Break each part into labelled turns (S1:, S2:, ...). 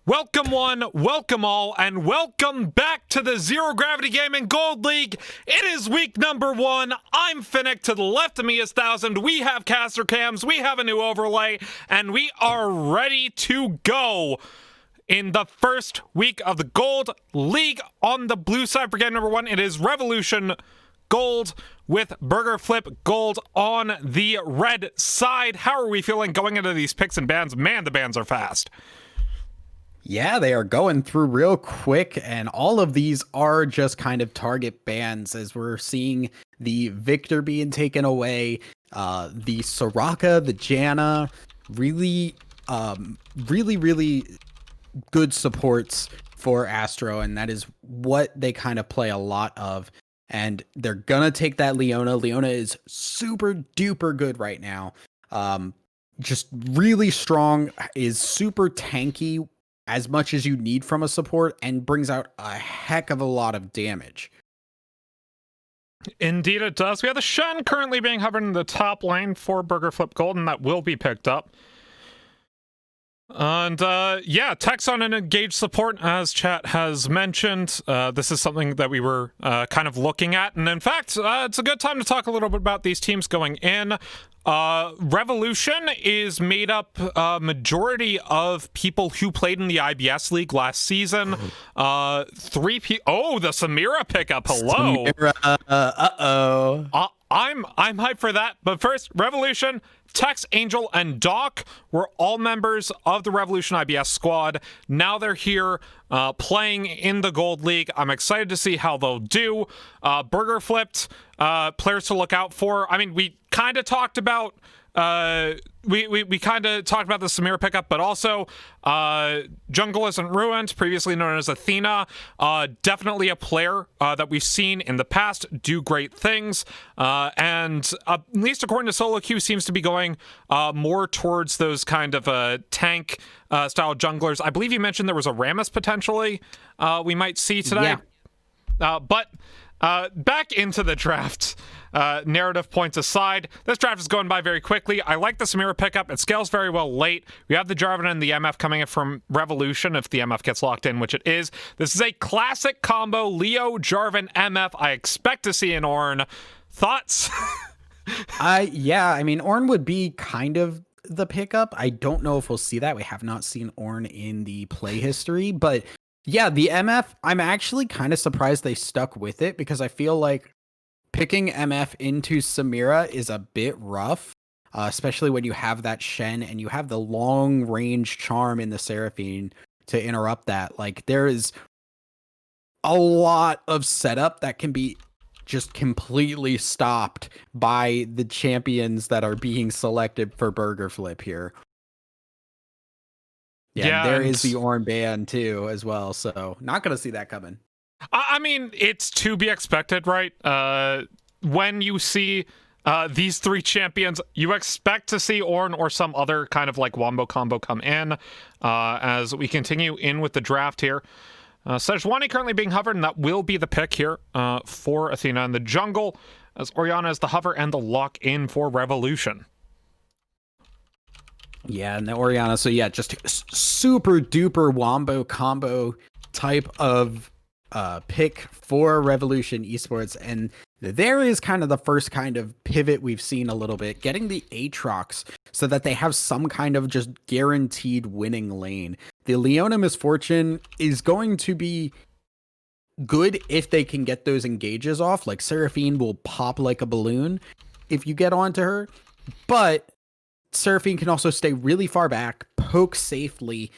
S1: Welcome one, welcome all, and welcome back to the Zero Gravity Gaming Gold League. It is week number 1. I'm Finnick. To the left of me is 1000. We have caster cams, we have a new overlay, and we are ready to go in the first week of the Gold League. On the blue side for game number 1, it is Revolution Gold with Burger Flip Gold on the red side. How are we feeling going into these picks and bans? Man, the bans are fast.
S2: Yeah, they are going through real quick, and all of these are just kind of target bans as we're seeing the Victor being taken away, the Soraka, the Janna, really good supports for Astro, and that is what they kind of play a lot of. And they're gonna take that Leona. Leona is super duper good right now. Just really strong, is super tanky as much as you need from a support, and brings out a heck of a lot of damage.
S1: Indeed it does. We have the Shen currently being hovered in the top lane for Burger Flip Gold, and that will be picked up. And yeah, Tex on an engaged support, as chat has mentioned. This is something that we were kind of looking at, and in fact, it's a good time to talk a little bit about these teams going in. Revolution is made up majority of people who played in the IBS League last season. Oh, the Samira pickup. Hello.
S2: Samira,
S1: I'm hyped for that. But first, Revolution, Tex, Angel, and Doc were all members of the Revolution IBS squad. Now they're here playing in the Gold League. I'm excited to see how they'll do. Burger Flipped, players to look out for. I mean, we kind of talked about we kind of talked about the Samira pickup, but also Jungle Isn't Ruined, previously known as Athena, definitely a player that we've seen in the past do great things, and at least according to solo queue, seems to be going more towards those kind of tank style junglers. I believe you mentioned there was a Rammus potentially we might see today. Yeah. But back into the draft. Narrative points aside, this draft is going by very quickly. I like the Samira pickup. It scales very well late. We have the Jarvan and the MF coming in from Revolution if the MF gets locked in, which it is. This is a classic combo, Leo, Jarvan, MF. I expect to see an Ornn. Thoughts?
S2: yeah, I mean, Ornn would be kind of the pickup. I don't know if we'll see that. We have not seen Ornn in the play history, but yeah, the MF, I'm actually kind of surprised they stuck with it, because I feel like picking MF into Samira is a bit rough, especially when you have that Shen and you have the long range charm in the Seraphine to interrupt that. Like, there is a lot of setup that can be just completely stopped by the champions that are being selected for Burger Flip here. Yeah, there is the Ornn ban too as well, so not going to see that coming.
S1: I mean, it's to be expected, right? When you see these three champions, you expect to see Ornn or some other kind of like wombo combo come in as we continue in with the draft here. Sejuani currently being hovered, and that will be the pick here for Athena in the jungle, as Orianna is the hover and the lock in for Revolution.
S2: Yeah, and the Orianna, so yeah, just super duper wombo combo type of pick for Revolution Esports, and there is kind of the first kind of pivot we've seen a little bit, getting the Aatrox so that they have some kind of just guaranteed winning lane. The Leona Misfortune is going to be good if they can get those engages off. Like, Seraphine will pop like a balloon if you get onto her, but Seraphine can also stay really far back, poke safely.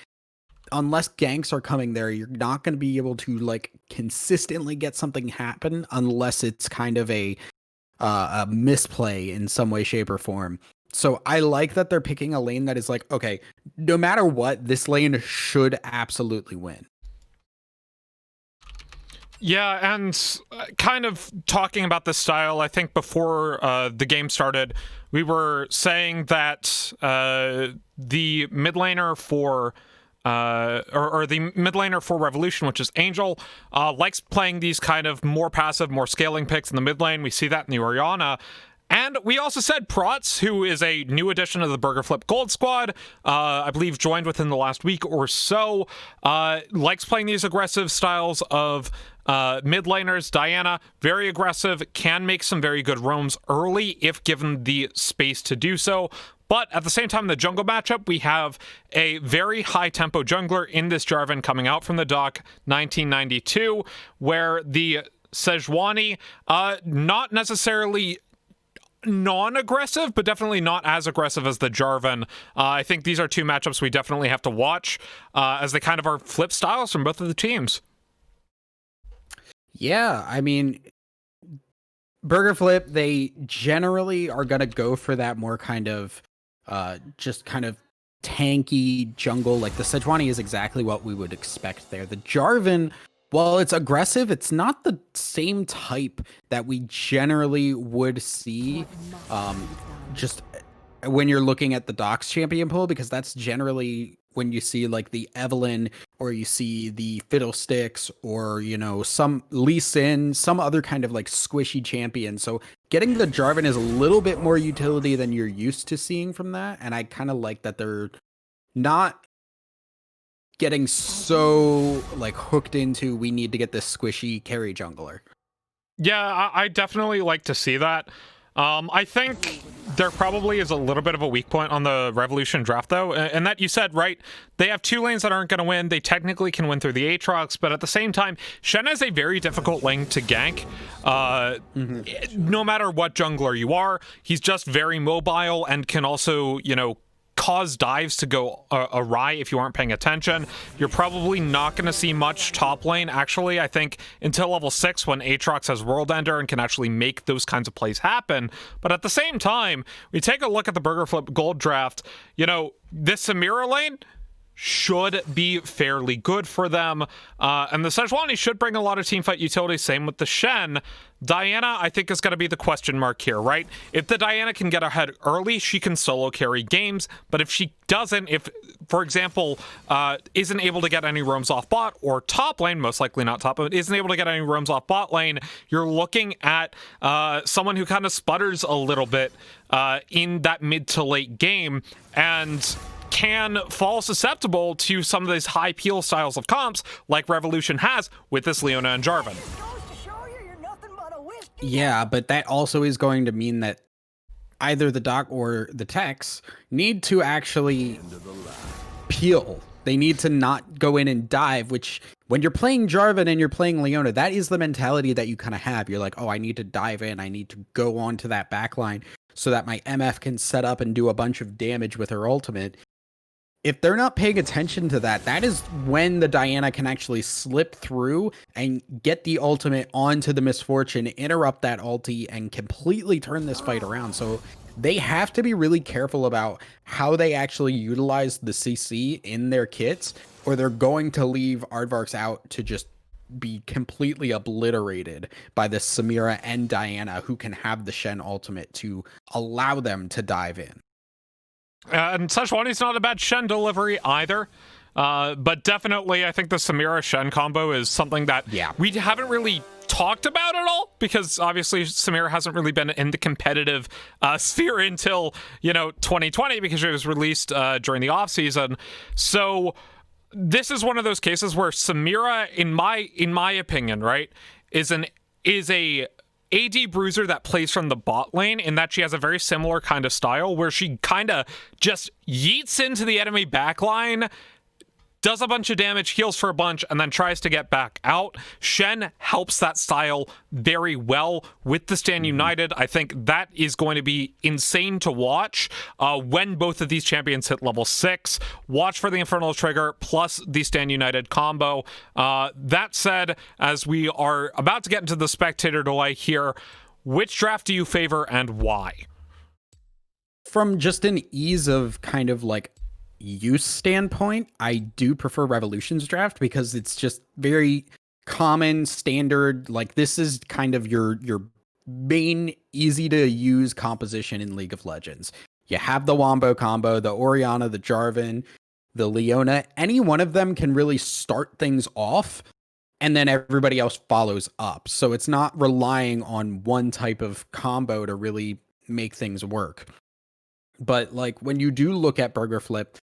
S2: Unless ganks are coming there, you're not going to be able to like consistently get something happen unless it's kind of a misplay in some way, shape, or form. So I like that they're picking a lane that is like, okay, no matter what, this lane should absolutely win.
S1: Yeah, and kind of talking about this style, I think before the game started, we were saying that the mid laner for the mid laner for Revolution, which is Angel, likes playing these kind of more passive, more scaling picks in the mid lane. We see that in the Orianna. And we also said Protz, who is a new addition to the Burger Flip Gold squad, I believe joined within the last week or so, likes playing these aggressive styles of mid laners. Diana, very aggressive, can make some very good roams early if given the space to do so. But at the same time, in the jungle matchup, we have a very high-tempo jungler in this Jarvan coming out from the dock, 1992, where the Sejuani, not necessarily non-aggressive, but definitely not as aggressive as the Jarvan. I think these are two matchups we definitely have to watch, as they kind of are flip styles from both of the teams.
S2: Yeah, I mean, Burger Flip, they generally are going to go for that more kind of just kind of tanky jungle. Like the Sejuani is exactly what we would expect there. The Jarvan, while it's aggressive, it's not the same type that we generally would see just when you're looking at the Docks champion pool, because that's generally when you see like the Evelyn, or you see the Fiddlesticks, or, you know, some Lee Sin, some other kind of like squishy champion. So getting the Jarvan is a little bit more utility than you're used to seeing from that. And I kind of like that they're not getting so like hooked into, we need to get this squishy carry jungler.
S1: Yeah, I definitely like to see that. I think there probably is a little bit of a weak point on the Revolution draft, though, and that you said, right? They have two lanes that aren't going to win. They technically can win through the Aatrox, but at the same time, Shen is a very difficult lane to gank. No matter what jungler you are, he's just very mobile and can also, you know, cause dives to go awry if you aren't paying attention. You're probably not going to see much top lane, actually, I think, until level 6 when Aatrox has World Ender and can actually make those kinds of plays happen. But at the same time, we take a look at the Burger Flip Gold draft, you know, this Samira lane should be fairly good for them. And the Sejuani should bring a lot of teamfight utility, same with the Shen. Diana, I think, is going to be the question mark here, right? If the Diana can get ahead early, she can solo carry games. But if she doesn't, if, for example, isn't able to get any roams off bot or top lane, most likely not top, but isn't able to get any roams off bot lane, you're looking at someone who kind of sputters a little bit in that mid to late game, and can fall susceptible to some of these high peel styles of comps like Revolution has with this Leona and Jarvan.
S2: Yeah, but that also is going to mean that either the Doc or the Techs need to actually peel. They need to not go in and dive, which when you're playing Jarvan and you're playing Leona, that is the mentality that you kind of have. You're like, oh, I need to dive in. I need to go on to that backline so that my MF can set up and do a bunch of damage with her ultimate. If they're not paying attention to that, that is when the Diana can actually slip through and get the ultimate onto the Misfortune, interrupt that ulti, and completely turn this fight around. So they have to be really careful about how they actually utilize the CC in their kits, or they're going to leave Aardvarks out to just be completely obliterated by the Samira and Diana, who can have the Shen ultimate to allow them to dive in.
S1: And Sejuani's not a bad Shen delivery either. But definitely, I think the Samira Shen combo is something that we haven't really talked about at all, because obviously Samira hasn't really been in the competitive sphere until, you know, 2020, because it was released during the offseason. So this is one of those cases where Samira, in my opinion, right, is a AD bruiser that plays from the bot lane, in that she has a very similar kind of style where she kind of just yeets into the enemy backline, does a bunch of damage, heals for a bunch, and then tries to get back out. Shen helps that style very well with the Stand United. I think that is going to be insane to watch when both of these champions hit level 6. Watch for the Infernal Trigger plus the Stand United combo. That said, as we are about to get into the spectator delay here, which draft do you favor and why?
S2: From just an ease of kind of like use standpoint, I do prefer Revolution's draft, because it's just very common, standard. Like, this is kind of your main easy to use composition in League of Legends. You have the Wombo combo, the Orianna, the Jarvan, the Leona. Any one of them can really start things off, and then everybody else follows up. So it's not relying on one type of combo to really make things work. But like when you do look at Burger Flip,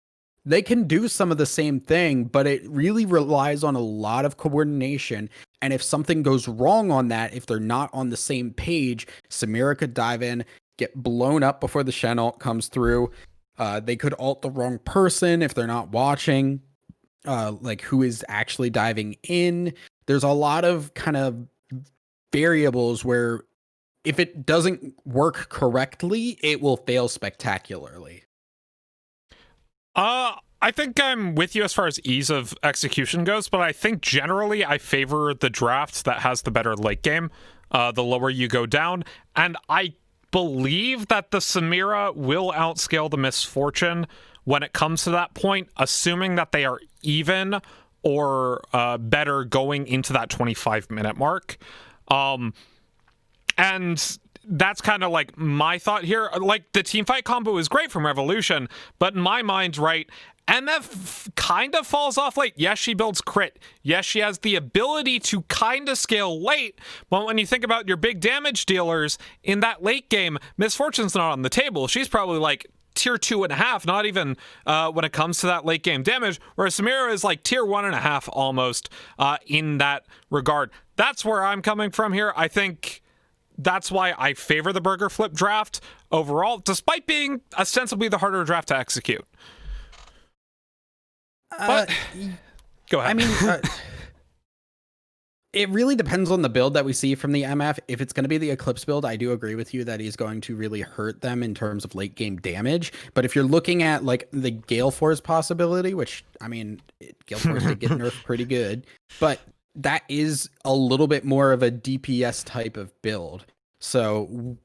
S2: they can do some of the same thing, but it really relies on a lot of coordination. And if something goes wrong on that, if they're not on the same page, Samira could dive in, get blown up before the Shen ult comes through. They could ult the wrong person if they're not watching, like who is actually diving in. There's a lot of kind of variables where if it doesn't work correctly, it will fail spectacularly.
S1: I think I'm with you as far as ease of execution goes, but I think generally I favor the draft that has the better late game, the lower you go down. And I believe that the Samira will outscale the Misfortune when it comes to that point, assuming that they are even or better going into that 25-minute mark. And that's kind of like my thought here. Like the team fight combo is great from Revolution, but in my mind, right, MF kind of falls off late. Yes, she builds crit. Yes, she has the ability to kind of scale late. But when you think about your big damage dealers in that late game, Misfortune's not on the table. She's probably like tier 2.5, not even when it comes to that late game damage, whereas Samira is like tier 1.5 almost in that regard. That's where I'm coming from here. I think that's why I favor the Burger Flip draft overall, despite being ostensibly the harder draft to execute. But go ahead.
S2: I mean, it really depends on the build that we see from the MF. If it's going to be the Eclipse build, I do agree with you that he's going to really hurt them in terms of late game damage. But if you're looking at like the Gale Force possibility, which I mean, Gale Force did get nerfed pretty good, but that is a little bit more of a DPS type of build. So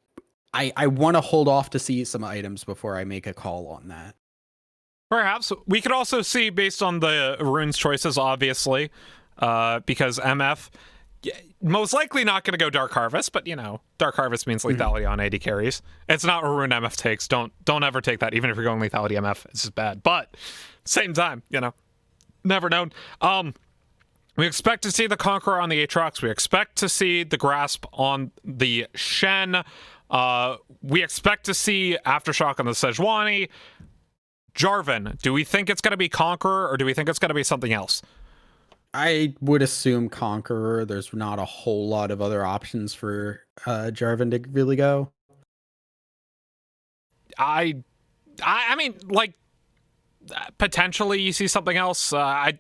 S2: I want to hold off to see some items before I make a call on that.
S1: Perhaps. We could also see, based on the runes choices, obviously, because MF, most likely not going to go Dark Harvest, but, you know, Dark Harvest means lethality on AD carries. It's not what rune MF takes. Don't ever take that, even if you're going lethality MF. It's just bad. But, same time, you know, never known. We expect to see the Conqueror on the Aatrox. We expect to see the Grasp on the Shen. We expect to see Aftershock on the Sejuani. Jarvan, do we think it's going to be Conqueror, or do we think it's going to be something else?
S2: I would assume Conqueror. There's not a whole lot of other options for Jarvan to really go.
S1: I mean, like, potentially you see something else. I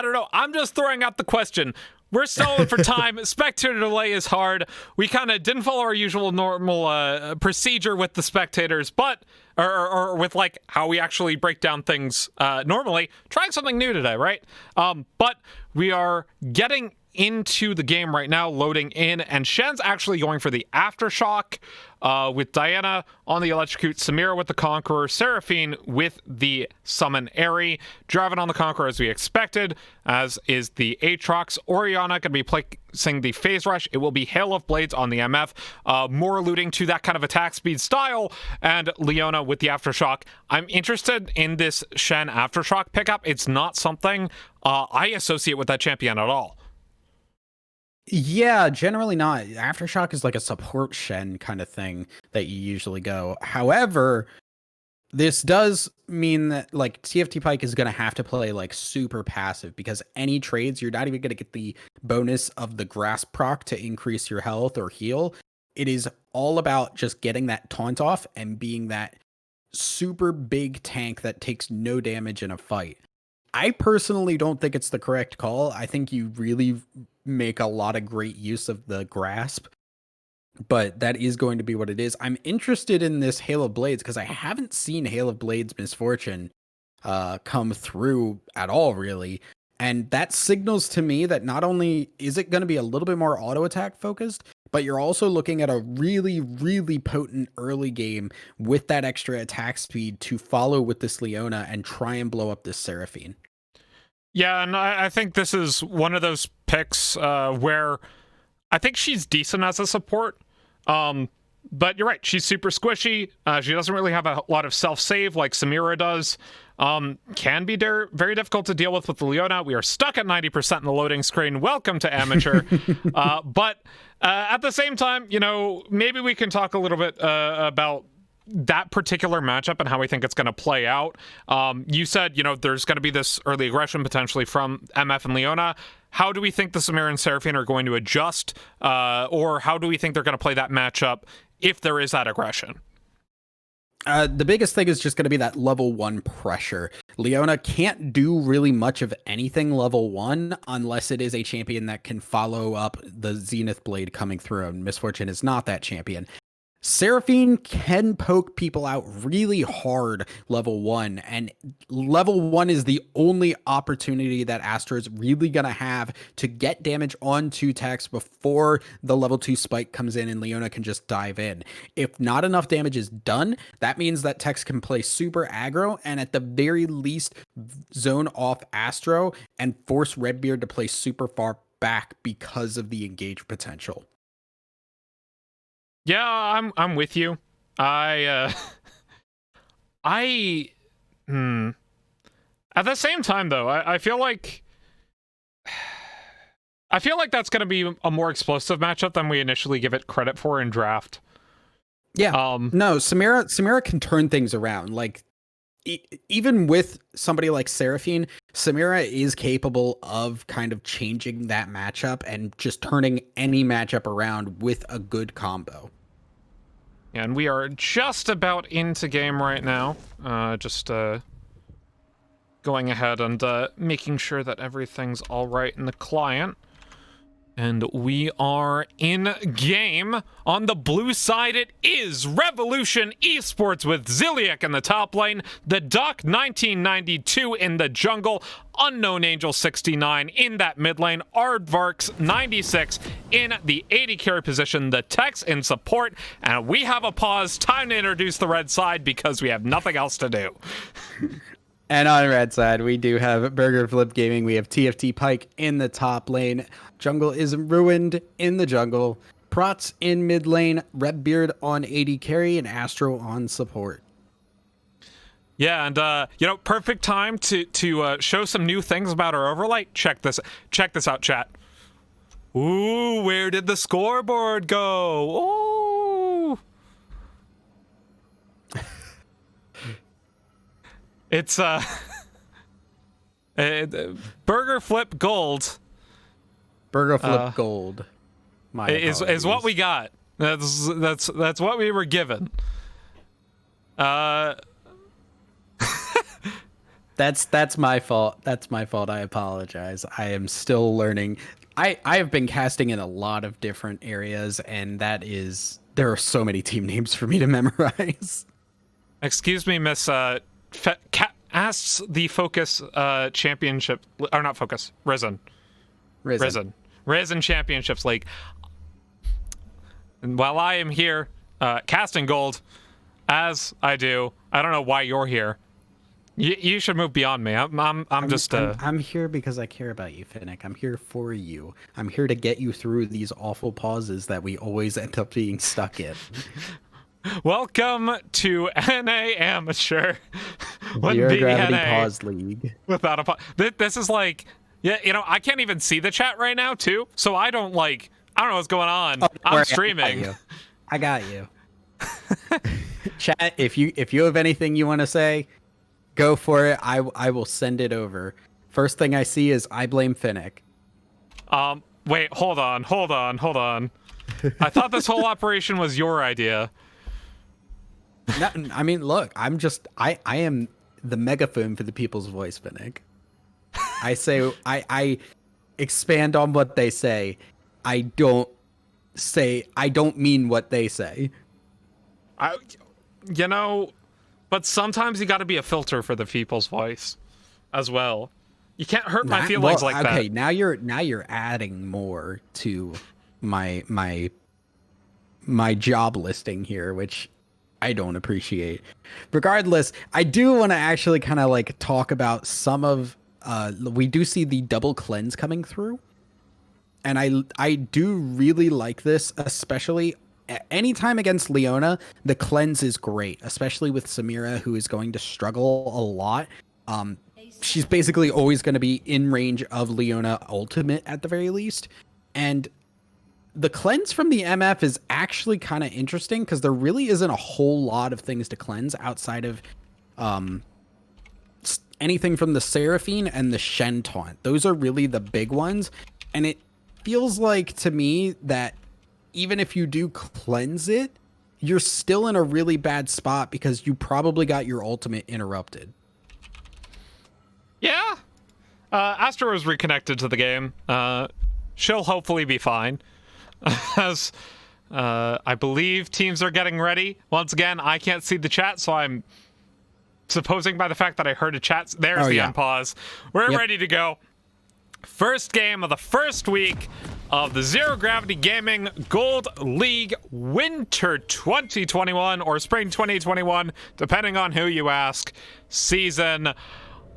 S1: don't know. I'm just throwing out the question. We're stalling for time. Spectator delay is hard. We kind of didn't follow our usual normal procedure with the spectators, but or with like how we actually break down things normally. Trying something new today, right? But we are getting into the game right now, loading in, and Shen's actually going for the Aftershock with Diana on the Electrocute, Samira with the Conqueror, Seraphine with the Summon Aerie, Jarvan on the Conqueror as we expected, as is the Aatrox. Orianna going to be placing the Phase Rush. It will be Hail of Blades on the MF, more alluding to that kind of attack speed style, and Leona with the Aftershock. I'm interested in this Shen Aftershock pickup. It's not something I associate with that champion at all.
S2: Yeah, generally not. Aftershock is like a support Shen kind of thing that you usually go. However, this does mean that like TFT Pike is going to have to play like super passive, because any trades, you're not even going to get the bonus of the Grasp proc to increase your health or heal. It is all about just getting that taunt off and being that super big tank that takes no damage in a fight. I personally don't think it's the correct call. I think you really make a lot of great use of the Grasp, but that is going to be what it is. I'm interested in this Hail of Blades because I haven't seen Hail of Blades Misfortune come through at all, really. And that signals to me that not only is it going to be a little bit more auto attack focused, but you're also looking at a really, really potent early game with that extra attack speed to follow with this Leona and try and blow up this Seraphine.
S1: Yeah, and I think this is one of those picks where I think she's decent as a support. But you're right. She's super squishy. She doesn't really have a lot of self-save like Samira does. Can be very difficult to deal with Leona. We are stuck at 90% in the loading screen. Welcome to Amateur. But at the same time, maybe we can talk a little bit about that particular matchup and how we think it's going to play out. You said, there's going to be this early aggression potentially from MF and Leona. How do we think the Samira and Seraphine are going to adjust? Or how do we think they're going to play that matchup if there is that aggression?
S2: The biggest thing is just going to be that level 1 pressure. Leona can't do really much of anything level 1 unless it is a champion that can follow up the Zenith Blade coming through, and Misfortune is not that champion. Seraphine can poke people out really hard level 1, and level 1 is the only opportunity that Astra is really going to have to get damage onto Tex before the level 2 spike comes in and Leona can just dive in. If not enough damage is done, that means that Tex can play super aggro and at the very least zone off Astro and force Redbeard to play super far back because of the engage potential.
S1: Yeah, I'm with you. At the same time though, I feel like that's going to be a more explosive matchup than we initially give it credit for in draft.
S2: Yeah. No, Samira can turn things around. Like even with somebody like Seraphine, Samira is capable of kind of changing that matchup and just turning any matchup around with a good combo.
S1: And we are just about into game right now. Just going ahead and making sure that everything's all right in the client. And we are in game. On the blue side, it is Revolution Esports with Ziliak in the top lane, the Doc 1992 in the jungle, Unknown Angel 69 in that mid lane, Aardvarks 96 in the 80 carry position, the Tex in support, and we have a pause. Time to introduce the red side because we have nothing else to do.
S2: And on the red side, we do have Burger Flip Gaming. We have TFT Pike in the top lane. Jungle is Ruined in the jungle. Prots in mid lane. Redbeard on 80 carry and Astro on support.
S1: Yeah, and perfect time to show some new things about our overlay. Check this out, chat. Ooh, where did the scoreboard go? Ooh. It's Burger Flip Gold.
S2: Burger Flip Gold. My
S1: is what we got. That's what we were given. That's
S2: my fault. That's my fault. I apologize. I am still learning. I have been casting in a lot of different areas, and there are so many team names for me to memorize.
S1: Excuse me, Miss asks the Focus Championship, or not Focus, Risen Championships League. And while I am here casting gold, as I do, I don't know why you're here. You should move beyond me. I'm
S2: here because I care about you, Finnick. I'm here for you. I'm here to get you through these awful pauses that we always end up being stuck in.
S1: Welcome to NA Amateur.
S2: Zero Gravity Pause League.
S1: Without a pause. This is like, yeah, I can't even see the chat right now, too. So I don't know what's going on. I'm streaming.
S2: I got you. Chat, if you have anything you want to say, go for it. I will send it over. First thing I see is I blame Finnick.
S1: Wait, hold on. I thought this whole operation was your idea.
S2: No, I mean, look, I am the megaphone for the people's voice, Finnick. I expand on what they say. I don't mean what they say.
S1: But sometimes you got to be a filter for the people's voice as well. You can't hurt my feelings like that.
S2: Okay, now you're adding more to my job listing here, which I don't appreciate. Regardless, I do want to actually kind of like talk about some of we do see the double cleanse coming through. And I do really like this, especially anytime against Leona, the cleanse is great, especially with Samira, who is going to struggle a lot. She's basically always going to be in range of Leona ultimate at the very least. And the cleanse from the MF is actually kind of interesting because there really isn't a whole lot of things to cleanse outside of anything from the Seraphine and the Shen taunt. Those are really the big ones. And it feels like to me that even if you do cleanse it, you're still in a really bad spot because you probably got your ultimate interrupted.
S1: Yeah. Astra was reconnected to the game. She'll hopefully be fine. As I believe teams are getting ready. Once again, I can't see the chat, so I'm supposing by the fact that I heard a chat. There's the unpause. We're ready to go. First game of the first week of the Zero Gravity Gaming Gold League Winter 2021 or Spring 2021, depending on who you ask, season.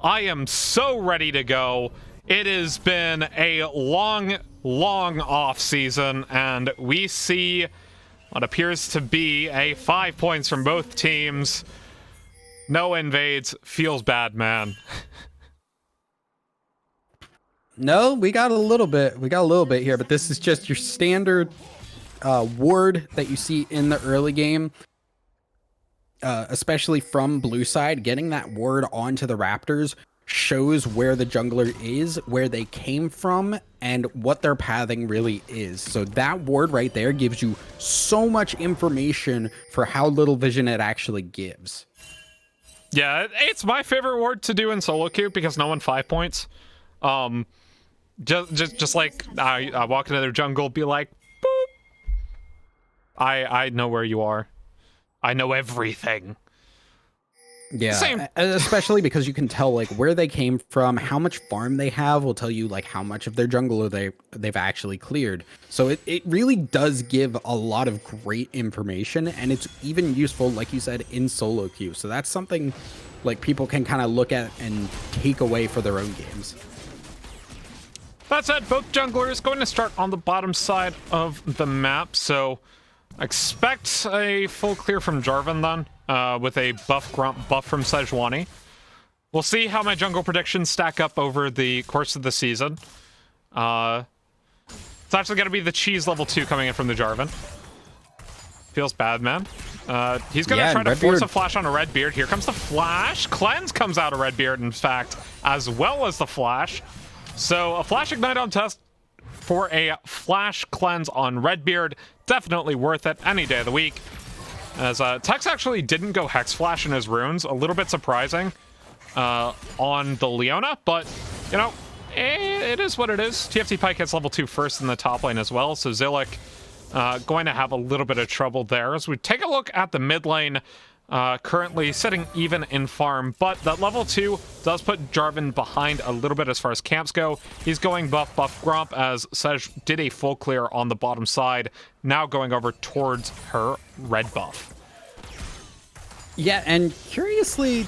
S1: I am so ready to go. It has been a long off season, and we see what appears to be a 5 points from both teams. No invades. Feels bad, man.
S2: No, we got a little bit. We got a little bit here, but this is just your standard ward that you see in the early game, especially from blue side. Getting that ward onto the Raptors shows where the jungler is, where they came from, and what their pathing really is. So that ward right there gives you so much information for how little vision it actually gives.
S1: Yeah, it's my favorite ward to do in solo queue because no one 5 points. Just like I walk into their jungle, be like, boop. I know where you are. I know everything.
S2: Yeah,
S1: Same.
S2: Especially because you can tell like where they came from, how much farm they have will tell you like how much of their jungle they've actually cleared. So it really does give a lot of great information, and it's even useful, like you said, in solo queue. So that's something like people can kind of look at and take away for their own games.
S1: That said, both junglers going to start on the bottom side of the map, so expect a full clear from Jarvan then, with a buff Grump buff from Sejuani. We'll see how my jungle predictions stack up over the course of the season. It's actually going to be the cheese level 2 coming in from the Jarvan. Feels bad, man. He's going to try to force a flash on a Redbeard. Here comes the flash. Cleanse comes out of Redbeard, in fact, as well as the flash. So a flash ignite on test for a flash cleanse on Redbeard. Definitely worth it any day of the week. As Tex actually didn't go Hex Flash in his runes. A little bit surprising on the Leona, but, you know, it is what it is. TFT Pike hits level 2 first in the top lane as well, so Zilliq going to have a little bit of trouble there. As we take a look at the mid lane, currently sitting even in farm, but that level 2 does put Jarvan behind a little bit as far as camps go. He's going buff Grump as Sej did a full clear on the bottom side, now going over towards her red buff.
S2: Yeah, and curiously,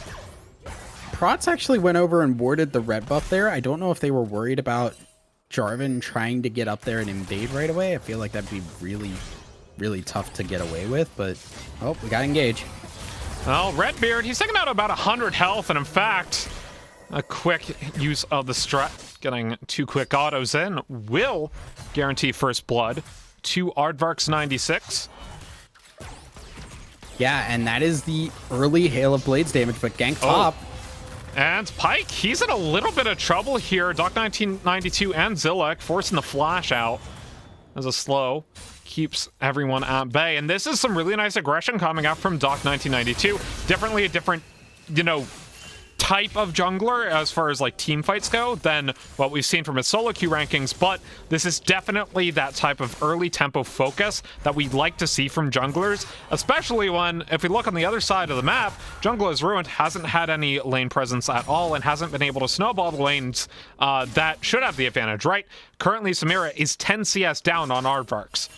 S2: Prots actually went over and warded the red buff there. I don't know if they were worried about Jarvan trying to get up there and invade right away. I feel like that'd be really tough to get away with, but oh, we got engaged.
S1: Well, Redbeard, he's taking out about 100 health, and in fact, a quick use of the strat, getting 2 quick autos in, will guarantee first blood to Aardvark's 96.
S2: Yeah, and that is the early Hail of Blades damage, but gank top.
S1: And Pike, he's in a little bit of trouble here. Doc 1992 and Zilliq forcing the flash out as a slow. Keeps everyone at bay. And this is some really nice aggression coming out from Doc 1992. Definitely a different, you know, type of jungler as far as like team fights go than what we've seen from his solo queue rankings, but this is definitely that type of early tempo focus that we like to see from junglers, especially when, if we look on the other side of the map, Jungle is Ruined hasn't had any lane presence at all and hasn't been able to snowball the lanes that should have the advantage, right? Currently, Samira is 10 CS down on Aardvarks.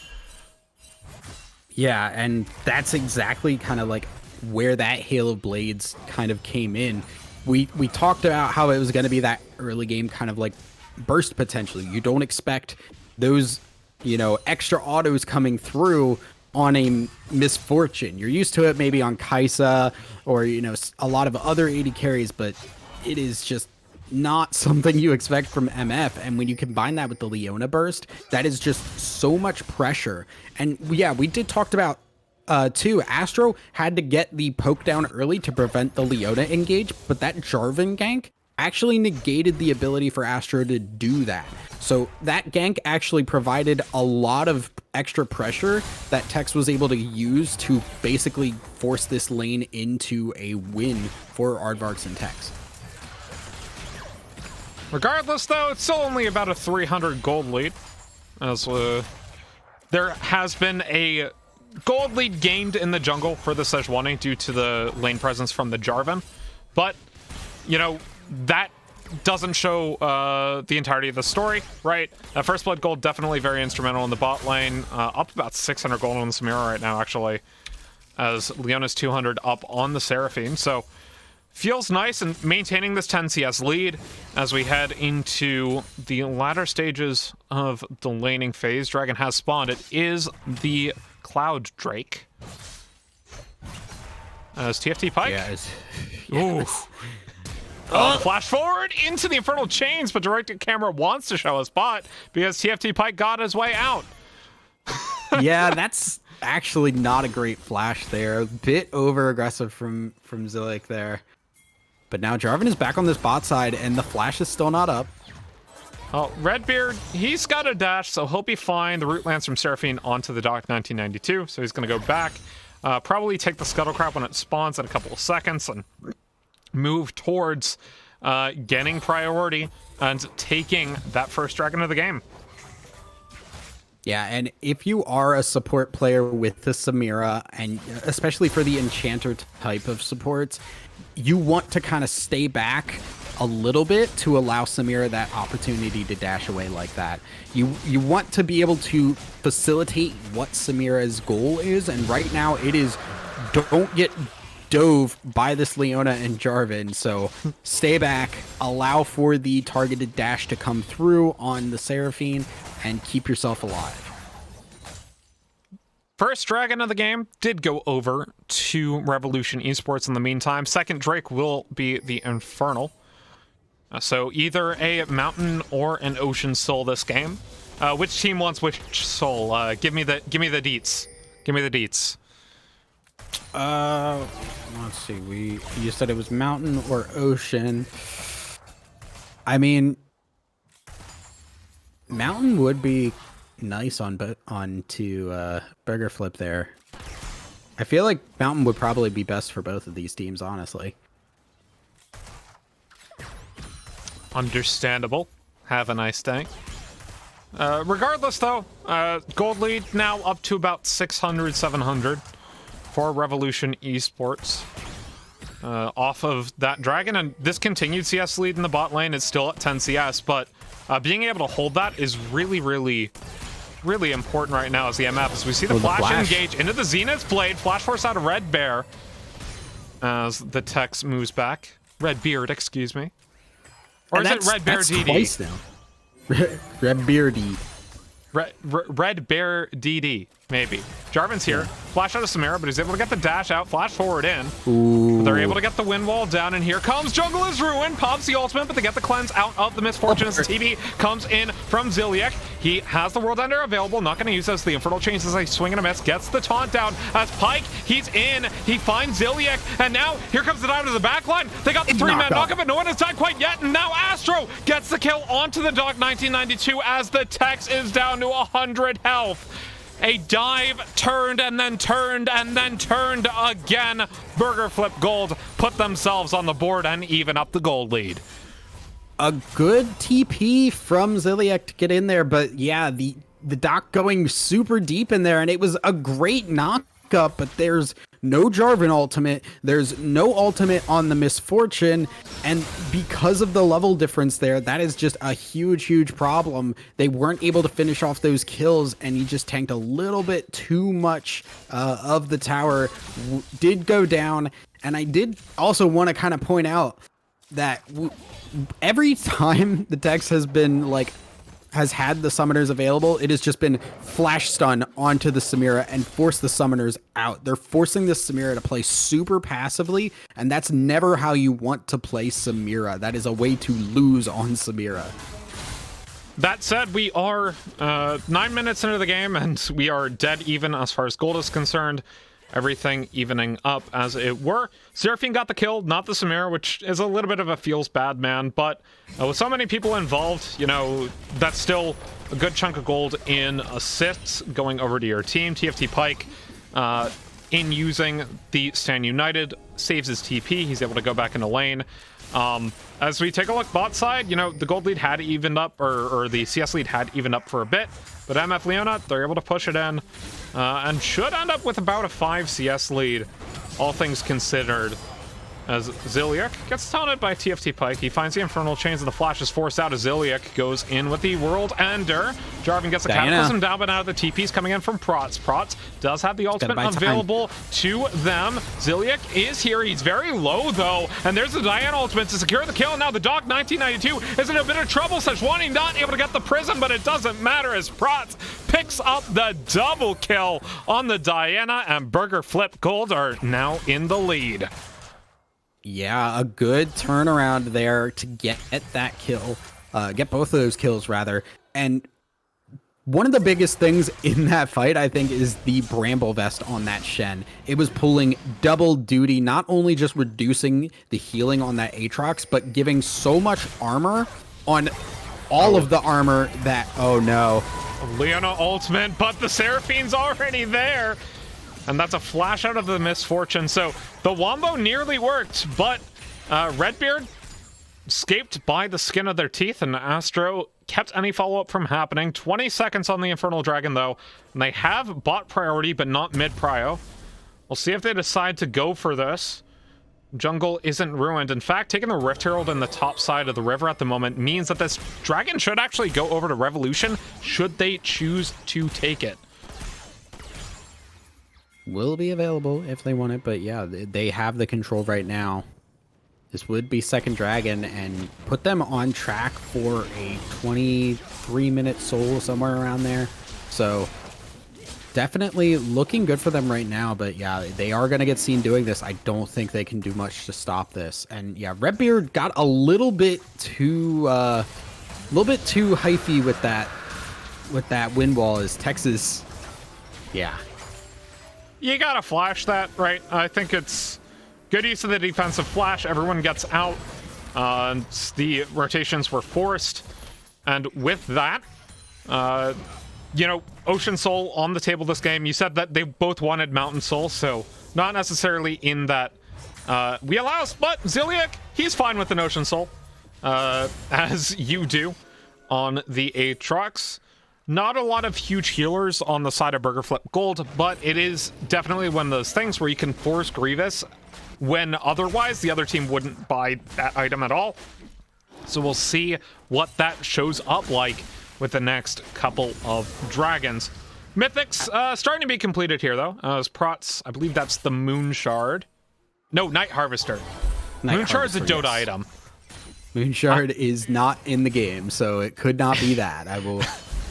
S2: Yeah, and that's exactly kind of like where that Hail of Blades kind of came in. We talked about how it was going to be that early game kind of like burst potential. You don't expect those, you know, extra autos coming through on a Misfortune. You're used to it maybe on Kaisa or, you know, a lot of other AD carries, but it is just not something you expect from MF. And when you combine that with the Leona burst, that is just so much pressure. And yeah, we did talk about too, Astro had to get the poke down early to prevent the Leona engage, but that Jarvan gank actually negated the ability for Astro to do that. So that gank actually provided a lot of extra pressure that Tex was able to use to basically force this lane into a win for Aardvarks and Tex.
S1: Regardless, though, it's still only about a 300 gold lead, as there has been a gold lead gained in the jungle for the Sejuani due to the lane presence from the Jarvan, but, you know, that doesn't show the entirety of the story, right? First Blood gold definitely very instrumental in the bot lane, up about 600 gold on the Samira right now, actually, as Leona's 200 up on the Seraphine, so feels nice and maintaining this 10 CS lead as we head into the latter stages of the laning phase. Dragon has spawned. It is the Cloud Drake. As TFT Pike.
S2: Yes.
S1: Ooh. Flash forward into the Infernal Chains, but directed camera wants to show a spot because TFT Pike got his way out.
S2: Yeah, that's actually not a great flash there. A bit over aggressive from Zillick there. But now Jarvan is back on this bot side, and the flash is still not up.
S1: Oh, Redbeard, he's got a dash, so he'll be fine. The Root lands from Seraphine onto the dock 1992, so he's going to go back. Probably take the Scuttlecrab when it spawns in a couple of seconds and move towards getting priority and taking that first dragon of the game.
S2: Yeah, and if you are a support player with the Samira, and especially for the Enchanter type of supports, you want to kind of stay back a little bit to allow Samira that opportunity to dash away like that. You want to be able to facilitate what Samira's goal is, and right now it is don't get dove by this Leona and Jarvan, so stay back, allow for the targeted dash to come through on the Seraphine, and keep yourself alive.
S1: First dragon of the game did go over to Revolution Esports in the meantime. Second Drake will be the Infernal. So either a mountain or an ocean soul this game. Which team wants which soul? Give me the deets. Give me the deets.
S2: Let's see. You said it was mountain or ocean. I mean, mountain would be nice on to Burger Flip there. I feel like mountain would probably be best for both of these teams, honestly.
S1: Understandable. Have a nice day. Regardless, though, gold lead now up to about 600, 700 for Revolution Esports. Off of that dragon, and this continued CS lead in the bot lane is still at 10 CS, but being able to hold that is really, really, really important right now as the MF, as we see the flash engage into the Zenith Blade, flash force out of Red Bear as the Tex moves back. Red Beard, excuse me. Or is it Red Bear DD?
S2: Twice now. Red Bear D.
S1: Red Bear DD, maybe. Jarvan's here. Flash out of Samira, but he's able to get the dash out, flash forward in.
S2: Ooh.
S1: They're able to get the wind wall down, and here comes Jungle is Ruined. Pops the ultimate, but they get the cleanse out of the Misfortune as the TV comes in from Zilliek. He has the World Ender available, not going to use this. The Infernal Chains as a swing and a miss, gets the taunt down as Pike, he's in, he finds Zilliek, and now here comes the dive to the back line. They got the three-man knockup, but no one has died quite yet, and now Astro gets the kill onto the Dock 1992 as the Tex is down to 100 health. A dive turned and then turned and then turned again. Burger Flip Gold put themselves on the board and even up the gold lead.
S2: A good TP from Zilliek to get in there, but yeah, the Doc going super deep in there, and it was a great knockup, but there's no Jarvan ultimate, there's no ultimate on the Misfortune, and because of the level difference there, that is just a huge problem. They weren't able to finish off those kills, and he just tanked a little bit too much of the tower. Did go down, and I did also want to kind of point out that every time the Tex has been like has had the summoners available, it has just been flash stun onto the Samira and force the summoners out. They're forcing the Samira to play super passively, and that's never how you want to play Samira. That is a way to lose on Samira.
S1: That said, we are 9 minutes into the game, and we are dead even as far as gold is concerned. Everything evening up, as it were. Seraphine got the kill, not the Samira, which is a little bit of a feels bad, man. But with so many people involved, you know, that's still a good chunk of gold in assists going over to your team. TFT Pike, in using the Stand United, saves his TP. He's able to go back into lane. As we take a look bot side, you know, the gold lead had evened up, or the CS lead had evened up for a bit. But MF Leona, they're able to push it in. And should end up with about a 5 CS lead, all things considered, as Ziliak gets taunted by TFT Pike. He finds the Infernal Chains and the flash is forced out as Ziliak goes in with the World Ender. Jarvan gets the Cataclysm down, but out of the TP's coming in from Prots. Prots does have the ultimate available to them. Ziliak is here. He's very low, though, and there's the Diana ultimate to secure the kill. Now the Doc 1992 is in a bit of trouble. Sejuani not able to get the Prism, but it doesn't matter as Prots picks up the double kill on the Diana, and Burger Flip Gold are now in the lead.
S2: Yeah, a good turnaround there to get that kill, get both of those kills rather. And one of the biggest things in that fight, I think, is the Bramble Vest on that Shen. It was pulling double duty, not only just reducing the healing on that Aatrox, but giving so much armor on all of the armor that, oh no.
S1: Leona ultimate, but the Seraphine's already there. And that's a flash out of the misfortune. So the Wombo nearly worked, but Redbeard escaped by the skin of their teeth, and Astro kept any follow-up from happening. 20 seconds on the Infernal Dragon, though. And they have bot priority, but not mid-prio. We'll see if they decide to go for this. Jungle isn't ruined. In fact, taking the Rift Herald in the top side of the river at the moment means that this dragon should actually go over to Revolution, should they choose to take it.
S2: Will be available if they want it, but yeah, they have the control right now. This would be second dragon and put them on track for a 23-minute soul, somewhere around there. So definitely looking good for them right now, but yeah, they are going to get seen doing this. I don't think they can do much to stop this. And yeah, Redbeard got a little bit too hyphy with that wind wall as Texas. Yeah.
S1: You gotta flash that, right? I think it's good use of the defensive flash. Everyone gets out. The rotations were forced. And with that, you know, Ocean Soul on the table this game. You said that they both wanted Mountain Soul, so not necessarily in that wheelhouse, but Ziliak, he's fine with an Ocean Soul, as you do on the Aatrox. Not a lot of huge healers on the side of Burger Flip Gold, but it is definitely one of those things where you can force Grievous when otherwise the other team wouldn't buy that item at all. So we'll see what that shows up like with the next couple of dragons. Mythics starting to be completed here, though. As Prots, I believe that's the Moon Shard. No, Night Harvester. Moon Shard's a Dota item.
S2: Moon Shard is not in the game, so it could not be that.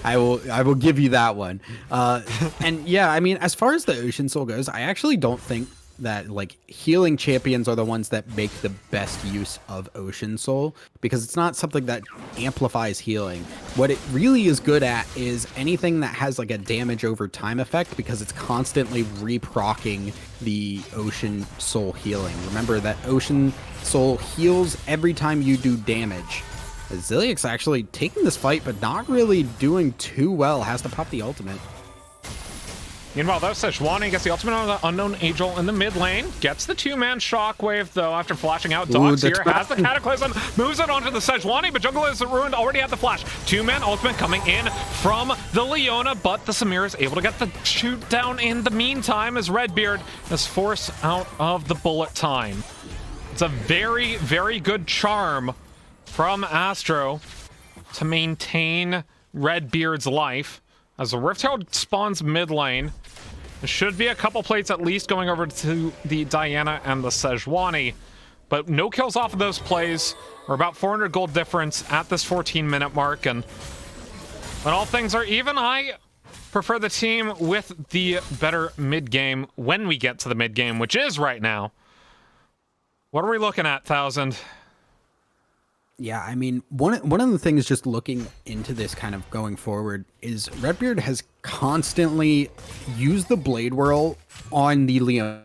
S2: I will give you that one. And yeah, I mean, as far as the Ocean Soul goes, I actually don't think that like healing champions are the ones that make the best use of Ocean Soul, because it's not something that amplifies healing. What it really is good at is anything that has like a damage over time effect, because it's constantly reprocking the Ocean Soul healing. Remember that Ocean Soul heals every time you do damage. Ziliak's actually taking this fight, but not really doing too well. Has to pop the ultimate.
S1: Meanwhile, though, Sejuani gets the ultimate on the Unknown Angel in the mid lane. Gets the two-man shockwave, though, after flashing out. Dogs here has the Cataclysm. Moves it onto the Sejuani, but Jungle is ruined. Already had the flash. Two-man ultimate coming in from the Leona, but the Samira is able to get the shoot down in the meantime as Redbeard is forced out of the bullet time. It's a very, very good charm from Astro to maintain Redbeard's life. As the Rift Herald spawns mid lane, there should be a couple plates at least going over to the Diana and the Sejuani, but no kills off of those plays. We're about 400 gold difference at this 14-minute mark, and When all things are even, I prefer the team with the better mid-game when we get to the mid-game, which is right now. What are we looking at, 1000?
S2: Yeah, I mean, one of the things just looking into this kind of going forward is Redbeard has constantly used the Blade Whirl on the Leona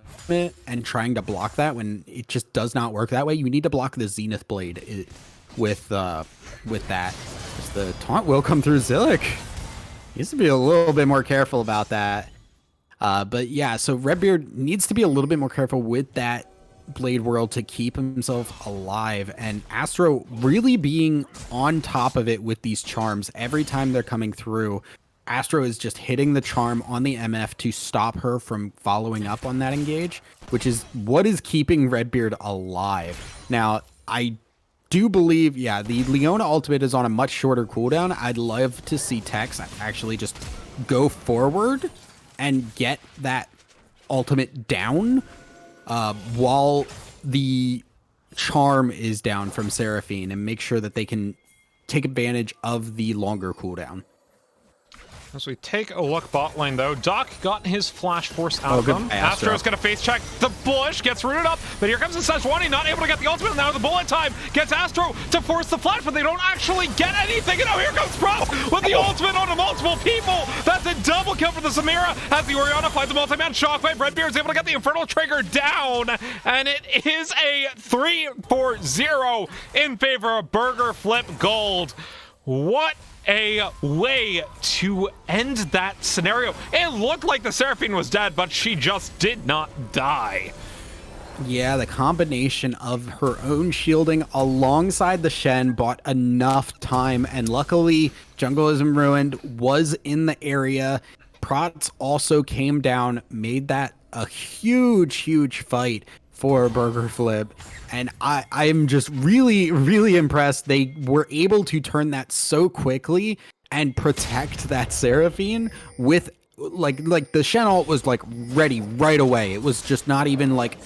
S2: and trying to block that when it just does not work that way. You need to block the Zenith Blade with that. The taunt will come through Zillick. He needs to be a little bit more careful about that. But yeah, so Redbeard needs to be a little bit more careful with that Blade Whirl to keep himself alive, and Astro really being on top of it with these charms. Every time they're coming through, Astro is just hitting the charm on the MF to stop her from following up on that engage, which is what is keeping Redbeard alive. Now, I do believe, yeah, the Leona ultimate is on a much shorter cooldown. I'd love to see Tex actually just go forward and get that ultimate down while the charm is down from Seraphine, and make sure that they can take advantage of the longer cooldown.
S1: As we take a look bot lane, though, Doc got his Flash Force out of him. Astro's going to face check the bush, gets rooted up, but here comes the Sejuani, not able to get the ultimate. Now the bullet time gets Astro to force the flash, but they don't actually get anything. And now here comes Prof with the ultimate onto multiple people. That's a double kill for the Samira as the Orianna finds a multi-man shockwave. Redbeard's able to get the Infernal Trigger down, and it is a 3-4-0 in favor of Burger Flip Gold. What a way to end that scenario. It looked like the Seraphine was dead, but she just did not die.
S2: Yeah, the combination of her own shielding alongside the Shen bought enough time, and luckily Jungle Isn't Ruined was in the area. Prots also came down, made that a huge fight for Burger Flip, and I am just really impressed they were able to turn that so quickly and protect that Seraphine with like the Shen ult was like ready right away. It was just not even like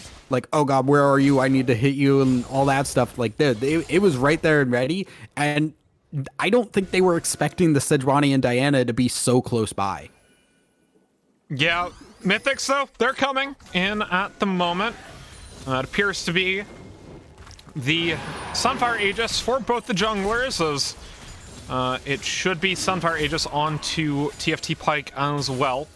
S2: oh god, where are you, I need to hit you and all that stuff. Like it was right there and ready, and I don't think they were expecting the Sejuani and Diana to be so close by.
S1: Yeah, Mythics though, they're coming in at the moment. It appears to be the Sunfire Aegis for both the junglers, as it should be Sunfire Aegis onto TFT Pike as well.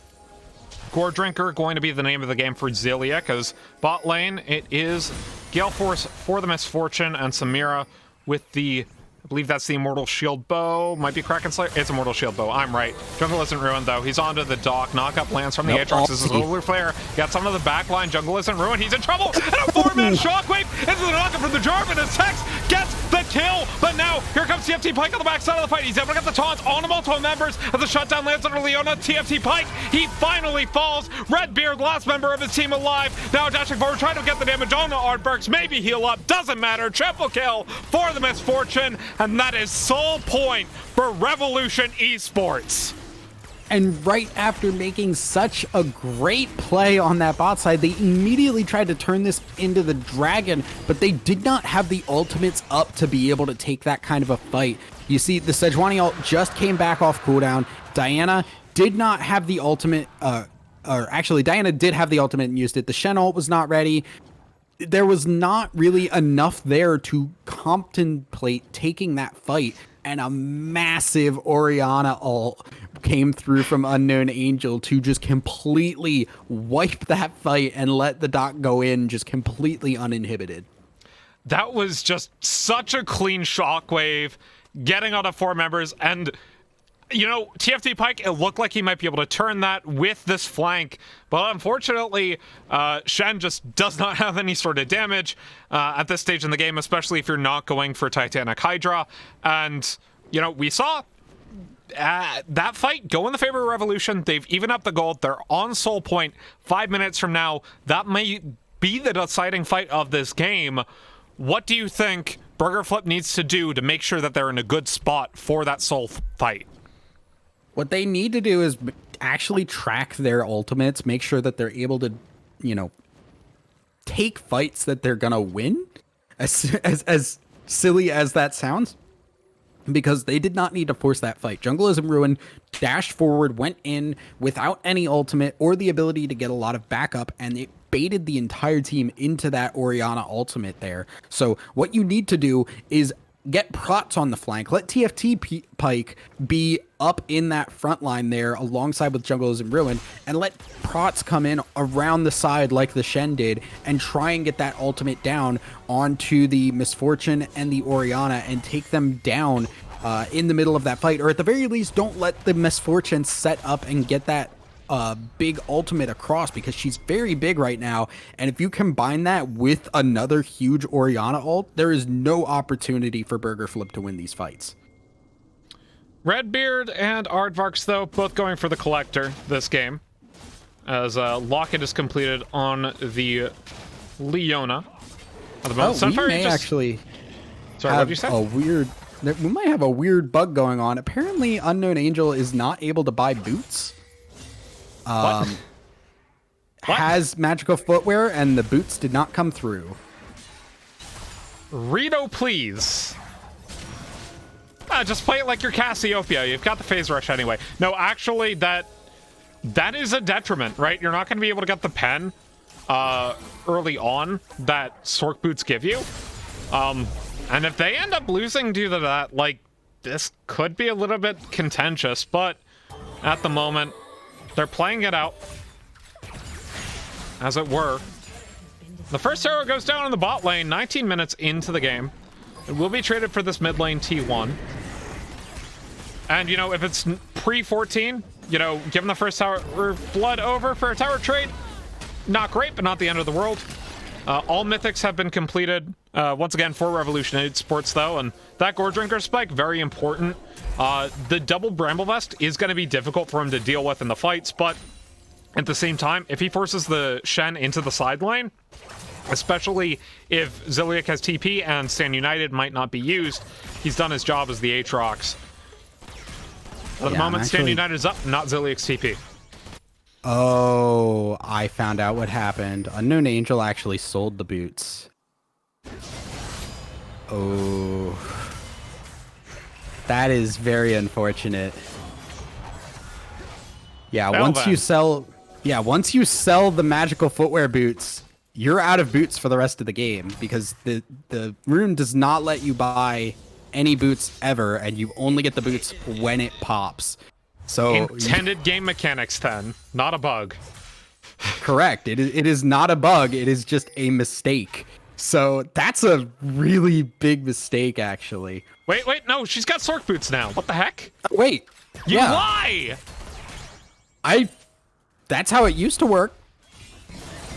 S1: Gore Drinker going to be the name of the game for Zilia, because bot lane it is Gale Force for the Misfortune and Samira with the, I believe that's the Immortal Shield Bow. Might be Kraken Slayer. It's Immortal Shield Bow. I'm right. Jungle Isn't Ruined, though. He's onto the dock. Knockup lands from the Aatrox. This is a Lunar Flare. Got some of the back line. Jungle Isn't Ruined. He's in trouble. And a 4-man Shockwave into the knockup from the Jarvan as Tex gets the kill. But now, here comes TFT Pike on the backside of the fight. He's able to get the taunts on the multiple members as the shutdown lands under Leona. TFT Pike, he finally falls. Redbeard, last member of his team alive. Now dashing forward, trying to get the damage on the Ardbergs. Maybe heal up. Doesn't matter. Triple kill for the Misfortune. And that is sole point for Revolution Esports.
S2: And right after making such a great play on that bot side, they immediately tried to turn this into the dragon, but they did not have the ultimates up to be able to take that kind of a fight. You see, the Sejuani ult just came back off cooldown. Diana did not have the ultimate, or actually Diana did have the ultimate and used it. The Shen ult was not ready. There was not really enough there to contemplate taking that fight, and a massive Orianna ult came through from Unknown Angel to just completely wipe that fight and let the Doc go in just completely uninhibited.
S1: That was just such a clean shockwave, getting out of 4 members, and you know, TFT Pike, it looked like he might be able to turn that with this flank, but unfortunately, Shen just does not have any sort of damage at this stage in the game, especially if you're not going for Titanic Hydra. And, you know, we saw that fight go in the favor of Revolution. They've evened up the gold. They're on Soul Point. 5 minutes from now, that may be the deciding fight of this game. What do you think Burger Flip needs to do to make sure that they're in a good spot for that Soul fight?
S2: What they need to do is actually track their ultimates, make sure that they're able to, you know, take fights that they're gonna win. As silly as that sounds, because they did not need to force that fight. Jungle Isn't Ruined dashed forward, went in without any ultimate or the ability to get a lot of backup, and it baited the entire team into that Orianna ultimate there. So what you need to do is get Prots on the flank, let TFT Pike be up in that front line there alongside with Jungle Isn't Ruined, and let Prots come in around the side like the Shen did and try and get that ultimate down onto the Misfortune and the Orianna and take them down in the middle of that fight. Or at the very least, don't let the Misfortune set up and get that big ultimate across, because she's very big right now, and if you combine that with another huge Orianna ult, there is no opportunity for Burger Flip to win these fights.
S1: Redbeard and Aardvarks, though, both going for the Collector this game, as Locket is completed on the Leona. At the moment.
S2: We may actually
S1: Sorry, what did you say?
S2: We might have a weird bug going on. Apparently, Unknown Angel is not able to buy boots. Has magical footwear, and the boots did not come through.
S1: Rito, please. Just play it like your Cassiopeia. You've got the phase rush anyway. No, actually, that is a detriment, right? You're not going to be able to get the pen early on that Sork boots give you. And if they end up losing due to that, like, this could be a little bit contentious, but at the moment, they're playing it out, as it were. The first arrow goes down in the bot lane, 19 minutes into the game. It will be traded for this mid lane T1. And, you know, if it's pre-14, you know, given the first tower or blood over for a tower trade, not great, but not the end of the world. All mythics have been completed, once again, for Revolution Esports, though, and that Gore Drinker spike, very important. The double Bramble Vest is going to be difficult for him to deal with in the fights, but at the same time, if he forces the Shen into the side lane, especially if Ziliak has TP and Stand United might not be used, he's done his job as the Aatrox. At the moment, Stand United is up, not Ziliak's TP.
S2: Oh, I found out what happened. Unknown Angel actually sold the boots. Oh. That is very unfortunate. Yeah, once you sell the magical footwear boots, you're out of boots for the rest of the game, because the rune does not let you buy any boots ever, and you only get the boots when it pops. So
S1: intended game mechanics, then, not a bug.
S2: Correct. It is not a bug. It is just a mistake. So that's a really big mistake, actually.
S1: Wait, no, she's got Sork boots now. What the heck?
S2: Wait.
S1: You lie!
S2: That's how it used to work.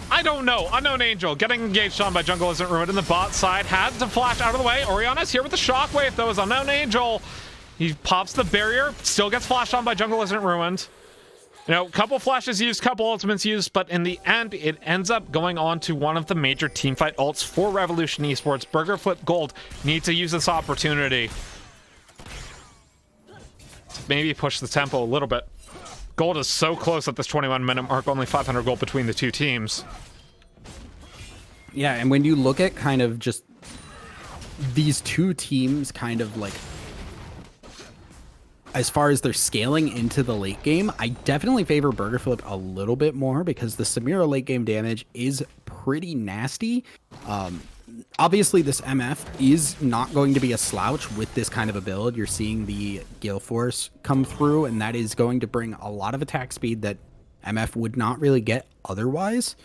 S1: I don't know. Unknown Angel getting engaged on by Jungle Isn't Ruined in the bot side. Had to flash out of the way. Orianna's here with the shockwave, though, as Unknown Angel. He pops the barrier, still gets flashed on by Jungle Isn't Ruined. You know, couple flashes used, couple ultimates used, but in the end, it ends up going on to one of the major teamfight ults for Revolution Esports. Burger Flip Gold needs to use this opportunity to maybe push the tempo a little bit. Gold is so close at this 21-minute mark, only 500 gold between the two teams.
S2: Yeah, and when you look at kind of just these two teams kind of like, as far as their scaling into the late game, I definitely favor Burger Flip a little bit more, because the Samira late game damage is pretty nasty. Obviously, this MF is not going to be a slouch with this kind of a build. You're seeing the Gale Force come through, and that is going to bring a lot of attack speed that MF would not really get otherwise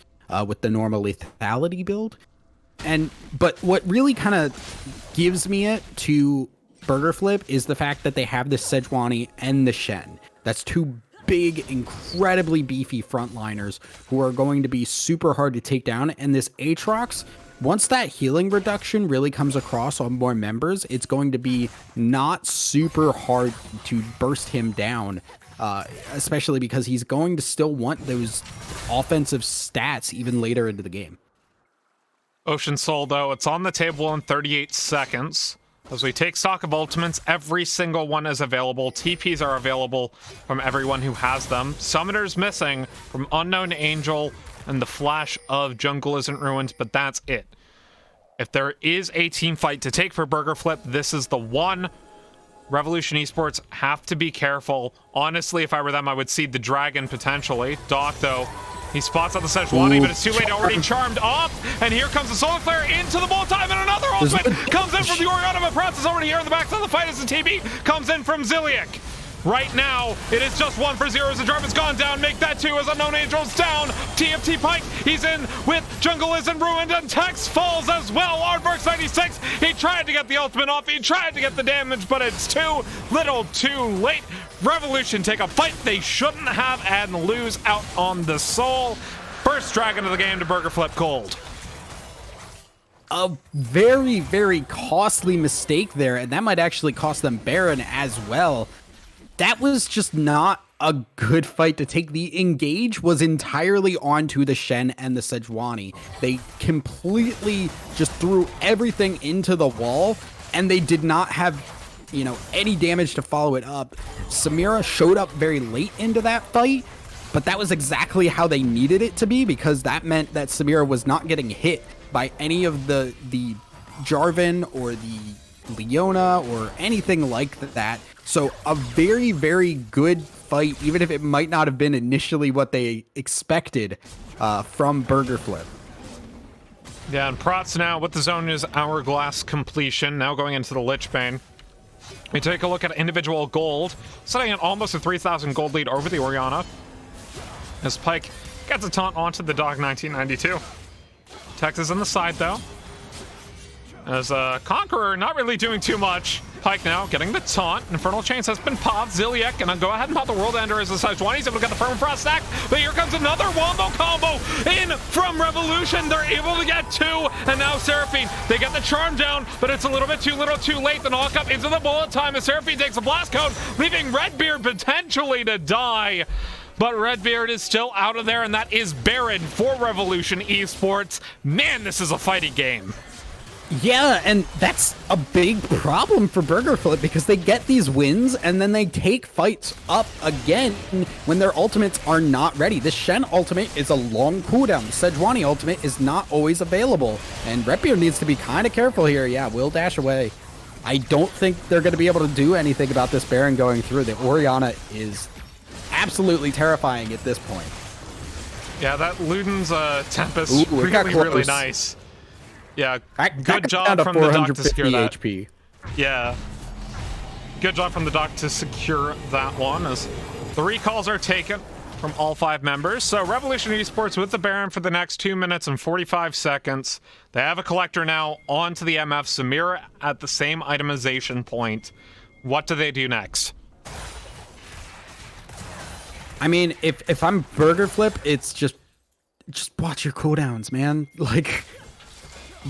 S2: with the normal lethality build. But what really kind of gives me it to Burger Flip is the fact that they have the Sejuani and the Shen. That's two big, incredibly beefy frontliners who are going to be super hard to take down. And this Aatrox, once that healing reduction really comes across on more members, it's going to be not super hard to burst him down, especially because he's going to still want those offensive stats even later into the game.
S1: Ocean Soul, though, it's on the table in 38 seconds. As we take stock of ultimates, every single one is available. TPs are available from everyone who has them. Summoners missing from Unknown Angel and the flash of Jungle Isn't Ruined, but that's it. If there is a team fight to take for Burger Flip, this is the one. Revolution Esports have to be careful. Honestly, if I were them, I would seed the Dragon potentially. Doc, though, he spots out the Sejuani, but it's too late. Already charmed off, and here comes the Solar Flare into the ball time, and another ultimate comes in from the Orianna, but Prats is already here in the back of the fight as the TB comes in from Ziliak. Right now, it is just 1 for 0 as the Jarvan's gone down. Make that 2 as Unknown Angel's down. TFT Pike, he's in with Jungle isn't ruined, and Tex falls as well. Aardvark's 96, he tried to get the ultimate off, he tried to get the damage, but it's too little too late. Revolution take a fight they shouldn't have and lose out on the soul. First Dragon of the game to Burger Flip Gold.
S2: A very, very costly mistake there, and that might actually cost them Baron as well. That was just not a good fight to take. The engage was entirely onto the Shen and the Sejuani. They completely just threw everything into the wall, and they did not have, you know, any damage to follow it up. Samira showed up very late into that fight, but that was exactly how they needed it to be, because that meant that Samira was not getting hit by any of the Jarvan or the Leona or anything like that. So a very, very good fight, even if it might not have been initially what they expected from Burger Flip.
S1: Yeah, and Prats now with the Zhonya's Hourglass completion, now going into the Lich Bane. We take a look at individual gold, setting at almost a 3,000 gold lead over the Orianna. As Pike gets a taunt onto the Dog 1992. Tex is on the side, though. As Conqueror not really doing too much. Pike now getting the taunt. Infernal Chains has been popped. Ziliak gonna go ahead and pop the World Ender as the Sejuani. He's able to get the Firm Frost stack. But here comes another wombo combo in from Revolution. They're able to get 2. And now Seraphine, they get the charm down, but it's a little bit too little too late. The knock up into the bullet time as Seraphine takes a blast cone, leaving Redbeard potentially to die. But Redbeard is still out of there, and that is Baron for Revolution Esports. Man, this is a fighting game.
S2: Yeah, and that's a big problem for Burger Flip, because they get these wins and then they take fights up again when their ultimates are not ready. The Shen ultimate is a long cooldown. The Sejuani ultimate is not always available, and Redbeard needs to be kind of careful here. Yeah, will dash away. I don't think they're going to be able to do anything about this Baron going through. The Orianna is absolutely terrifying at this point.
S1: Yeah, that Luden's Tempest really nice. Yeah, good job from the Doc to secure that. HP. Yeah, good job from the Doc to secure that one, as the recalls are taken from all 5 members. So Revolution Esports with the Baron for the next 2 minutes and 45 seconds. They have a collector now onto the MF. Samira at the same itemization point. What do they do next?
S2: I mean, if I'm Burger Flip, it's just watch your cooldowns, man. Like,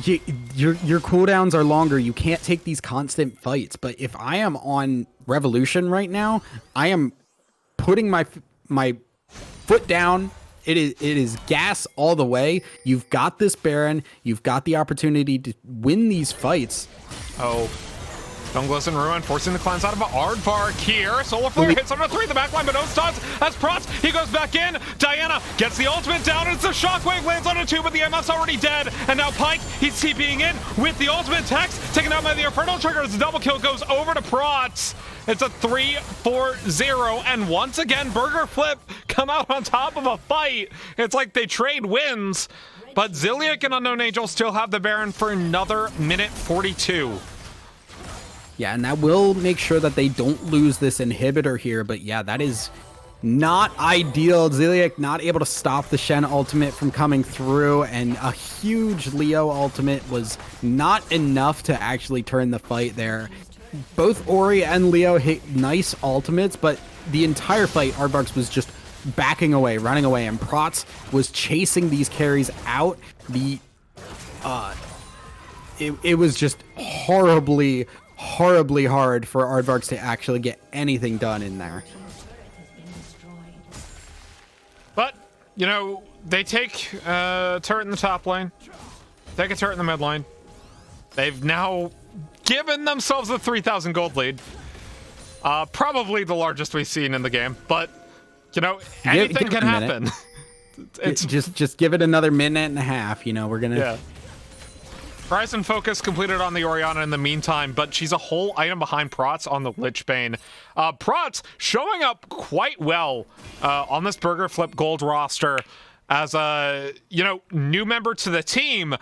S2: your cooldowns are longer. You can't take these constant fights. But if I am on Revolution right now, I am putting my foot down. It is gas all the way. You've got this Baron. You've got the opportunity to win these fights.
S1: Oh. Jungle in ruin, forcing the cleanse out of Aardvark here. Solar Flare hits on a 3 in the backline, but no stuns. As Prats, he goes back in. Diana gets the ultimate down, and it's the Shockwave, lands on a 2, but the MF's already dead. And now Pike, he's TPing in with the ultimate Tex, taken out by the Infernal Trigger as the double kill goes over to Prats. It's a 3-4-0, and once again, Burger Flip come out on top of a fight. It's like they trade wins, but Ziliak and Unknown Angel still have the Baron for another minute 42.
S2: Yeah, and that will make sure that they don't lose this inhibitor here. But yeah, that is not ideal. Ziliak not able to stop the Shen ultimate from coming through, and a huge Leo ultimate was not enough to actually turn the fight there. Both Ori and Leo hit nice ultimates, but the entire fight, Aardvark was just backing away, running away, and Prats was chasing these carries out. It was just horribly hard for Aardvark to actually get anything done in there.
S1: But, you know, they take a turret in the top lane, take a turret in the mid lane. They've now given themselves a 3,000 gold lead. Probably the largest we've seen in the game, but, you know, anything can happen. It's
S2: just give it another minute and a half, you know, we're gonna...
S1: Yeah. Rise and Focus completed on the Orianna in the meantime, but she's a whole item behind Prots on the Lich Bane. Prots showing up quite well on this Burger Flip Gold roster as a, new member to the team.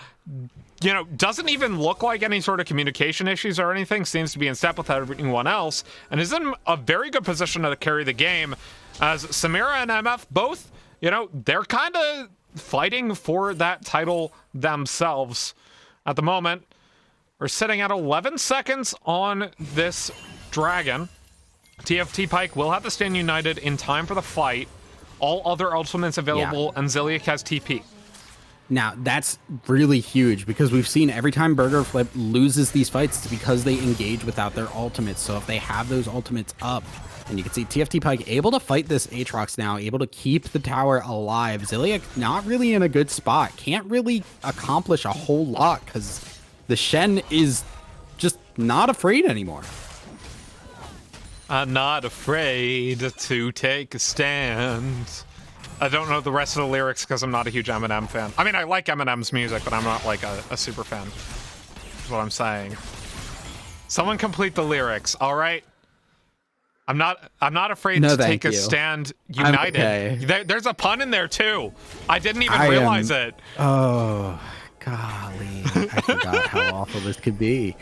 S1: Doesn't even look like any sort of communication issues or anything, seems to be in step with everyone else, and is in a very good position to carry the game, as Samira and MF both, they're kind of fighting for that title themselves at the moment. We're sitting at 11 seconds on this dragon. TFT Pike will have to stand united in time for the fight. All other ultimates available, and Ziliak has TP.
S2: Now, that's really huge because we've seen every time Burger Flip loses these fights, it's because they engage without their ultimates. So if they have those ultimates up, and you can see TFT Pike able to fight this Aatrox now, able to keep the tower alive. Ziliak not really in a good spot. Can't really accomplish a whole lot because the Shen is just not afraid anymore.
S1: I'm not afraid to take a stand. I don't know the rest of the lyrics because I'm not a huge Eminem fan. I mean, I like Eminem's music, but I'm not like a super fan. That's what I'm saying. Someone complete the lyrics, all right? I'm not afraid to take a stand united. Okay. There's a pun in there too. I didn't even realize it.
S2: Oh, golly. I forgot how awful this could be.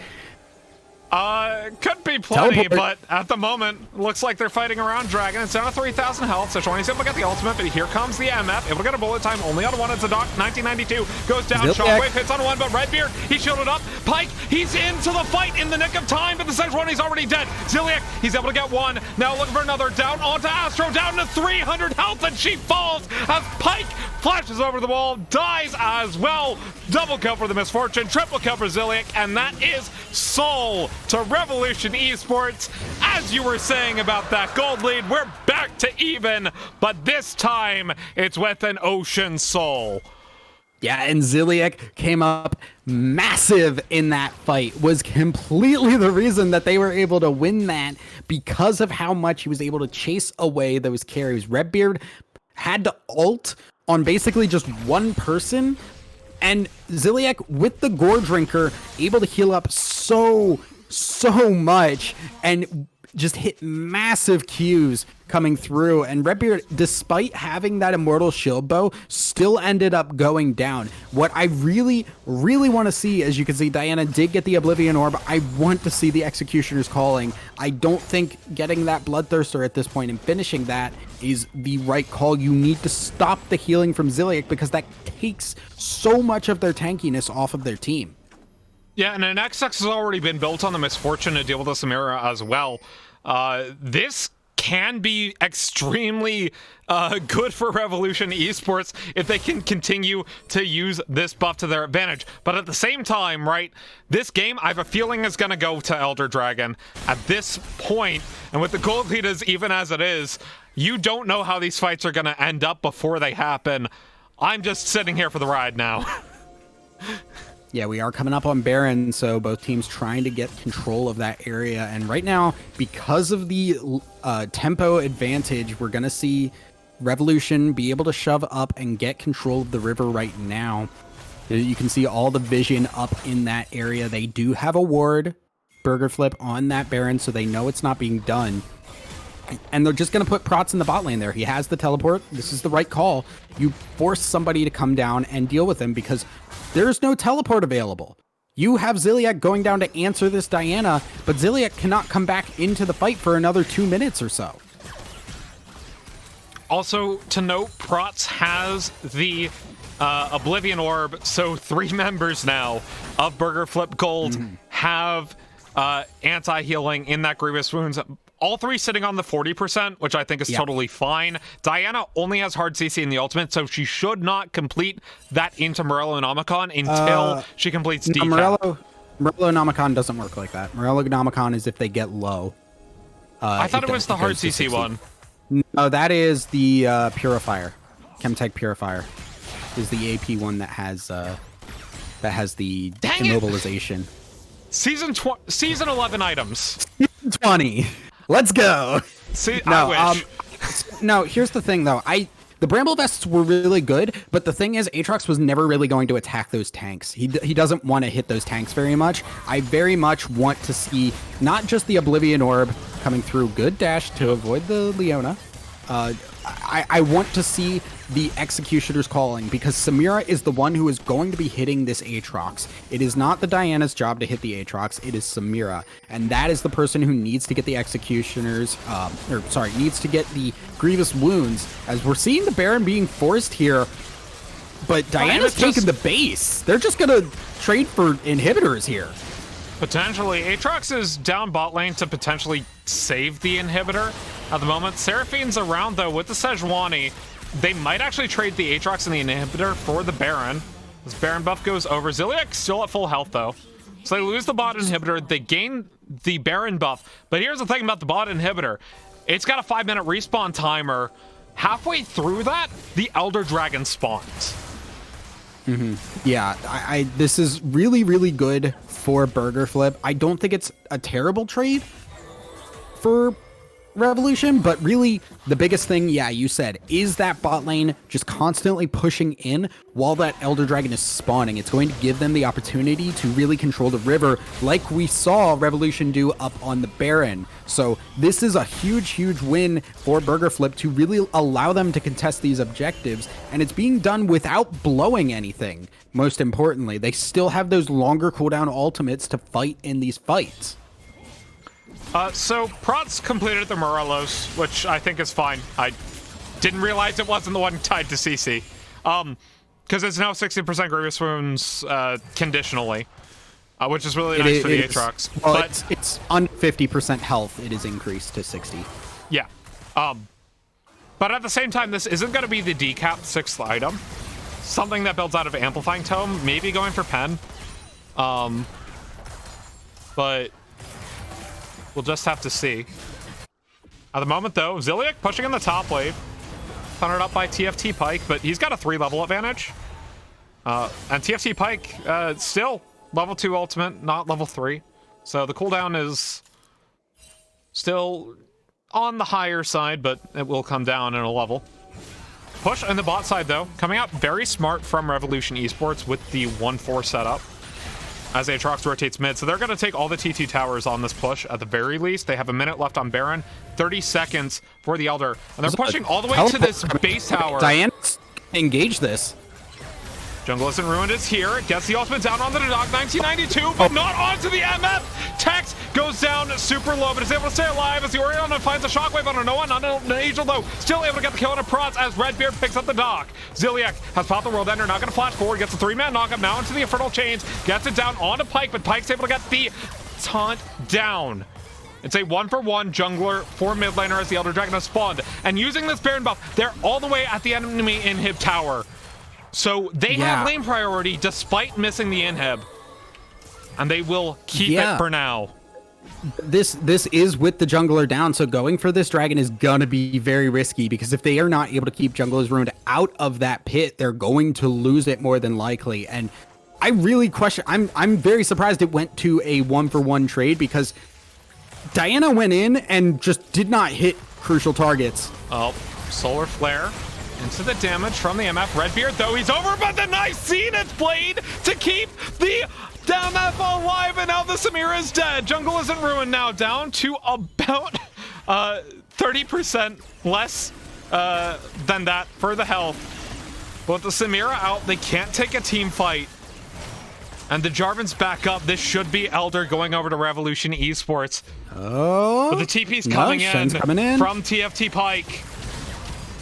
S1: Could be plenty, but at the moment, looks like they're fighting around Dragon. It's down to 3,000 health, so 27 will get the ultimate, but here comes the MF. Able to get a bullet time only on one. It's a Doc. 1992 goes down. Shockwave hits on one, but Redbeard, he's shielded up. Pike, he's into the fight in the nick of time, but the Sejuani, he's already dead. Ziliak, he's able to get one. Now looking for another. Down onto Astro, down to 300 health, and she falls as Pike flashes over the wall, dies as well. Double kill for the Misfortune, triple kill for Ziliak, and that is Soul to Revolution Esports. As you were saying about that gold lead, we're back to even, but this time it's with an Ocean Soul.
S2: Yeah, and Ziliak came up massive in that fight, was completely the reason that they were able to win that because of how much he was able to chase away those carries. Redbeard had to ult on basically just one person, and Ziliak with the Gore Drinker able to heal up so much and just hit massive Qs coming through. And Redbeard, despite having that Immortal Shield Bow, still ended up going down. What I really want to see, as you can see, Diana did get the Oblivion Orb. I want to see the Executioner's Calling. I don't think getting that Bloodthirster at this point and finishing that is the right call. You need to stop the healing from Ziliak because that takes so much of their tankiness off of their team.
S1: Yeah, and an XX has already been built on the Misfortune to deal with the Samira as well. This can be extremely good for Revolution Esports if they can continue to use this buff to their advantage. But at the same time, right, this game, I have a feeling, is going to go to Elder Dragon at this point. And with the gold leaders, even as it is, you don't know how these fights are going to end up before they happen. I'm just sitting here for the ride now.
S2: Yeah, we are coming up on Baron, so both teams trying to get control of that area. And right now, because of the tempo advantage, we're going to see Revolution be able to shove up and get control of the river right now. You can see all the vision up in that area. They do have a ward, Burger Flip, on that Baron, so they know it's not being done. And they're just going to put Prots in the bot lane there. He has the teleport. This is the right call. You force somebody to come down and deal with him because there's no teleport available. You have Ziliak going down to answer this Diana, but Ziliak cannot come back into the fight for another 2 minutes or so.
S1: Also, to note, Prots has the Oblivion Orb, so 3 members now of Burger Flip Gold have anti-healing in that Grievous Wounds. All 3 sitting on the 40%, which I think is totally fine. Diana only has hard CC in the ultimate, so she should not complete that into Morello Nomicon until she completes decap.
S2: Morello Nomicon doesn't work like that. Morello Nomicon is if they get low.
S1: I thought it was the hard CC one.
S2: No, that is the Purifier. Chemtech Purifier is the AP one that has the immobilization.
S1: Season 11 items.
S2: Season 20. Let's go.
S1: See,
S2: No,
S1: I wish.
S2: No, here's the thing though. the Bramble Vests were really good, but the thing is, Aatrox was never really going to attack those tanks. He doesn't want to hit those tanks very much. I very much want to see not just the Oblivion Orb coming through, good dash to avoid the Leona. I want to see the Executioner's Calling, because Samira is the one who is going to be hitting this Aatrox. It is not the Diana's job to hit the Aatrox, it is Samira. And that is the person who needs to get the Executioner's, needs to get the Grievous Wounds, as we're seeing the Baron being forced here. But Diana's taking the base. They're just going to trade for inhibitors here.
S1: Potentially. Aatrox is down bot lane to potentially save the inhibitor at the moment. Seraphine's around, though, with the Sejuani. They might actually trade the Aatrox and the inhibitor for the Baron. This Baron buff goes over. Zilliak still at full health, though. So they lose the bot inhibitor. They gain the Baron buff. But here's the thing about the bot inhibitor. It's got a 5-minute respawn timer. Halfway through that, the Elder Dragon spawns.
S2: Yeah, this is really, really good for Burger Flip. I don't think it's a terrible trade for Revolution, but really the biggest thing, yeah, you said, is that bot lane just constantly pushing in while that Elder Dragon is spawning. It's going to give them the opportunity to really control the river like we saw Revolution do up on the Baron. So this is a huge, huge win for Burger Flip to really allow them to contest these objectives, and it's being done without blowing anything. Most importantly, they still have those longer cooldown ultimates to fight in these fights.
S1: So Prots completed the Morelos, which I think is fine. I didn't realize it wasn't the one tied to CC. Because it's now 60% Grievous Wounds conditionally, which is really nice for the Aatrox.
S2: Well, but it's on 50% health, it is increased to 60.
S1: Yeah. But at the same time, this isn't going to be the decap 6th item. Something that builds out of Amplifying Tome, maybe going for Pen. But we'll just have to see. At the moment, though, Zilliak pushing in the top wave. Thundered up by TFT Pike, but he's got a 3-level advantage. And TFT Pike, still level 2 ultimate, not level 3. So the cooldown is still on the higher side, but it will come down in a level. Push on the bot side, though. Coming out very smart from Revolution Esports with the 1-4 setup as Aatrox rotates mid. So they're going to take all the T2 towers on this push at the very least. They have a minute left on Baron, 30 seconds for the Elder. And they're pushing all the way to this base tower.
S2: Diana, engage this.
S1: Jungle Isn't Ruined is here. Gets the ultimate down onto the dog. 1992, but not onto the MF. Tex goes down super low, but is able to stay alive as the Oriana finds a shockwave on a Noah, not an Angel though. Still able to get the kill on a Prots as Redbeard picks up the dock. Zilliak has popped the World Ender, not going to flash forward. Gets a 3-man knockup now into the Infernal Chains. Gets it down onto Pike, but Pike's able to get the taunt down. It's a 1-for-1 jungler for mid laner as the Elder Dragon has spawned. And using this Baron buff, they're all the way at the enemy inhib tower. So they have lane priority despite missing the inhib. And they will keep it for now.
S2: This is with the jungler down, so going for this dragon is gonna be very risky, because if they are not able to keep Jungler's Ruined out of that pit, they're going to lose it more than likely. And I really question, I'm very surprised it went to a 1-for-1 trade, because Diana went in and just did not hit crucial targets.
S1: Oh, Solar Flare into the damage from the MF. Redbeard, though, he's over, but the nice Zenith Blade to keep the MF alive, and now the Samira is dead. Jungle Isn't Ruined now, down to about 30% less than that for the health. But with the Samira out, they can't take a team fight. And the Jarvan's back up. This should be Elder going over to Revolution Esports.
S2: Oh,
S1: but the TP's coming in from TFT Pike.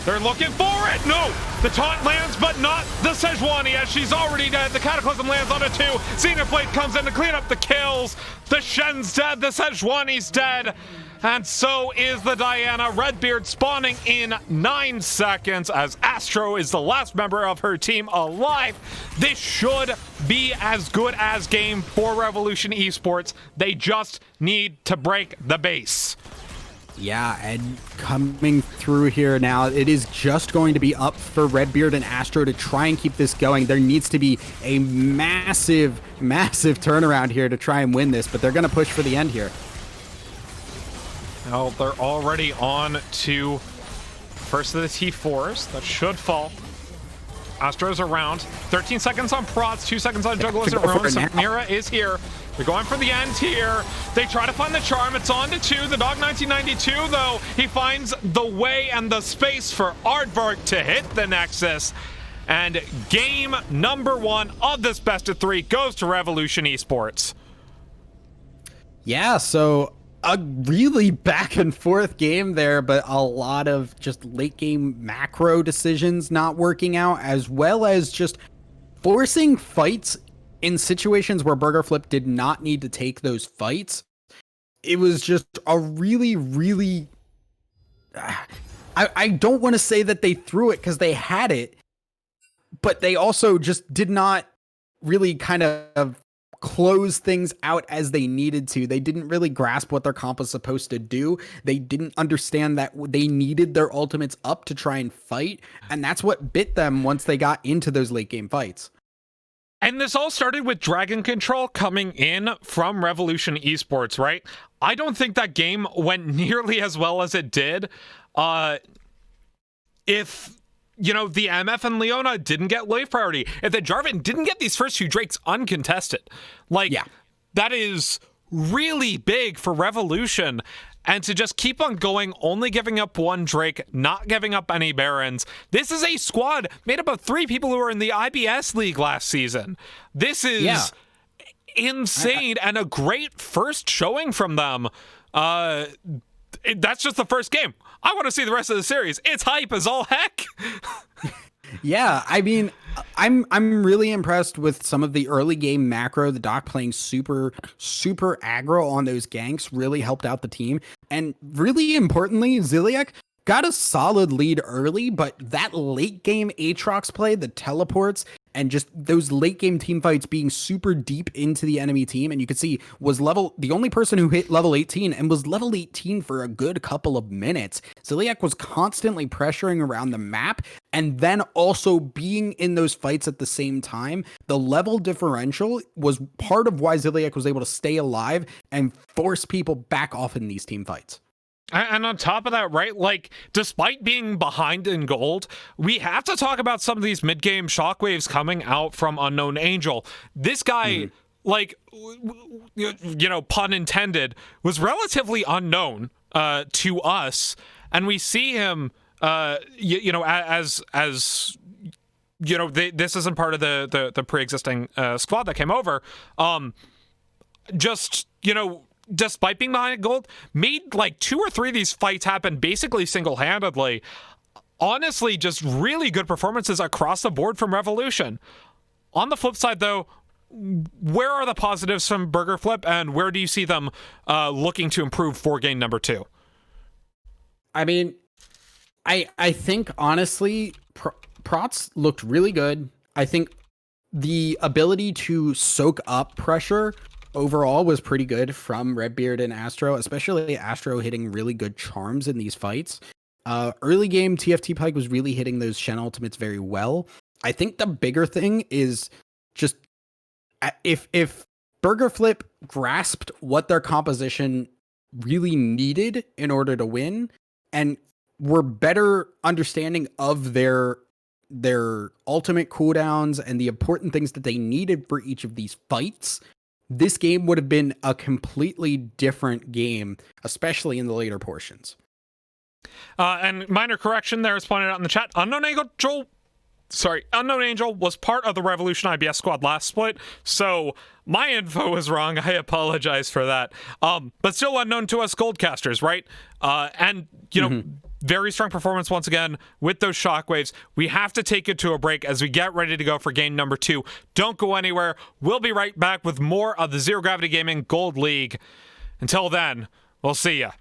S1: They're looking for it. No, the taunt lands, but not the Sejuani, as she's already dead. The Cataclysm lands on a 2. Zenith Blade comes in to clean up the kills. The Shen's dead. The Sejuani's dead. And so is the Diana. Redbeard spawning in 9 seconds as Astro is the last member of her team alive. This should be as good as game for Revolution Esports. They just need to break the base.
S2: Yeah, and coming through here now, it is just going to be up for Redbeard and Astro to try and keep this going. There needs to be a massive, massive turnaround here to try and win this, but they're going to push for the end here.
S1: Oh, they're already on to First of the T4s. That should fall. Astro's around. 13 seconds on Prots, 2 seconds on Jugglers and Runes. So Mira is here. They're going for the end here. They try to find the charm. It's on to 2. The Dog 1992, though, he finds the way and the space for Aardvark to hit the Nexus. And game number 1 of this best of 3 goes to Revolution Esports.
S2: Yeah, so a really back and forth game there, but a lot of just late game macro decisions not working out, as well as just forcing fights in situations where Burger Flip did not need to take those fights. It was just a really I don't want to say that they threw it because they had it, but they also just did not really kind of close things out as they needed to. They didn't really grasp what their comp was supposed to do. They didn't understand that they needed their ultimates up to try and fight, and that's what bit them once they got into those late game fights.
S1: And this all started with Dragon Control coming in from Revolution Esports, right? I don't think that game went nearly as well as it did. If the MF and Leona didn't get wave priority, if the Jarvan didn't get these first 2 Drakes uncontested, that is really big for Revolution. And to just keep on going, only giving up 1 Drake, not giving up any Barons. This is a squad made up of 3 people who were in the IBS League last season. This is insane and a great first showing from them. That's just the first game. I want to see the rest of the series. It's hype as all heck.
S2: Yeah, I mean, I'm really impressed with some of the early game macro. The Doc playing super aggro on those ganks really helped out the team. And really importantly, Ziliak got a solid lead early, but that late game Aatrox play, the teleports, and just those late game team fights being super deep into the enemy team. And you could see was the only person who hit level 18 and was level 18 for a good couple of minutes. Ziliak was constantly pressuring around the map and then also being in those fights at the same time. The level differential was part of why Ziliak was able to stay alive and force people back off in these team fights.
S1: And on top of that, right, like, despite being behind in gold, we have to talk about some of these mid-game shockwaves coming out from Unknown Angel. This guy, pun intended, was relatively unknown to us, and we see him, this isn't part of the pre-existing squad that came over, despite being behind gold, made like 2 or 3 of these fights happen basically single-handedly. Honestly, just really good performances across the board from Revolution. On the flip side, though, where are the positives from Burger Flip, and where do you see them looking to improve for game number 2?
S2: I mean, I think, honestly, Prots looked really good. I think the ability to soak up pressure overall was pretty good from Redbeard and Astro, especially Astro hitting really good charms in these fights. Early game, TFT Pike was really hitting those Shen ultimates very well. I think the bigger thing is just if Burger Flip grasped what their composition really needed in order to win and were better understanding of their ultimate cooldowns and the important things that they needed for each of these fights, this game would have been a completely different game, especially in the later portions.
S1: And minor correction there is pointed out in the chat. Unknown Angel was part of the Revolution IBS squad last split, so my info was wrong. I apologize for that. But still unknown to us Goldcasters, right? Very strong performance once again with those shockwaves. We have to take it to a break as we get ready to go for game number 2. Don't go anywhere. We'll be right back with more of the Zero Gravity Gaming Gold League. Until then, we'll see ya.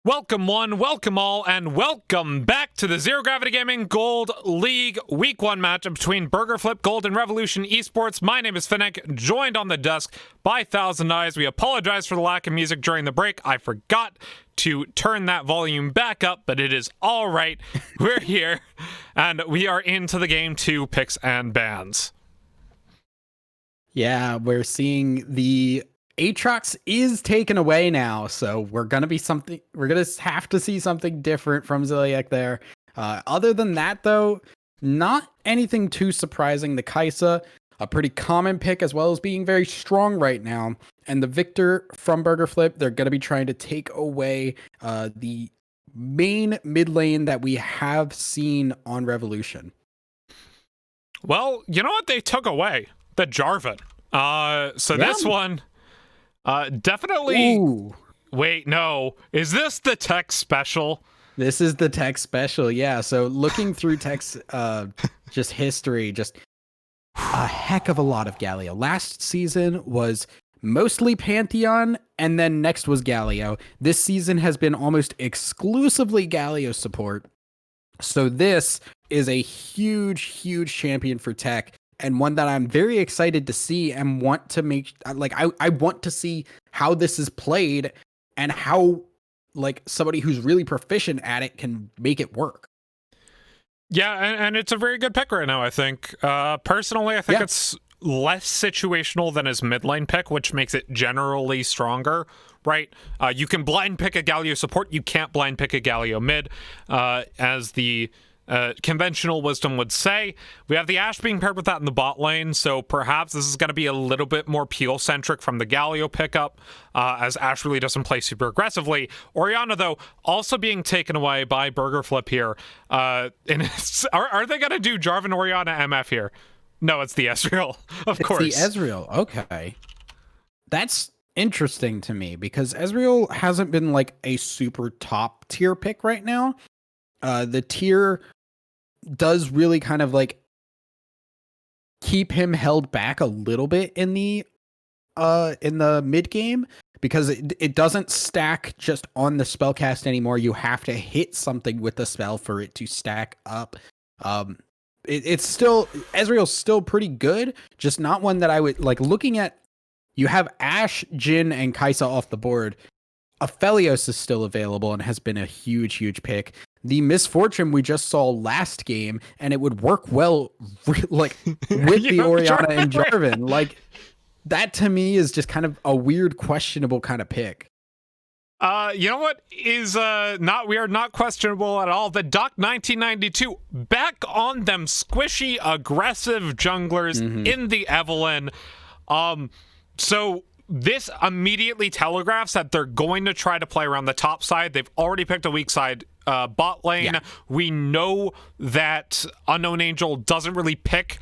S1: Welcome one, welcome all, and welcome back to the Zero Gravity Gaming Gold League Week 1 matchup between Burger Flip Gold and Revolution Esports. My name is Finnick, joined on the desk by Thousand Eyes. We apologize for the lack of music during the break. I forgot to turn that volume back up, but it is all right. We're here, and we are into the game 2 picks and bans.
S2: Yeah, we're seeing the Aatrox is taken away now, so we're gonna have to see something different from Ziliak there. Other than that, though, not anything too surprising. The Kaisa, a pretty common pick, as well as being very strong right now. And the Victor from Burger Flip, they're gonna be trying to take away the main mid lane that we have seen on Revolution.
S1: Well, you know what they took away? The Jarvan. This one... definitely.
S2: Ooh.
S1: Wait, no. Is this the tech special?
S2: This is the tech special, yeah. So looking through tech's just history, just a heck of a lot of Galio. Last season was mostly Pantheon, and then next was Galio. This season has been almost exclusively Galio support. So this is a huge, huge champion for tech. And one that I'm very excited to see and want to make, like, I want to see how this is played and how, like, somebody who's really proficient at it can make it work.
S1: Yeah, and it's a very good pick right now, I think. Personally, I think it's less situational than his mid lane pick, which makes it generally stronger, right? You can blind pick a Galio support, you can't blind pick a Galio mid, as the... conventional wisdom would say. We have the Ashe being paired with that in the bot lane, so perhaps this is going to be a little bit more peel-centric from the Galio pickup, as Ashe really doesn't play super aggressively. Orianna, though, also being taken away by Burger Flip here. Are they going to do Jarvan Orianna MF here? No, it's the Ezreal, of course.
S2: It's the Ezreal, okay. That's interesting to me, because Ezreal hasn't been, like, a super top-tier pick right now. The tier does really kind of like keep him held back a little bit in the mid game, because it doesn't stack just on the spellcast anymore. You have to hit something with the spell for it to stack up. It's still, Ezreal's still pretty good, just not one that I would like. Looking at, you have Ashe, Jhin, and Kaisa off the board. Aphelios is still available and has been a huge, huge pick. The Misfortune we just saw last game, and it would work well, like, with the Orianna and Jarvan. Like, that to me is just kind of a weird, questionable kind of pick.
S1: You know what is we are not questionable at all. The Doc 1992 back on them squishy, aggressive junglers in the Evelyn. So this immediately telegraphs that they're going to try to play around the top side. They've already picked a weak side bot lane. Yeah. We know that Unknown Angel doesn't really pick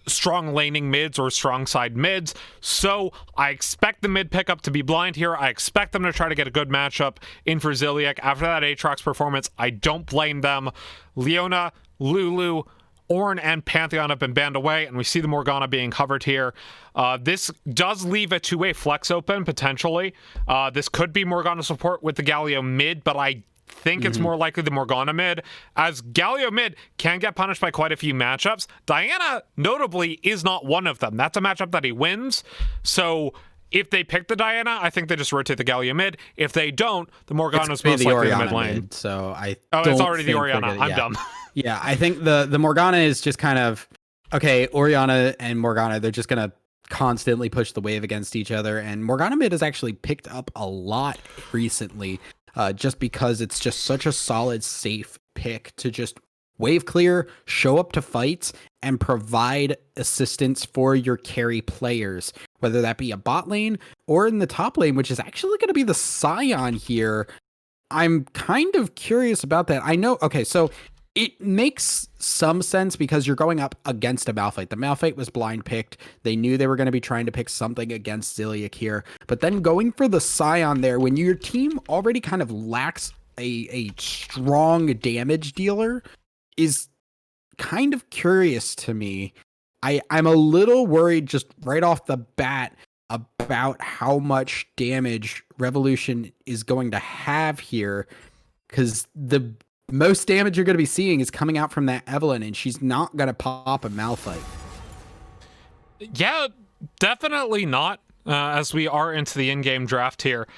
S1: strong laning mids or strong side mids, so I expect the mid pickup to be blind here. I expect them to try to get a good matchup in for Ziliak. After that Aatrox performance, I don't blame them. Leona, Lulu, Ornn, and Pantheon have been banned away, and we see the Morgana being covered here. This does leave a two-way flex open, potentially. This could be Morgana support with the Galio mid, but I think it's more likely the Morgana mid, as Galio mid can get punished by quite a few matchups. Diana, notably, is not one of them. That's a matchup that he wins, so if they pick the Diana, I think they just rotate the Galio mid. If they don't, the Morgana's most likely the mid lane.
S2: So
S1: it's already the Orianna. I'm dumb.
S2: Yeah, I think the Morgana is just kind of, okay, Orianna and Morgana, they're just going to constantly push the wave against each other, and Morgana mid has actually picked up a lot recently, just because it's just such a solid, safe pick to just wave clear, show up to fights, and provide assistance for your carry players, whether that be a bot lane or in the top lane, which is actually going to be the Scion here. I'm kind of curious about that. I know, okay, so it makes some sense because you're going up against a Malphite. The Malphite was blind picked. They knew they were going to be trying to pick something against Ziliak here. But then going for the Scion there, when your team already kind of lacks a strong damage dealer, is kind of curious to me. I'm a little worried just right off the bat about about how much damage Revolution is going to have here, because the most damage you're going to be seeing is coming out from that Evelyn, and she's not going to pop a Malphite.
S1: Yeah, definitely not, as we are into the in-game draft here.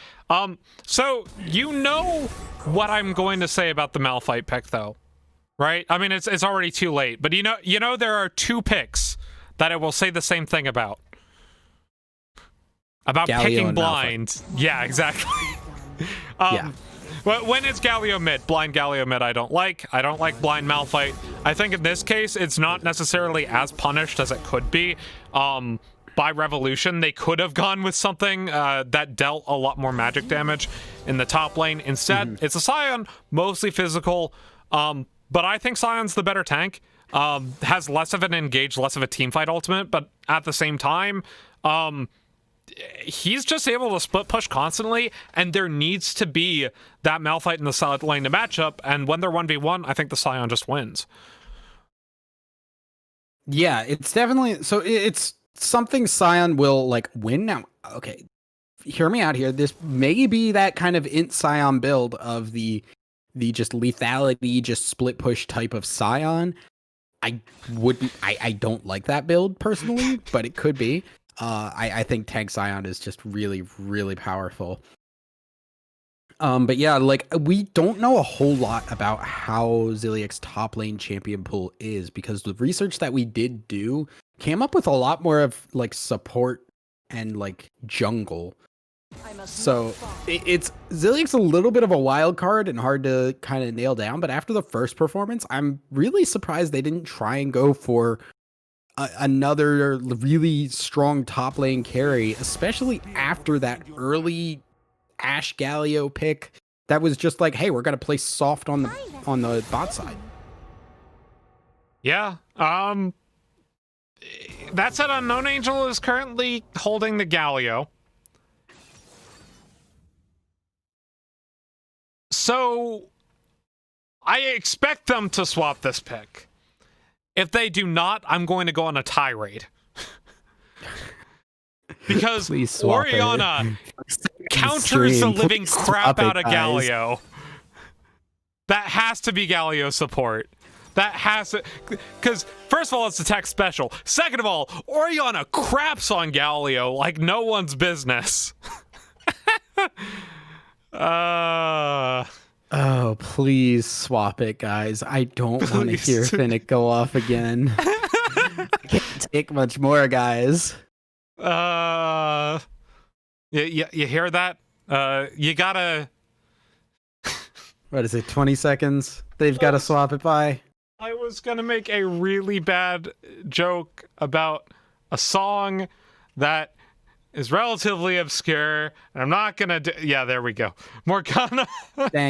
S1: So you know what I'm going to say about the Malphite pick, though, right? I mean, it's already too late, but you know there are 2 picks that I will say the same thing about
S2: Galio
S1: picking
S2: and
S1: blind.
S2: Malphite.
S1: Yeah, exactly.
S2: Yeah.
S1: When it's Galio mid, blind Galio mid, I don't like blind Malphite. I think in this case, it's not necessarily as punished as it could be. By Revolution, they could have gone with something that dealt a lot more magic damage in the top lane. Instead, it's a Scion, mostly physical, but I think Scion's the better tank. Has less of an engage, less of a teamfight ultimate, but at the same time, he's just able to split push constantly, and there needs to be that Malphite in the side lane to match up, and when they're 1v1, I think the Scion just wins.
S2: Yeah, it's definitely, so it's something Scion will like win. Now, okay, hear me out here. This may be that kind of int Scion build of the just lethality, just split push type of Scion. I don't like that build personally, but it could be. I think Tank Scion is just really, really powerful. But yeah, like, we don't know a whole lot about how Ziliek's top lane champion pool is, because the research that we did do came up with a lot more of like support and like jungle. So it's Ziliek's a little bit of a wild card and hard to kind of nail down, but after the first performance, I'm really surprised they didn't try and go for another really strong top lane carry, especially after that early Ashe Galio pick that was just like, hey, we're gonna play soft on the bot side.
S1: Yeah. That said, Unknown Angel is currently holding the Galio. So I expect them to swap this pick. If they do not, I'm going to go on a tirade. Because Orianna counters the living crap out of Galio. That has to be Galio support. That has to, because first of all, it's a tech special. Second of all, Orianna craps on Galio like no one's business.
S2: Oh, please swap it, guys. I don't want to hear Finnick go off again. I can't take much more, guys.
S1: You hear that? You gotta...
S2: What is it, 20 seconds? They've got to swap it by?
S1: I was gonna make a really bad joke about a song that is relatively obscure, and I'm not gonna do... Yeah, there we go. Morgana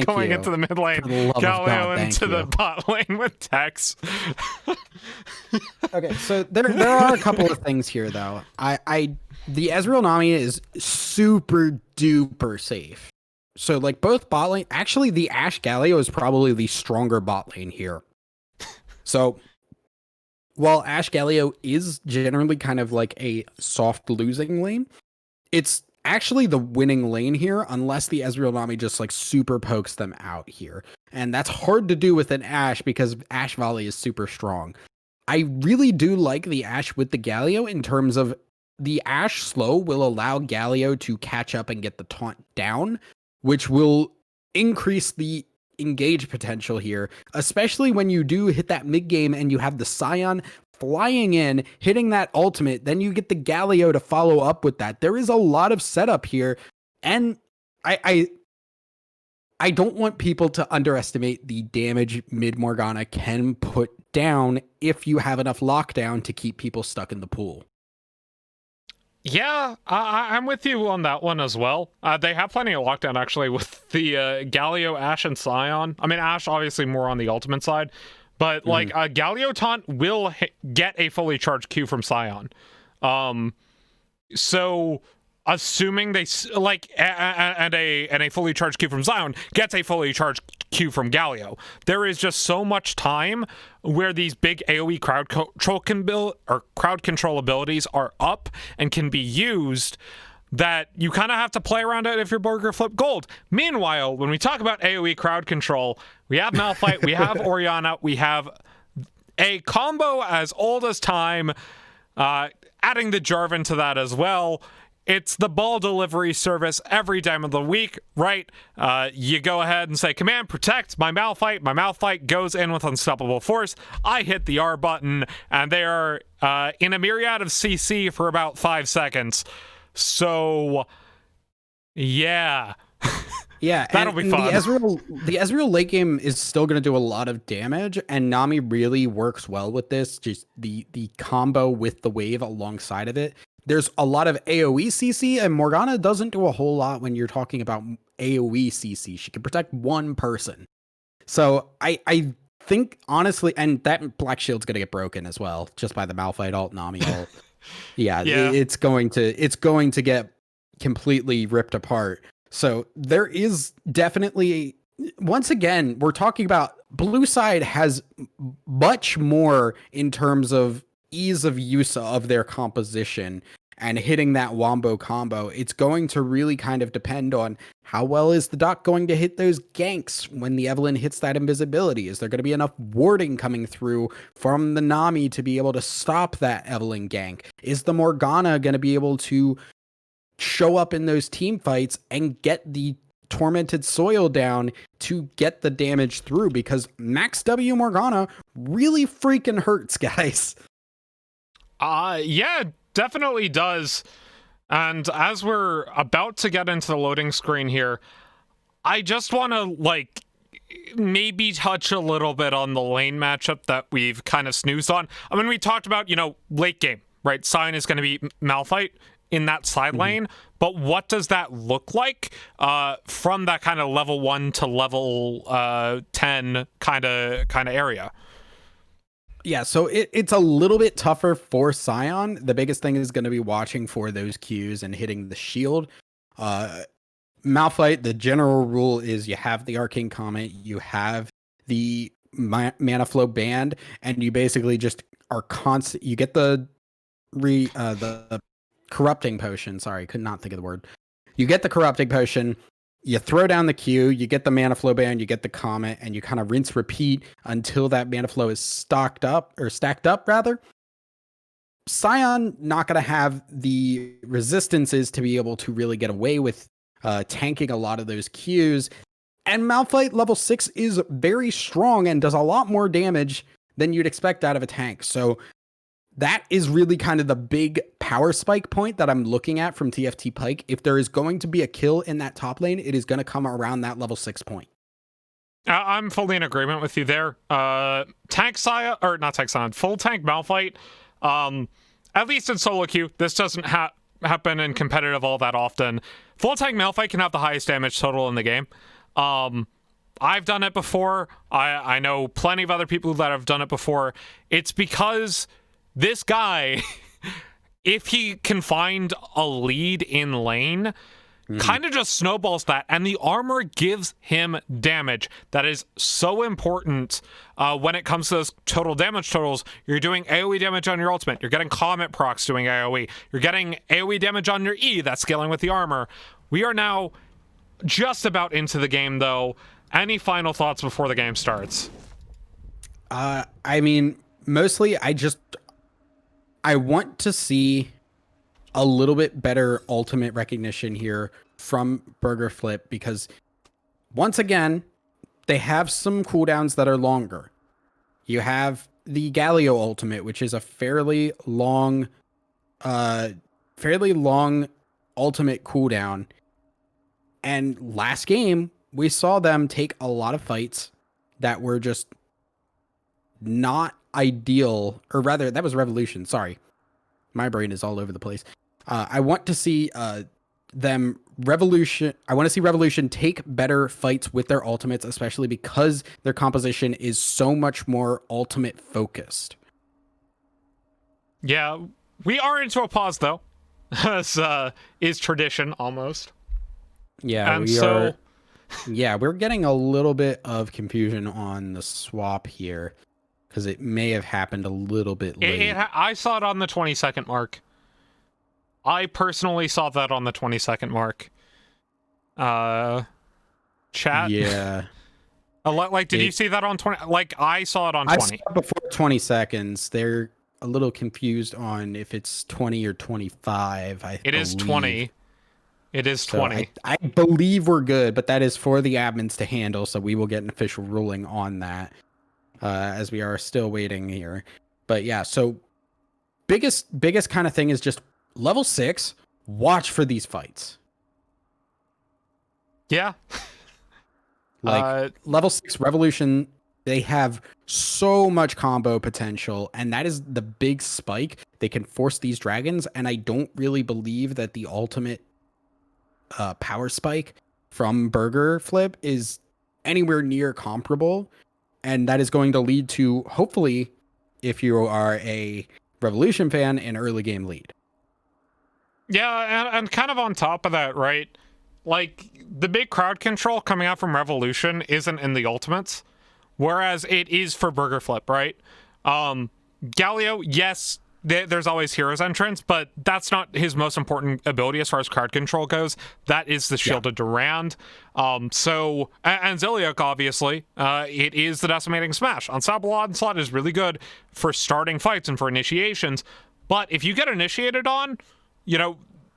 S1: going into the mid lane, Galio into the bot lane with Tex.
S2: Okay, so there are a couple of things here, though. The Ezreal Nami is super duper safe. So, like, both bot lane... Actually, the Ashe Galio is probably the stronger bot lane here. So, while Ashe Galio is generally kind of like a soft losing lane, it's actually the winning lane here, unless the Ezreal Nami just like super pokes them out here. And that's hard to do with an Ashe because Ashe Volley is super strong. I really do like the Ashe with the Galio in terms of the Ashe slow will allow Galio to catch up and get the taunt down, which will increase the engage potential here, especially when you do hit that mid game and you have the Scion flying in, hitting that ultimate, then you get the Galio to follow up with that. There is a lot of setup here, and I don't want people to underestimate the damage mid Morgana can put down if you have enough lockdown to keep people stuck in the pool.
S1: Yeah, I'm with you on that one as well. They have plenty of lockdown, actually, with the Galio, Ashe, and Scion. I mean, Ashe obviously more on the ultimate side, but like Galio taunt will get a fully charged Q from Scion. So assuming they like and a fully charged Q from Scion gets a fully charged Q from Galio, there is just so much time where these big AoE crowd control abilities are up and can be used that you kind of have to play around it if you're Burger Flip Gold. Meanwhile, when we talk about AoE crowd control, we have Malphite, we have Orianna, we have a combo as old as time, adding the Jarvan to that as well. It's the ball delivery service every time of the week, right? You go ahead and say, command protect my Malphite. My Malphite goes in with unstoppable force. I hit the R button, and they are in a myriad of CC for about 5 seconds. So, yeah.
S2: Yeah,
S1: that'll be fun.
S2: The Ezreal late game is still going to do a lot of damage, and Nami really works well with this. Just the combo with the wave alongside of it. There's a lot of AoE CC, and Morgana doesn't do a whole lot when you're talking about AoE CC. She can protect one person. So I think, honestly, and that Black Shield's going to get broken as well, just by the Malphite ult, Nami ult. Yeah, it's going to get completely ripped apart. So there is definitely, once again, we're talking about blue side has much more in terms of ease of use of their composition and hitting that wombo combo. It's going to really kind of depend on how well is the Doc going to hit those ganks when the Evelynn hits that invisibility. Is there going to be enough warding coming through from the Nami to be able to stop that Evelynn gank? Is the Morgana going to be able to show up in those team fights and get the tormented soil down to get the damage through? Because max W Morgana really freaking hurts, guys.
S1: Yeah, definitely does. And as we're about to get into the loading screen here, I just want to maybe touch a little bit on the lane matchup that we've kind of snoozed on. I mean, we talked about, late game, right? Sion is going to be Malphite in that side lane, but what does that look like from that kind of level 1 to level 10 kind of area?
S2: Yeah, so it's a little bit tougher for Sion. The biggest thing is going to be watching for those Qs and hitting the shield. Malphite, the general rule is you have the Arcane Comet, you have the Mana Flow Band, and you basically just are constant. You get the Corrupting Potion. Sorry, could not think of the word. You get the Corrupting Potion, you throw down the Q, you get the Mana Flow Band, you get the Comet, and you kind of rinse repeat until that Mana Flow is stacked up. Sion not going to have the resistances to be able to really get away with tanking a lot of those Qs. And Malphite level 6 is very strong and does a lot more damage than you'd expect out of a tank. So that is really kind of the big power spike point that I'm looking at from TFT Pike. If there is going to be a kill in that top lane, it is going to come around that level 6 point.
S1: I'm fully in agreement with you there. Tank Sion, or not Tank Sion, full tank Malphite. At least in solo queue, this doesn't happen in competitive all that often. Full tank Malphite can have the highest damage total in the game. I've done it before. I know plenty of other people that have done it before. It's because this guy, if he can find a lead in lane, kind of just snowballs that, and the armor gives him damage. That is so important when it comes to those total damage totals. You're doing AoE damage on your ultimate. You're getting Comet procs doing AoE. You're getting AoE damage on your E that's scaling with the armor. We are now just about into the game, though. Any final thoughts before the game starts?
S2: I mean, mostly I want to see a little bit better ultimate recognition here from Burger Flip, because once again, they have some cooldowns that are longer. You have the Galio ultimate, which is a fairly long ultimate cooldown. And last game, we saw them take a lot of fights that were just not ideal, or rather, that was Revolution. Sorry. My brain is all over the place. I want to see Revolution take better fights with their ultimates, especially because their composition is so much more ultimate focused.
S1: Yeah, we are into a pause though, as is tradition almost.
S2: Yeah, we're getting a little bit of confusion on the swap here, because it may have happened a little bit late.
S1: I saw it on the 20-second mark. I personally saw that on the 20-second mark. Chat?
S2: Yeah.
S1: Like, did you see that on 20? Like, I saw it on 20.
S2: I saw it before 20 seconds. They're a little confused on if it's 20 or 25, I
S1: It is
S2: believe.
S1: 20. It is
S2: So
S1: 20.
S2: I believe we're good, but that is for the admins to handle, so we will get an official ruling on that as we are still waiting here. But yeah, so biggest kind of thing is just level 6, watch for these fights.
S1: Yeah.
S2: Like level 6 Revolution, they have so much combo potential, and that is the big spike. They can force these dragons, and I don't really believe that the ultimate power spike from Burger Flip is anywhere near comparable, and that is going to lead to, hopefully, if you are a Revolution fan, an early game lead.
S1: Yeah, and kind of on top of that, right? Like, the big crowd control coming out from Revolution isn't in the ultimates, whereas it is for Burger Flip, right? Galio, yes, there's always Hero's Entrance, but that's not his most important ability as far as crowd control goes. That is the Shielded Durand. And Ziliok, obviously, it is the Decimating Smash. Unstoppable Onslaught is really good for starting fights and for initiations, but if you get initiated on, you know,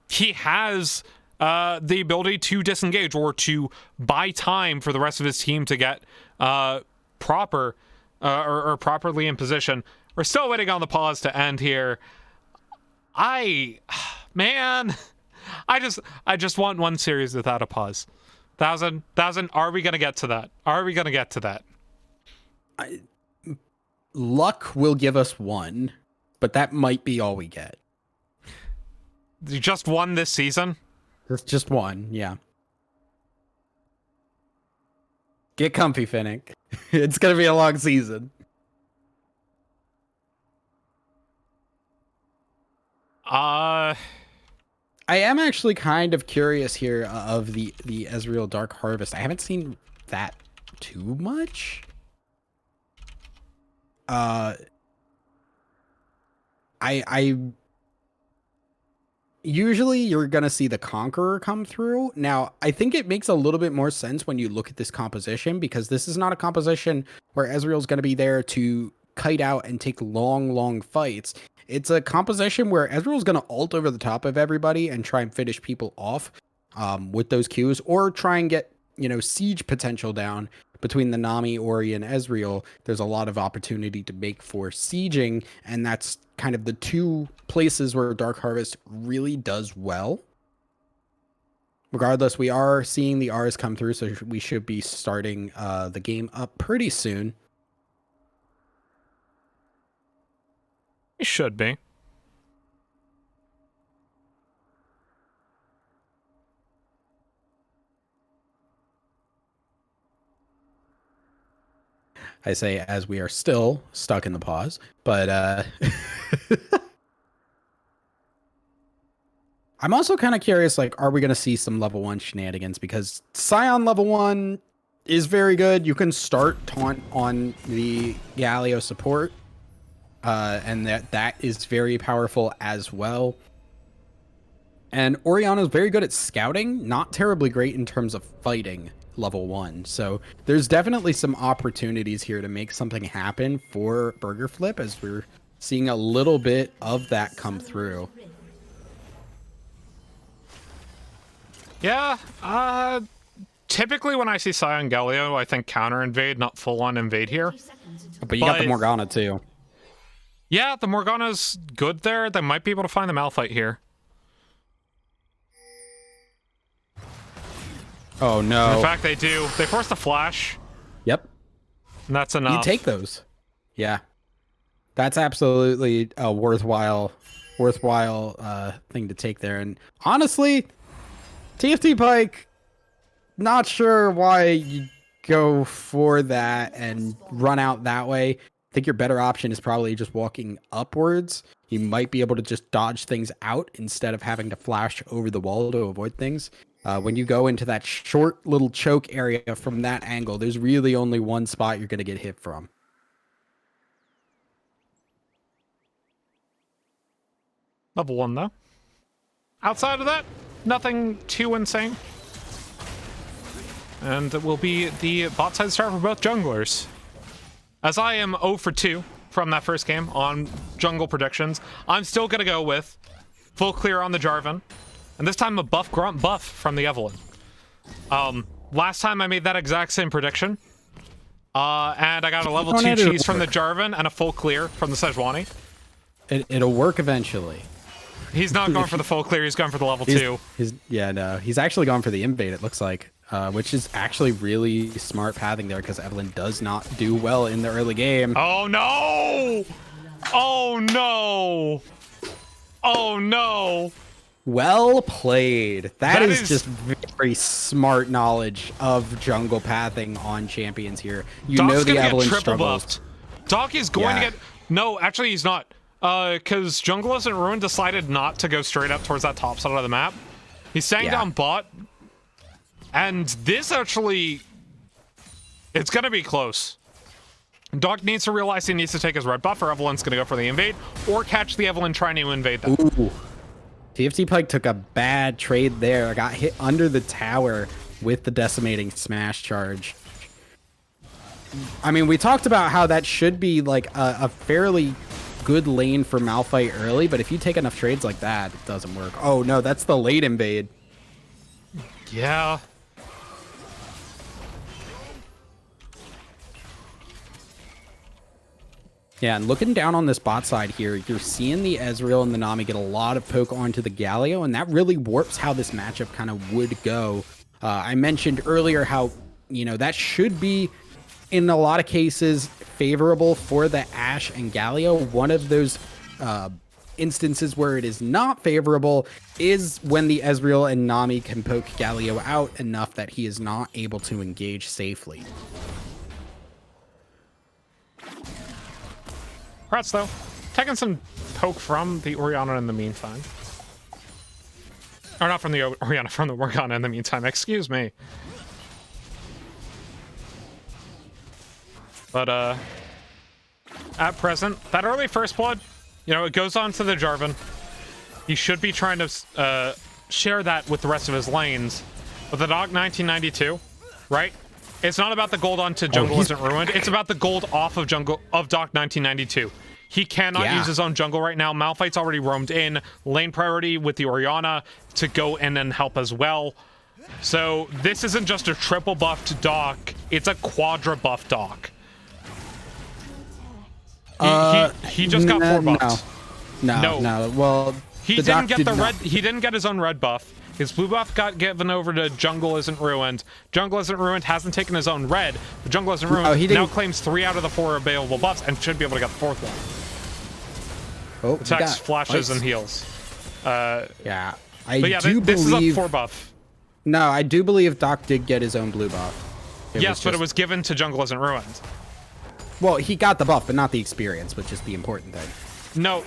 S1: he has the ability to disengage or to buy time for the rest of his team to get properly in position. We're still waiting on the pause to end here. Man, I just want one series without a pause. Thousand, are we gonna get to that? Are we gonna get to that?
S2: Luck will give us one, but that might be all we get.
S1: Just one this season?
S2: It's just one, yeah. Get comfy, Finnick. It's gonna be a long season. I am actually kind of curious here of the Ezreal Dark Harvest. I haven't seen that too much. I usually you're gonna see the Conqueror come through. Now, I think it makes a little bit more sense when you look at this composition, because this is not a composition where Ezreal's gonna be there to kite out and take long fights. It's a composition where Ezreal's going to ult over the top of everybody and try and finish people off with those Qs, or try and get, siege potential down between the Nami, Ori, and Ezreal. There's a lot of opportunity to make for sieging, and that's kind of the two places where Dark Harvest really does well. Regardless, we are seeing the Rs come through, so we should be starting the game up pretty soon.
S1: It should be.
S2: I say as we are still stuck in the pause, but I'm also kind of curious, like, are we going to see some level 1 shenanigans? Because Scion level 1 is very good. You can start taunt on the Galio support. And that is very powerful as well. And Orianna is very good at scouting, not terribly great in terms of fighting level 1. So there's definitely some opportunities here to make something happen for Burger Flip, as we're seeing a little bit of that come through.
S1: Yeah, typically when I see Scion Galio, I think counter invade, not full on invade here.
S2: But you got the Morgana too.
S1: Yeah, the Morgana's good there. They might be able to find the Malphite here.
S2: Oh, no.
S1: In fact, they do. They force the flash.
S2: Yep.
S1: And that's enough.
S2: You take those. Yeah. That's absolutely a worthwhile thing to take there. And honestly, TFT Pike, not sure why you go for that and run out that way. I think your better option is probably just walking upwards. You might be able to just dodge things out instead of having to flash over the wall to avoid things. When you go into that short little choke area from that angle, there's really only one spot you're going to get hit from.
S1: Level 1, though. outside of that, nothing too insane. And it will be the bot side start for both junglers. As I am 0 for 2 from that first game on jungle predictions, I'm still going to go with full clear on the Jarvan. And this time a buff grunt buff from the Evelynn. Last time I made that exact same prediction. And I got a level 2 cheese from the Jarvan and a full clear from the Sejuani.
S2: It'll work eventually.
S1: He's not going for the full clear, he's going for the level 2.
S2: He's actually gone for the invade, it looks like. Which is actually really smart pathing there because Evelynn does not do well in the early game.
S1: Oh no! Oh no! Oh no!
S2: Well played. That is just very smart knowledge of jungle pathing on champions here. You
S1: Doc's
S2: know the
S1: gonna
S2: Evelynn
S1: get triple
S2: struggles.
S1: buffed. Doc is going to get... No, actually he's not. Because Jungle Isn't Ruined decided not to go straight up towards that top side of the map. He's staying down bot. And this actually... It's going to be close. Doc needs to realize he needs to take his red buff, or Evelynn's going to go for the invade, or catch the Evelynn trying to invade them.
S2: Ooh. TFT Pike took a bad trade there. Got hit under the tower with the decimating smash charge. I mean, we talked about how that should be like a fairly good lane for Malphite early, but if you take enough trades like that, it doesn't work. Oh no, that's the late invade.
S1: Yeah.
S2: Yeah, and looking down on this bot side here, you're seeing the Ezreal and the Nami get a lot of poke onto the Galio, and that really warps how this matchup kind of would go. I mentioned earlier how, you know, that should be, in a lot of cases, favorable for the Ashe and Galio. One of those instances where it is not favorable is when the Ezreal and Nami can poke Galio out enough that he is not able to engage safely.
S1: Rats, though. Taking some poke from the Orianna in the meantime. Or not from the Orianna, from the Morgana in the meantime. Excuse me. But, at present, that early first blood, you know, it goes on to the Jarvan. He should be trying to share that with the rest of his lanes. But the Doc 1992, right? It's not about the gold onto Jungle Isn't Ruined. It's about the gold off of Doc 1992. He cannot use his own jungle right now. Malphite's already roamed in. Lane priority with the Orianna to go in and help as well. So this isn't just a triple buffed Doc. It's a quadra buff Doc. He just got 4 buffs.
S2: No. Well,
S1: he didn't get the red. He didn't get his own red buff. His blue buff got given over to Jungle Isn't Ruined. Jungle Isn't Ruined hasn't taken his own red, but Jungle Isn't Ruined now claims 3 out of the 4 available buffs and should be able to get the 4th one. Attacks, flashes, and heals.
S2: Yeah,
S1: this is a 4 buff.
S2: No, I do believe Doc did get his own blue buff.
S1: Yes, but it was given to Jungle Isn't Ruined.
S2: Well, he got the buff, but not the experience, which is the important thing.
S1: No.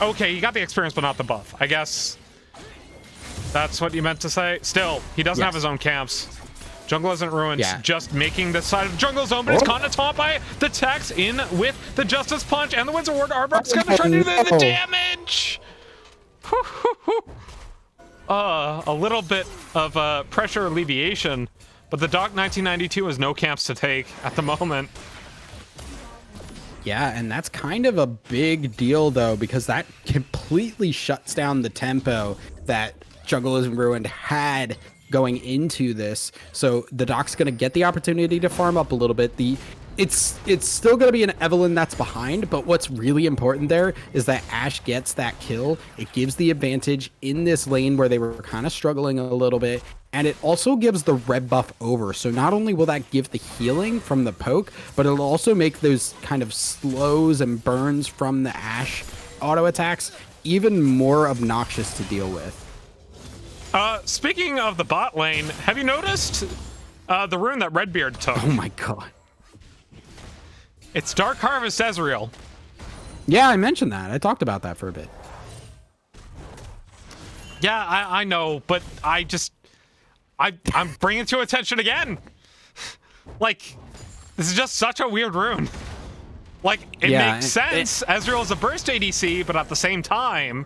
S1: Okay, he got the experience, but not the buff. I guess that's what you meant to say. Still, he doesn't have his own camps. Jungle Isn't Ruined, just making this side of the jungle zone, but it's caught in a top by the Tex in with the Justice Punch and the Winds of Ward. Arbok's gonna try to do the damage! A little bit of pressure alleviation, but the Doc 1992 has no camps to take at the moment.
S2: Yeah, and that's kind of a big deal, though, because that completely shuts down the tempo that Jungle Isn't Ruined had going into this. So the Doc's going to get the opportunity to farm up a little bit. It's still going to be an Evelynn that's behind, but what's really important there is that Ashe gets that kill. It gives the advantage in this lane where they were kind of struggling a little bit, and it also gives the red buff over. So not only will that give the healing from the poke, but it'll also make those kind of slows and burns from the Ashe auto attacks even more obnoxious to deal with.
S1: Speaking of the bot lane, have you noticed the rune that Redbeard took?
S2: Oh my god.
S1: It's Dark Harvest Ezreal.
S2: Yeah, I mentioned that. I talked about that for a bit.
S1: Yeah, I know, but I'm bringing it to attention again. Like, this is just such a weird rune. Like, it makes sense. Ezreal is a burst ADC, but at the same time...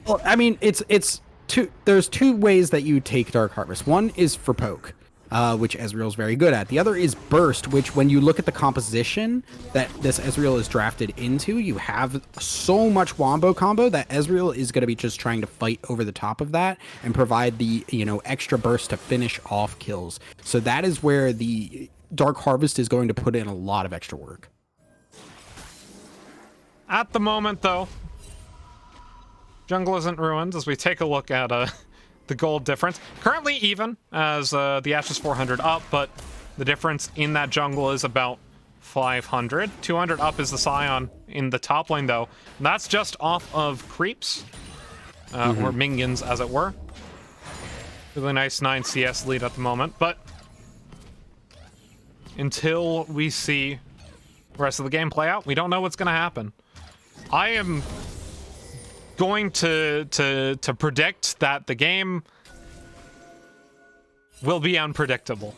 S2: Well, I mean, it's there's two ways that you take Dark Harvest. One is for poke, which Ezreal's very good at. The other is burst, which when you look at the composition that this Ezreal is drafted into, you have so much wombo combo that Ezreal is going to be just trying to fight over the top of that and provide the, extra burst to finish off kills. So that is where the Dark Harvest is going to put in a lot of extra work.
S1: At the moment, though, jungle isn't ruined as we take a look at the gold difference. Currently even, as the Ashe is 400 up, but the difference in that jungle is about 500. 200 up is the Scion in the top lane, though. And that's just off of creeps, or minions, as it were. Really nice 9 CS lead at the moment, but until we see the rest of the game play out, we don't know what's going to happen. I am going to predict that the game will be unpredictable.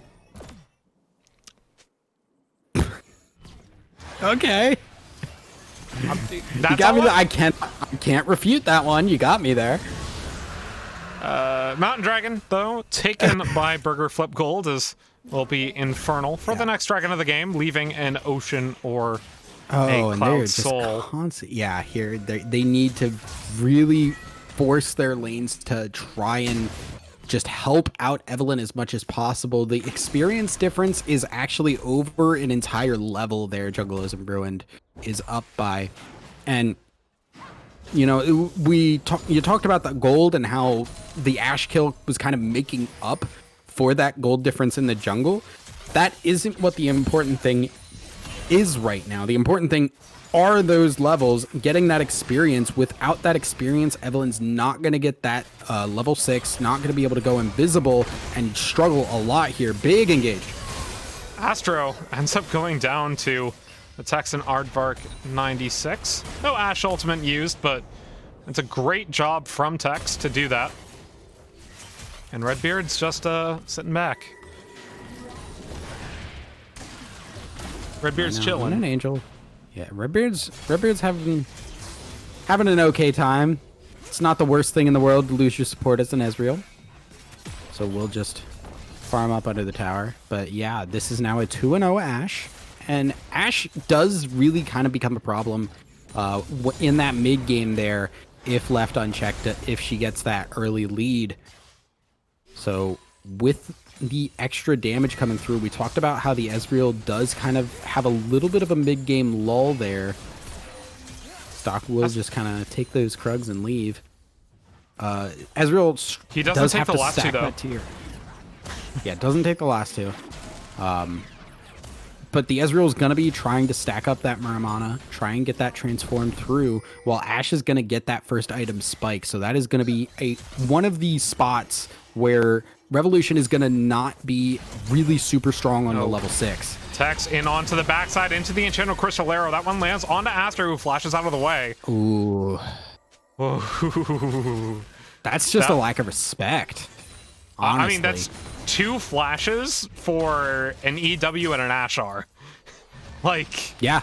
S2: Okay.
S1: That's
S2: you got me. I can't refute that one. You got me there.
S1: Mountain Dragon, though, taken by Burger Flip Gold, will be infernal for the next dragon of the game, leaving an Ocean or a Cloud Soul.
S2: Yeah, here they need to really force their lanes to try and just help out Evelynn as much as possible. The experience difference is actually over an entire level there. Jungleism Ruined is up by, and you talked about the gold and how the Ashe kill was kind of making up for that gold difference in the jungle. That isn't what the important thing is right now. The important thing are those levels, getting that experience. Without that experience, Evelynn's not going to get that level 6, not going to be able to go invisible and struggle a lot here. Big engage.
S1: Astro ends up going down to the Texan Aardvark 96. No Ashe ultimate used, but it's a great job from Tex to do that. And Redbeard's just sitting back. Redbeard's chilling.
S2: An angel. Yeah, Redbeard's having an okay time. It's not the worst thing in the world to lose your support as an Ezreal. So we'll just farm up under the tower. But yeah, this is now a 2-0 Ashe. And Ashe does really kind of become a problem in that mid game there if left unchecked, if she gets that early lead. So with the extra damage coming through, we talked about how the Ezreal does kind of have a little bit of a mid-game lull there. Stock will just kind of take those Krugs and leave. Ezreal
S1: he doesn't
S2: does
S1: take
S2: have
S1: the
S2: to
S1: last two,
S2: stack
S1: though.
S2: that tier. Yeah, doesn't take the last two. But the Ezreal's going to be trying to stack up that Muramana, try and get that transformed through, while Ashe is going to get that first item spike. So that is going to be one of these spots where Revolution is going to not be really super strong on the level 6.
S1: Tex in onto the backside, into the Enchanted Crystal Arrow. That one lands onto Astro, who flashes out of the way.
S2: Ooh. That's just a lack of respect. Honestly.
S1: I mean, that's 2 flashes for an EW and an Ashe R.
S2: Yeah.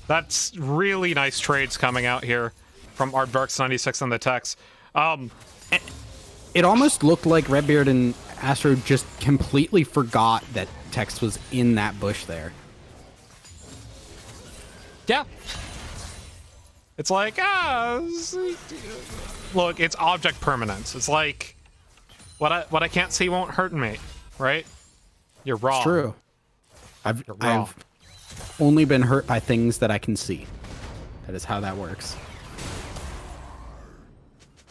S1: That's really nice trades coming out here from Aardvark's 96 on the Tex.
S2: It almost looked like Redbeard and Astro just completely forgot that Tex was in that bush there.
S1: Yeah. It's like, look, it's object permanence. It's like, what I can't see won't hurt me, right? You're wrong.
S2: It's true. I've only been hurt by things that I can see. That is how that works.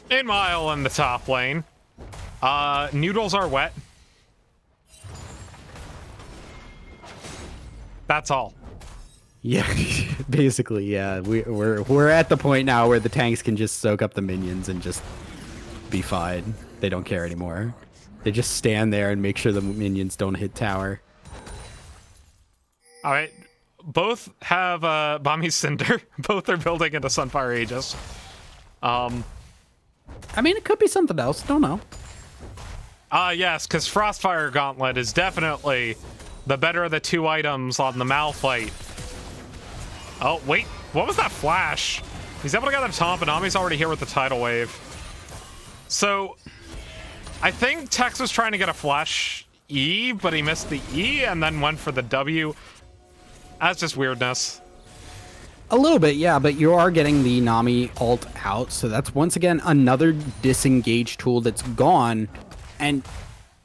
S1: Meanwhile, in the top lane, noodles are wet. That's all.
S2: Yeah, basically, yeah. We're at the point now where the tanks can just soak up the minions and just be fine. They don't care anymore. They just stand there and make sure the minions don't hit tower.
S1: All right, both have Bami's Cinder. Both are building into Sunfire Aegis.
S2: I mean, it could be something else. Don't know.
S1: Yes, because Frostfire Gauntlet is definitely the better of the 2 items on the Malphite. Oh, wait. What was that flash? He's able to gather Tomp, and Nami's already here with the Tidal Wave. So I think Tex was trying to get a flash E, but he missed the E and then went for the W. That's just weirdness.
S2: A little bit, yeah, but you are getting the Nami ult out, so that's once again another disengage tool that's gone. And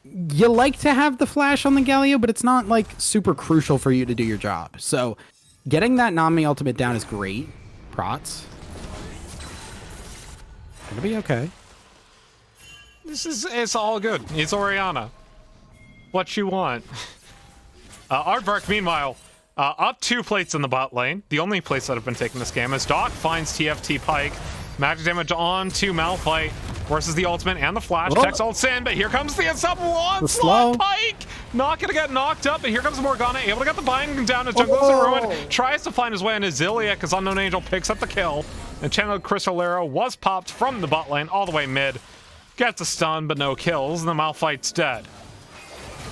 S2: you like to have the flash on the Galio, but it's not like super crucial for you to do your job. So getting that Nami ultimate down is great. Prots. It'll be okay.
S1: It's all good. It's Orianna. What you want. Aardvark, meanwhile, up 2 plates in the bot lane. The only plates that have been taking this game as Doc finds TFT Pike. Magic damage on to Malphite. Forces the ultimate and the flash.
S2: Whoa.
S1: Tex ults in, but here comes the unstoppable onslaught. Pike not gonna get knocked up, but here comes Morgana, able to get the binding down as Jungle is ruined. Tries to find his way into Zilliak as Unknown Angel picks up the kill. And Channel Crystal Arrow was popped from the bot lane all the way mid. Gets a stun, but no kills, and the Malphite's dead.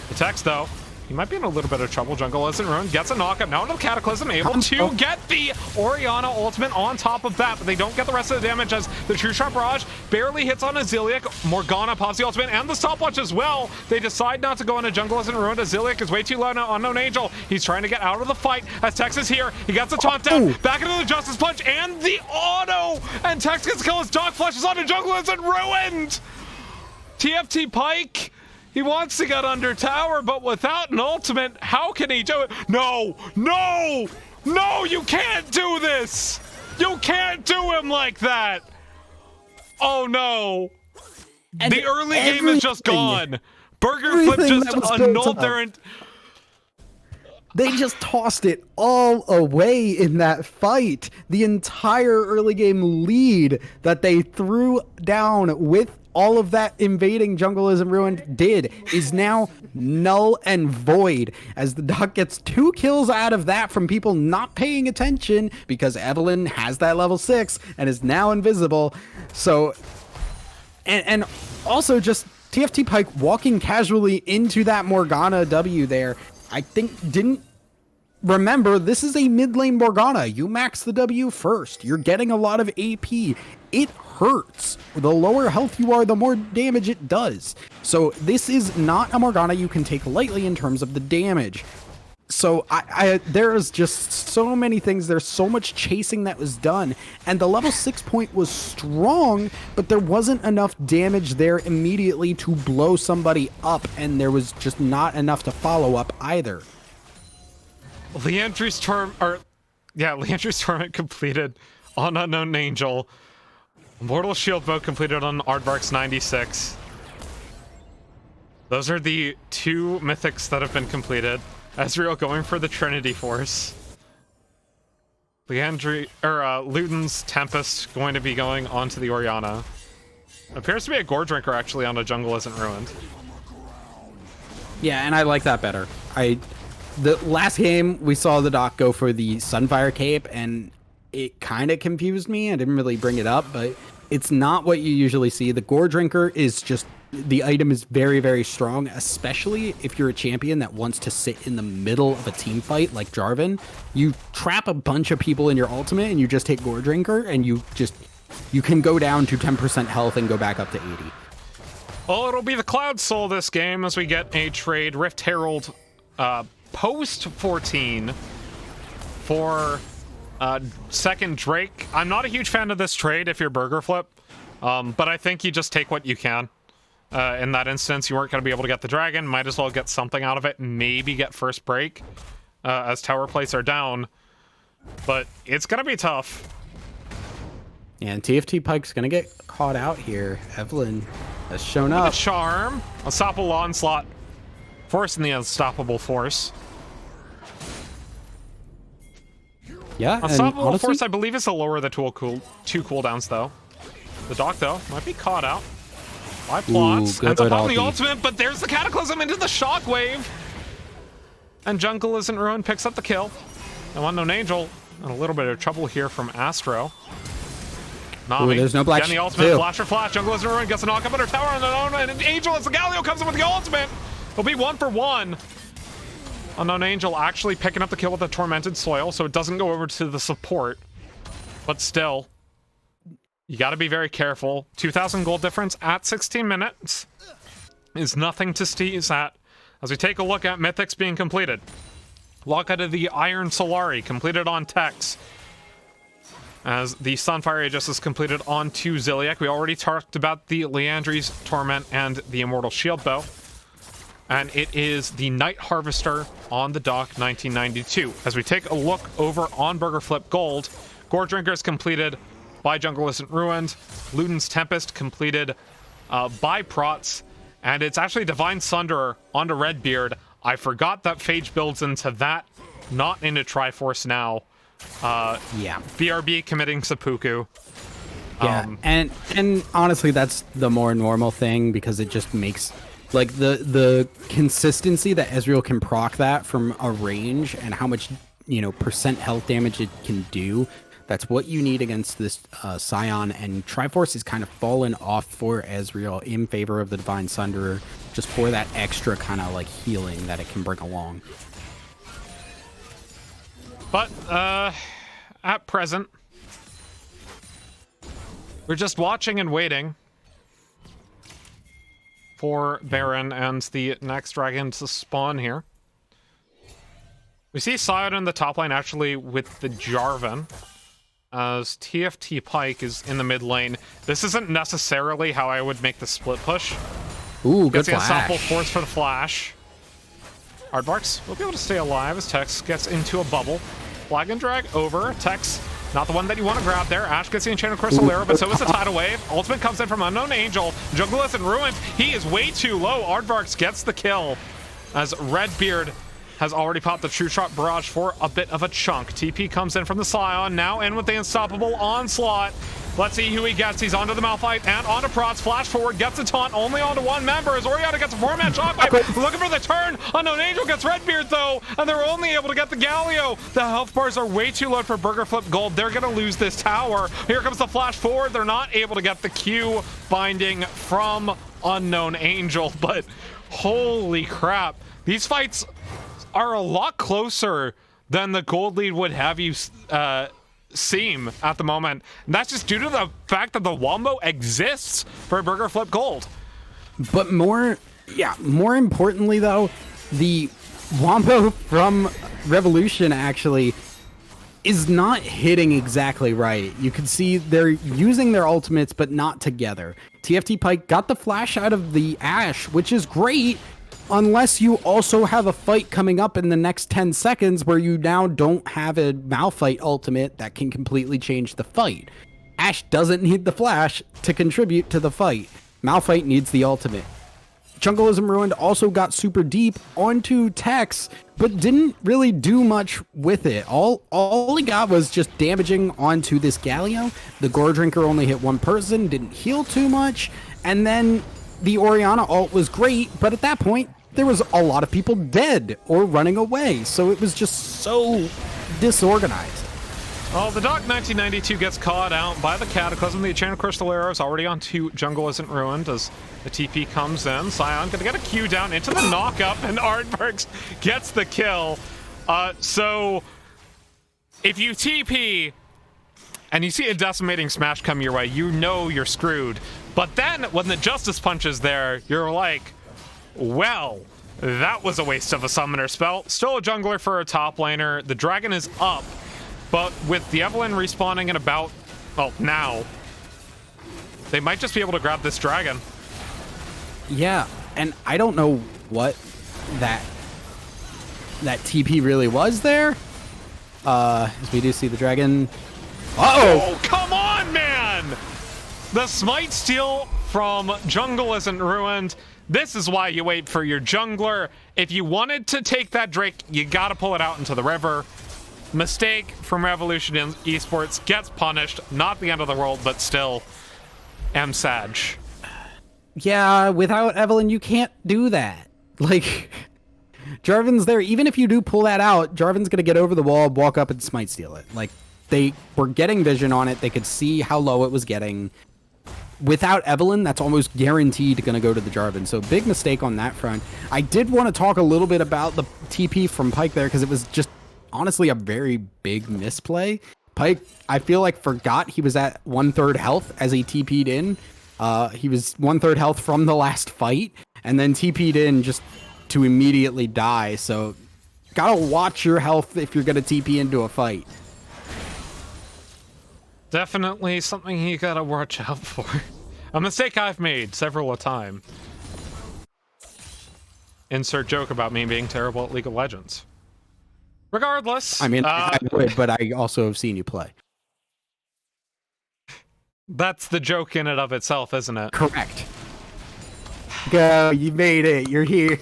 S1: The Tex, though, he might be in a little bit of trouble. Jungle isn't ruined, gets a knockup. Now into the Cataclysm, able to get the Orianna ultimate on top of that, but they don't get the rest of the damage as the True Shot Barrage barely hits on Aziliak. Morgana pops the ultimate and the stopwatch as well. They decide not to go into Jungle isn't ruined. Aziliak is way too low now. Unknown Angel, he's trying to get out of the fight as Tex is here. He gets the taunt down, back into the Justice Punch and the auto, and Tex gets kill as Doc flashes onto Jungle isn't ruined. TFT Pike, he wants to get under tower, but without an ultimate, how can he do it? No, no, no, you can't do this. You can't do him like that. Oh no.
S2: And
S1: the early game is just gone. Burger Flip just annulled their...
S2: They just tossed it all away in that fight. The entire early game lead that they threw down with all of that invading Jungle Isn't Ruined is now null and void as the Doc gets 2 kills out of that from people not paying attention because Evelyn has that level 6 and is now invisible. So, and also just TFT Pike walking casually into that Morgana W there, I think didn't remember this is a mid lane Morgana. You max the W first. You're getting a lot of AP. It hurts. The lower health you are, the more damage it does. So this is not a Morgana you can take lightly in terms of the damage. So there's just so many things. There's so much chasing that was done. And the level 6 point was strong, but there wasn't enough damage there immediately to blow somebody up. And there was just not enough to follow up either.
S1: Leandry's tournament completed on Unknown Angel. Mortal Shield boat completed on Aardvark's 96. Those are the 2 mythics that have been completed. Ezreal going for the Trinity Force. Luton's Tempest going to be going onto the Orianna. Appears to be a Gore Drinker actually on a Jungle Isn't Ruined.
S2: Yeah, and I like that better. The last game we saw the Doc go for the Sunfire Cape, and it kind of confused me. I didn't really bring it up, but it's not what you usually see. The Gore Drinker is just, the item is very, very strong, especially if you're a champion that wants to sit in the middle of a team fight like Jarvan. You trap a bunch of people in your ultimate and you just hit Gore Drinker and you can go down to 10% health and go back up to 80.
S1: Well, it'll be the Cloud Soul this game as we get a trade. Rift Herald post 14 for second Drake. I'm not a huge fan of this trade if you're Burger Flip, but I think you just take what you can. In that instance, you weren't going to be able to get the dragon. Might as well get something out of it. Maybe get first break as tower plates are down. But it's going to be tough.
S2: And TFT Pike's going to get caught out here. Evelyn has shown up.
S1: The charm. Unstoppable Onslaught. Forcing the Unstoppable Force.
S2: Yeah,
S1: Unstoppable
S2: honestly,
S1: Force, I believe, is to lower the 2 cooldowns, though. The Doc, though, might be caught out by plots. Ends up on the ultimate, but there's the Cataclysm into the Shockwave. And Jungle Isn't Ruined picks up the kill. And Unknown Angel in a little bit of trouble here from Astro. Nami.
S2: Ooh, there's no black
S1: the ultimate, flash for flash. Jungle Isn't Ruined gets a knock up under tower on the own, and Angel as the Galio comes in with the ultimate. It'll be 1 for 1. Unknown Angel actually picking up the kill with the Tormented Soil, so it doesn't go over to the support. But still. You got to be very careful. 2,000 gold difference at 16 minutes is nothing to sneeze at. As we take a look at Mythics being completed. Lock out of the Iron Solari, completed on Tex. As the Sunfire Aegis is completed on 2 Ziliak. We already talked about the Leandri's Torment and the Immortal Shield Bow. And it is the Night Harvester on the dock 1992. As we take a look over on Burger Flip Gold, Gore Drinker is completed by Jungle Isn't Ruined. Luden's Tempest completed by Prots. And it's actually Divine Sunderer onto Redbeard. I forgot that Phage builds into that, not into Triforce now.
S2: Yeah.
S1: BRB committing seppuku.
S2: Yeah, and honestly, that's the more normal thing because it just makes like the consistency that Ezreal can proc that from a range and how much percent health damage it can do. That's what you need against this Scion, and Triforce has kind of fallen off for Ezreal in favor of the Divine Sunderer, just for that extra kind of like healing that it can bring along.
S1: But at present, we're just watching and waiting for Baron and the next dragon to spawn here. We see Scion in the top lane actually with the Jarvan, as TFT Pike is in the mid lane. This isn't necessarily how I would make the split push.
S2: Ooh, good
S1: gets the
S2: flash.
S1: Unstoppable Force for the flash. Aardvarks will be able to stay alive as Tex gets into a bubble. Flag and drag over. Tex, not the one that you want to grab there. Ash gets the Enchanted Crystal Arrow, but so is the Tidal Wave. Ultimate comes in from Unknown Angel. Jungle Isn't Ruined. He is way too low. Aardvarks gets the kill as Redbeard has already popped the True Shot Barrage for a bit of a chunk. TP comes in from the Scion, now in with the Unstoppable Onslaught. Let's see who he gets. He's onto the Malphite and onto Prots. Flash forward, gets a taunt only onto one member as Orianna gets a 4-man shockwave. Looking for the turn. Unknown Angel gets Redbeard though, and they're only able to get the Galio. The health bars are way too low for Burger Flip Gold. They're gonna lose this tower. Here comes the flash forward. They're not able to get the Q binding from Unknown Angel, but holy crap. These fights are a lot closer than the gold lead would have you seem at the moment. And that's just due to the fact that the Wombo exists for Burger Flip Gold.
S2: But more importantly though, the Wombo from Revolution actually is not hitting exactly right. You can see they're using their ultimates, but not together. TFT Pike got the flash out of the Ashe, which is great, unless you also have a fight coming up in the next 10 seconds where you now don't have a Malphite ultimate that can completely change the fight. Ashe doesn't need the flash to contribute to the fight. Malphite needs the ultimate. Jungle Isn't Ruined also got super deep onto Tex, but didn't really do much with it. All he got was just damaging onto this Galio. The Gore Drinker only hit one person, didn't heal too much, and then the Orianna ult was great, but at that point, there was a lot of people dead or running away, so it was just so disorganized.
S1: Well, the Dock 1992 gets caught out by the Cataclysm. The Enchanted Crystal Arrow is already onto Jungle Isn't Ruined as the TP comes in. Scion gonna get a Q down into the knockup, and Aardvarks gets the kill. So, if you TP and you see a Decimating Smash come your way, you know you're screwed. But then, when the Justice Punch is there, you're like, well, that was a waste of a summoner spell. Still a jungler for a top laner. The dragon is up, but with the Evelynn respawning in about, well, now, they might just be able to grab this dragon.
S2: Yeah, and I don't know what that TP really was there. As we do see the dragon.
S1: Oh, come on, man! The Smite Steal from Jungle Isn't Ruined. This is why you wait for your jungler. If you wanted to take that Drake, you gotta pull it out into the river. Mistake from Revolution Esports gets punished. Not the end of the world, but still, Sag.
S2: Yeah, without Evelynn, you can't do that. Like, Jarvan's there. Even if you do pull that out, Jarvan's gonna get over the wall, walk up, and Smite Steal it. Like, they were getting vision on it. They could see how low it was getting. Without Evelynn, that's almost guaranteed going to go to the Jarvan. So big mistake on that front. I did want to talk a little bit about the TP from Pike there because it was just honestly a very big misplay. Pike, I feel like, forgot he was at 1/3 health as he TP'd in. He was 1/3 health from the last fight, and then TP'd in just to immediately die. So, gotta watch your health if you're gonna TP into a fight.
S1: Definitely something you gotta watch out for. A mistake I've made several a time. Insert joke about me being terrible at League of Legends. Regardless.
S2: I mean, I would, but I also have seen you play.
S1: That's the joke in and of itself, isn't it?
S2: Correct. Go, you made it. You're here.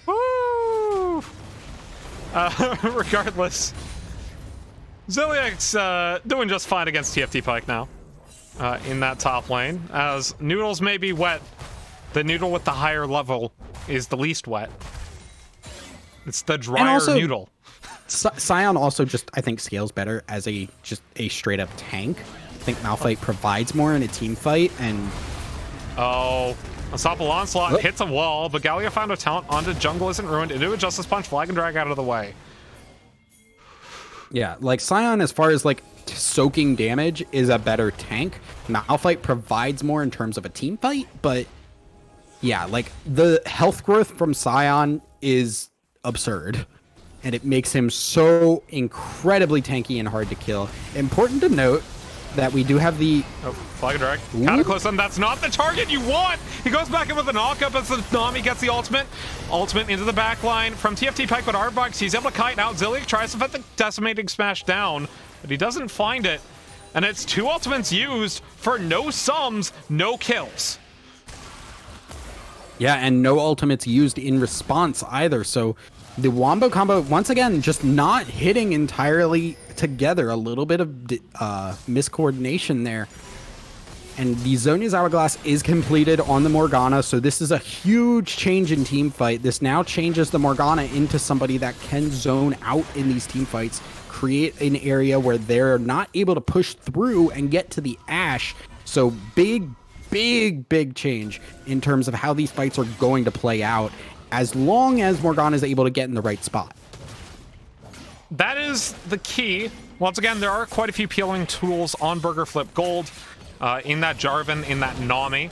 S1: Woo! Regardless. Ziliak's doing just fine against TFT Pike now. In that top lane. As Noodles may be wet, the Noodle with the higher level is the least wet. It's the drier
S2: also,
S1: Noodle.
S2: Scion also just, I think, scales better as a straight up tank. I think Malphite provides more in a team fight, and
S1: oh, Unstoppable Onslaught hits a wall, but Gallia found a talent onto Jungle Isn't Ruined into a Justice Punch, flag and drag out of the way.
S2: Yeah, like Scion, as far as like soaking damage, is a better tank. Malphite provides more in terms of a team fight, but yeah, like the health growth from Scion is absurd, and it makes him so incredibly tanky and hard to kill. Important to note that we do have the
S1: flag and drag. Cataclysm, that's not the target you want! He goes back in with a knockup as the Nami gets the ultimate. Ultimate into the back line from TFT Pike, but Arbok, he's able to kite out. Ziliak tries to put the decimating smash down, but he doesn't find it. And it's 2 ultimates used for no sums, no kills.
S2: Yeah, and no ultimates used in response either. So the Wombo combo, once again, just not hitting entirely together. A little bit of miscoordination there. And the Zhonya's Hourglass is completed on the Morgana, so this is a huge change in team fight. This now changes the Morgana into somebody that can zone out in these team fights, create an area where they're not able to push through and get to the Ashe. So big change in terms of how these fights are going to play out, as long as Morgana is able to get in the right spot.
S1: That is the key. Once again, there are quite a few peeling tools on Burger Flip Gold, in that Jarvan, in that Nami,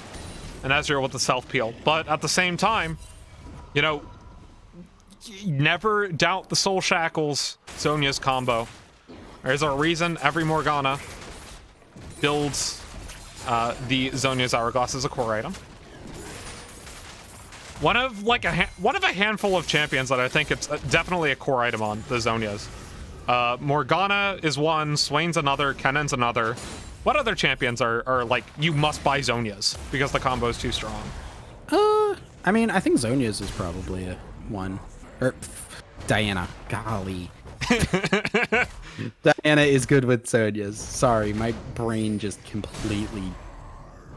S1: and Ezreal with the self peel. But at the same time, you know, never doubt the Soul Shackles Zhonya's combo. There's a reason every Morgana builds the Zhonya's Hourglass as a core item. One of a handful of champions that I think it's definitely a core item on the Zhonya's. Morgana is one, Swain's another, Kennen's another. What other champions are like, you must buy Zhonya's because the combo is too strong?
S2: I mean, I think Zhonya's is probably a one. Or Diana. Golly. Diana is good with Zhonya's. Sorry, my brain just completely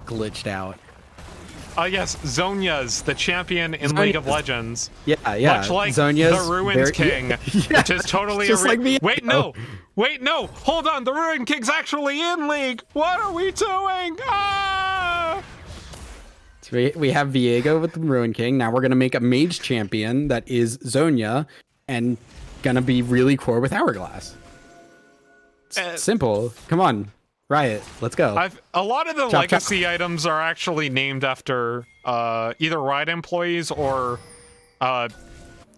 S2: glitched out.
S1: Yes, Zhonya's, the champion in League of Legends.
S2: Yeah.
S1: Much like
S2: Zhonya's
S1: the Ruined King, which is totally
S2: just like me.
S1: Wait, no, hold on, the Ruined King's actually in League. What are we doing? Ah!
S2: So we have Viego with the Ruined King. Now we're gonna make a mage champion that is Zhonya, and gonna be really core with Hourglass. Simple. Come on. Riot, let's go.
S1: A lot of the legacy items are actually named after either Riot employees or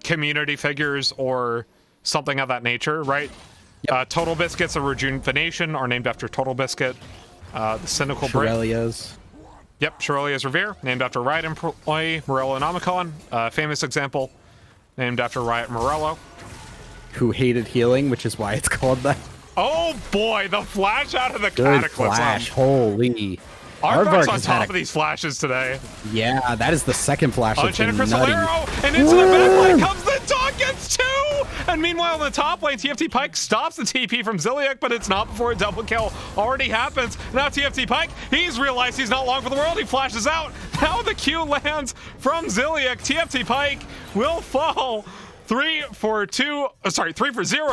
S1: community figures or something of that nature, right? Yep. Total Biscuits of Rejuvenation are named after Total Biscuit. The Cynical Break.
S2: Shurelya's.
S1: Yep, Shurelya's Revere, named after Riot employee Morello Namicon. Famous example, named after Riot Morello.
S2: Who hated healing, which is why it's called that.
S1: Oh boy, the flash out of the
S2: Good
S1: Cataclysm.
S2: Flash, holy.
S1: Aardvark's on top of these flashes today.
S2: Yeah, that is the second flash.
S1: Enchanted Crystal Arrow, and into the back line comes the dog, gets 2! And meanwhile, in the top lane, TFT Pike stops the TP from Ziliak, but it's not before a double kill already happens. Now TFT Pike, he's realized he's not long for the world, he flashes out. Now the Q lands from Ziliak. TFT Pike will fall. 3 for 0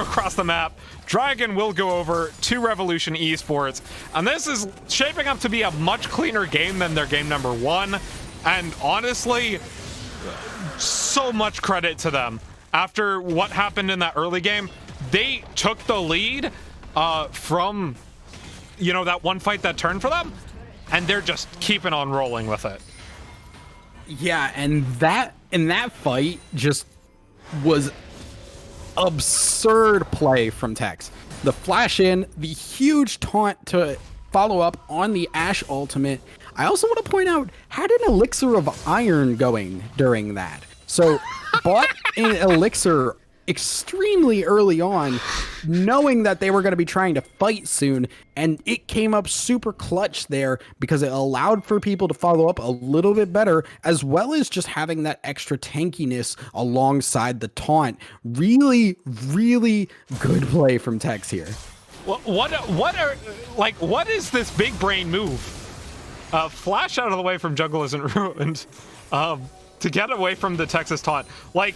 S1: across the map. Dragon will go over to Revolution Esports. And this is shaping up to be a much cleaner game than their game number 1. And honestly, so much credit to them. After what happened in that early game, they took the lead from, you know, that one fight that turned for them, and they're just keeping on rolling with it.
S2: Yeah, and that fight just was absurd play from Tex. The flash in, the huge taunt to follow up on the Ashe ultimate. I also want to point out, had an elixir of iron going during that. So bought an elixir extremely early on, knowing that they were going to be trying to fight soon, and it came up super clutch there because it allowed for people to follow up a little bit better, as well as just having that extra tankiness alongside the taunt. Really, really good play from Tex here.
S1: What is this big brain move? Flash out of the way from jungle isn't ruined. To get away from the Texas taunt, like,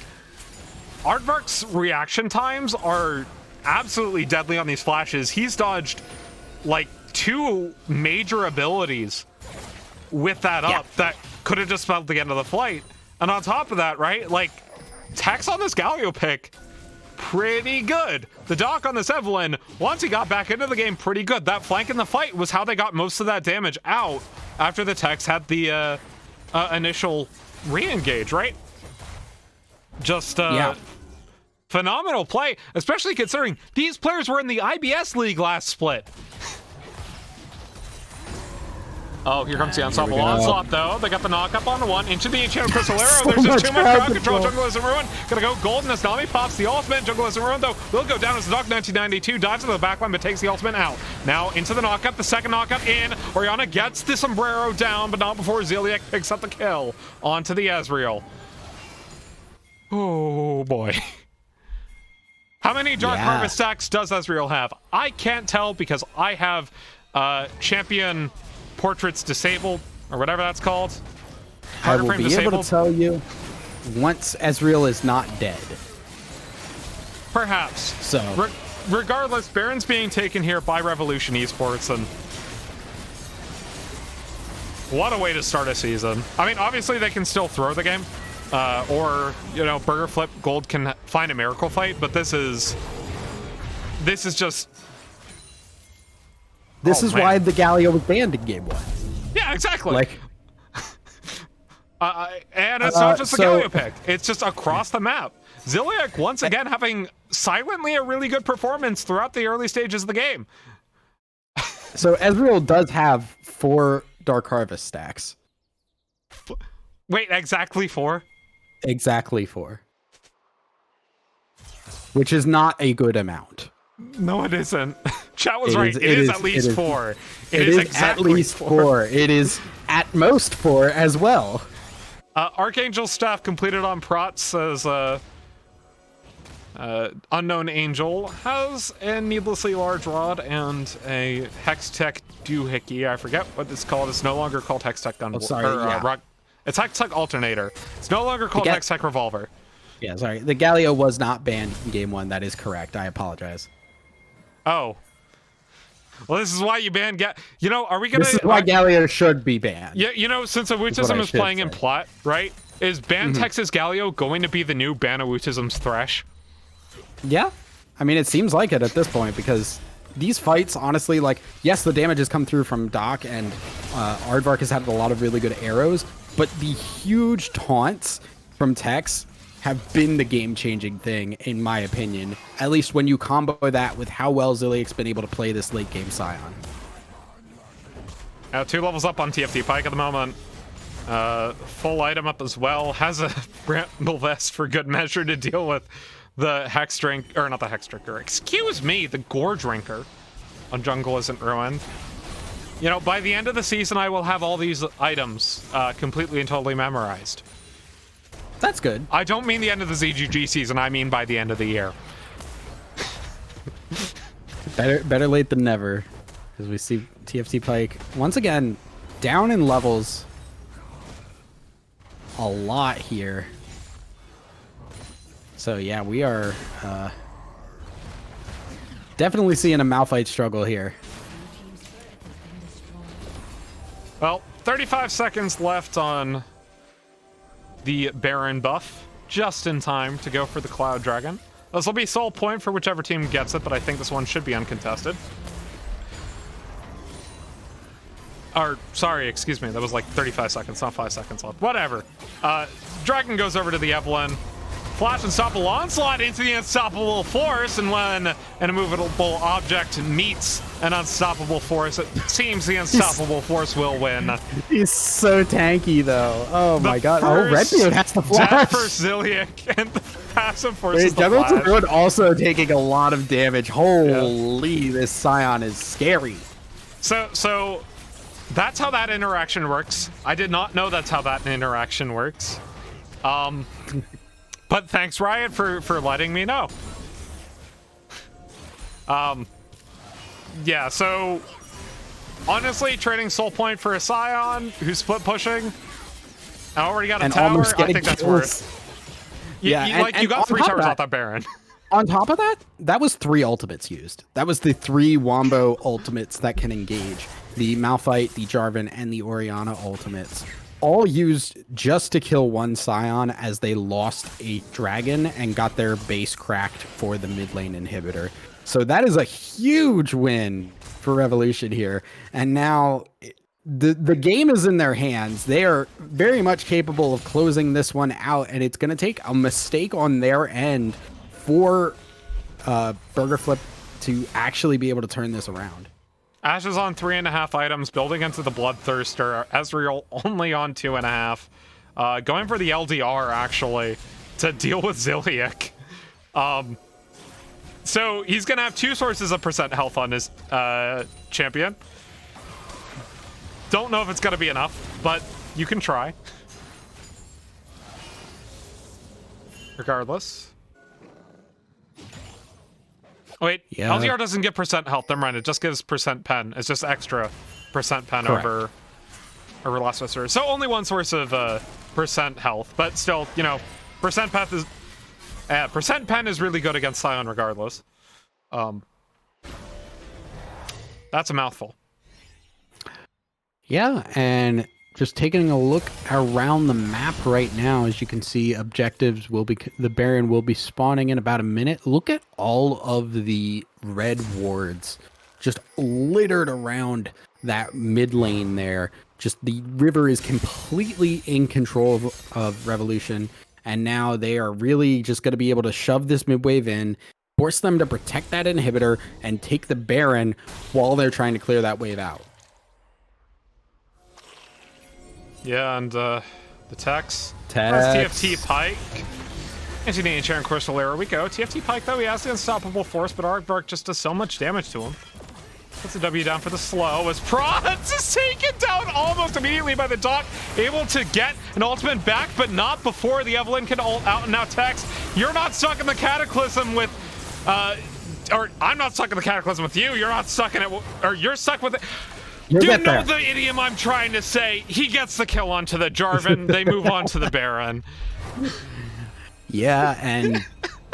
S1: Aardvark's reaction times are absolutely deadly on these flashes. He's dodged like 2 major abilities with that up that could have just spelled the end of the fight. And on top of that, right, like, Tex on this Galio pick, pretty good. The Doc on this Evelyn, once he got back into the game, pretty good. That flank in the fight was how they got most of that damage out after the Tex had the initial re-engage, right? Just phenomenal play, especially considering these players were in the IBS league last split. Oh, here comes the unstoppable onslaught, though. They got the knock up on the one into the Enchanted Crystal Arrow. There's just too much crowd control. Jungle isn't ruined. Gonna go golden as Nami pops the ultimate. Jungle isn't ruined, though. Will go down as the Doc 1992. Dives into the backline, but takes the ultimate out. Now into the knockup. The second knockup in. Orianna gets the sombrero down, but not before Ziliek picks up the kill onto the Ezreal. Oh, boy. How many Dark Harvest stacks does Ezreal have? I can't tell because I have champion portraits disabled, or whatever that's called.
S2: I will be able to tell you once Ezreal is not dead.
S1: Perhaps.
S2: So,
S1: regardless, Baron's being taken here by Revolution Esports, and what a way to start a season. I mean, obviously they can still throw the game. Or, you know, Burger Flip Gold can find a miracle fight, but this is just...
S2: This is why the Galio was banned in Game 1.
S1: Yeah, exactly.
S2: Like,
S1: and it's not just the Galio pick. It's just across the map. Ziliek, once again, having silently a really good performance throughout the early stages of the game.
S2: So Ezreal does have 4 Dark Harvest stacks.
S1: Wait, exactly 4?
S2: Exactly 4. Which is not a good amount.
S1: No, it isn't. Chat was right. It is at least 4.
S2: It is exactly at least 4. It is at most 4 as well.
S1: Archangel staff completed on Prot says Unknown Angel has a needlessly large rod and a Hextech doohickey. I forget what it's called. It's no longer called Hextech gun. It's Hextech Alternator. It's no longer called Hextech Revolver.
S2: Yeah, sorry. The Galio was not banned in Game 1. That is correct. I apologize.
S1: Oh. Well, this is why you banned you know, are we gonna...
S2: This is why Galio should be banned.
S1: Yeah, you know, since Awutism is playing in plot, right? Is ban Texas Galio going to be the new ban Awutism's Thresh?
S2: Yeah. I mean, it seems like it at this point, because these fights, honestly, like, yes, the damage has come through from Doc, and Aardvark has had a lot of really good arrows, but the huge taunts from Tex have been the game-changing thing, in my opinion. At least when you combo that with how well Ziliek's been able to play this late-game Scion.
S1: 2 levels up on TFT Pike at the moment. Full item up as well. Has a Bramble Vest for good measure to deal with the Hex Drink, or not the Hex Drinker, excuse me, the Gore Drinker on Jungle Isn't Ruined. You know, by the end of the season, I will have all these items completely and totally memorized.
S2: That's good.
S1: I don't mean the end of the ZGG season, I mean by the end of the year.
S2: Better late than never, as we see TFT Pike once again down in levels a lot here. So yeah, we are definitely seeing a Malphite struggle here.
S1: Well, 35 seconds left on the Baron buff, just in time to go for the Cloud Dragon. This will be soul point for whichever team gets it, but I think this one should be uncontested. Or, sorry, excuse me, that was like 35 seconds, not 5 seconds left. Whatever. Dragon goes over to the Evelyn. Flash Unstoppable Onslaught into the Unstoppable Force, and when an immovable object meets an Unstoppable Force, it seems the Unstoppable Force will win.
S2: He's so tanky, though. Oh my god. Oh, Redbeard has the Flash.
S1: Death for Zilliak, and the passive force is the
S2: Jungle
S1: Flash.
S2: Druid also taking a lot of damage. Holy, this Scion is scary.
S1: So that's how that interaction works. I did not know that's how that interaction works. But thanks, Riot, for letting me know. Yeah, so honestly, trading Soul Point for a Scion who's split pushing, I already got a
S2: and
S1: tower.
S2: Almost
S1: I think
S2: kills.
S1: that's worth. You got 3 towers off that Baron.
S2: On top of that, that was 3 ultimates used. That was the 3 Wombo ultimates that can engage. The Malphite, the Jarvan, and the Orianna ultimates. All used just to kill one Scion as they lost a dragon and got their base cracked for the mid lane inhibitor. So that is a huge win for Revolution here. And now the game is in their hands. They are very much capable of closing this one out, and it's going to take a mistake on their end for Burger Flip to actually be able to turn this around.
S1: Ashe is on 3.5 items, building into the Bloodthirster. Ezreal only on 2.5. Going for the LDR, actually, to deal with Zilliak. So he's going to have 2 sources of percent health on his champion. Don't know if it's going to be enough, but you can try. Regardless. Wait,
S2: yeah.
S1: LDR doesn't get percent health. Never mind, it just gives percent pen. It's just extra percent pen over Last Whisper. So only 1 source of percent health, but still, you know, percent pen is really good against Scion regardless. That's a mouthful.
S2: Yeah, and just taking a look around the map right now, as you can see, objectives will be, the Baron will be spawning in about a minute. Look at all of the red wards just littered around that mid lane there. Just the river is completely in control of Revolution, and now they are really just going to be able to shove this mid wave in, force them to protect that inhibitor, and take the Baron while they're trying to clear that wave out.
S1: Yeah, and the Tex. TFT Pike. Anti-Nation Chair and Crystal Arrow we go. TFT Pike, though, he has the Unstoppable Force, but Aardvark just does so much damage to him. Puts the W down for the slow as Prods is taken down almost immediately by the Doc. Able to get an ultimate back, but not before the Evelyn can ult out. And now Tex, you're not stuck in the Cataclysm with... or I'm not stuck in the Cataclysm with you. You're not stuck in it... Or you're stuck with it... Do you know the idiom I'm trying to say? He gets the kill onto the Jarvan. They move on to the Baron.
S2: Yeah, and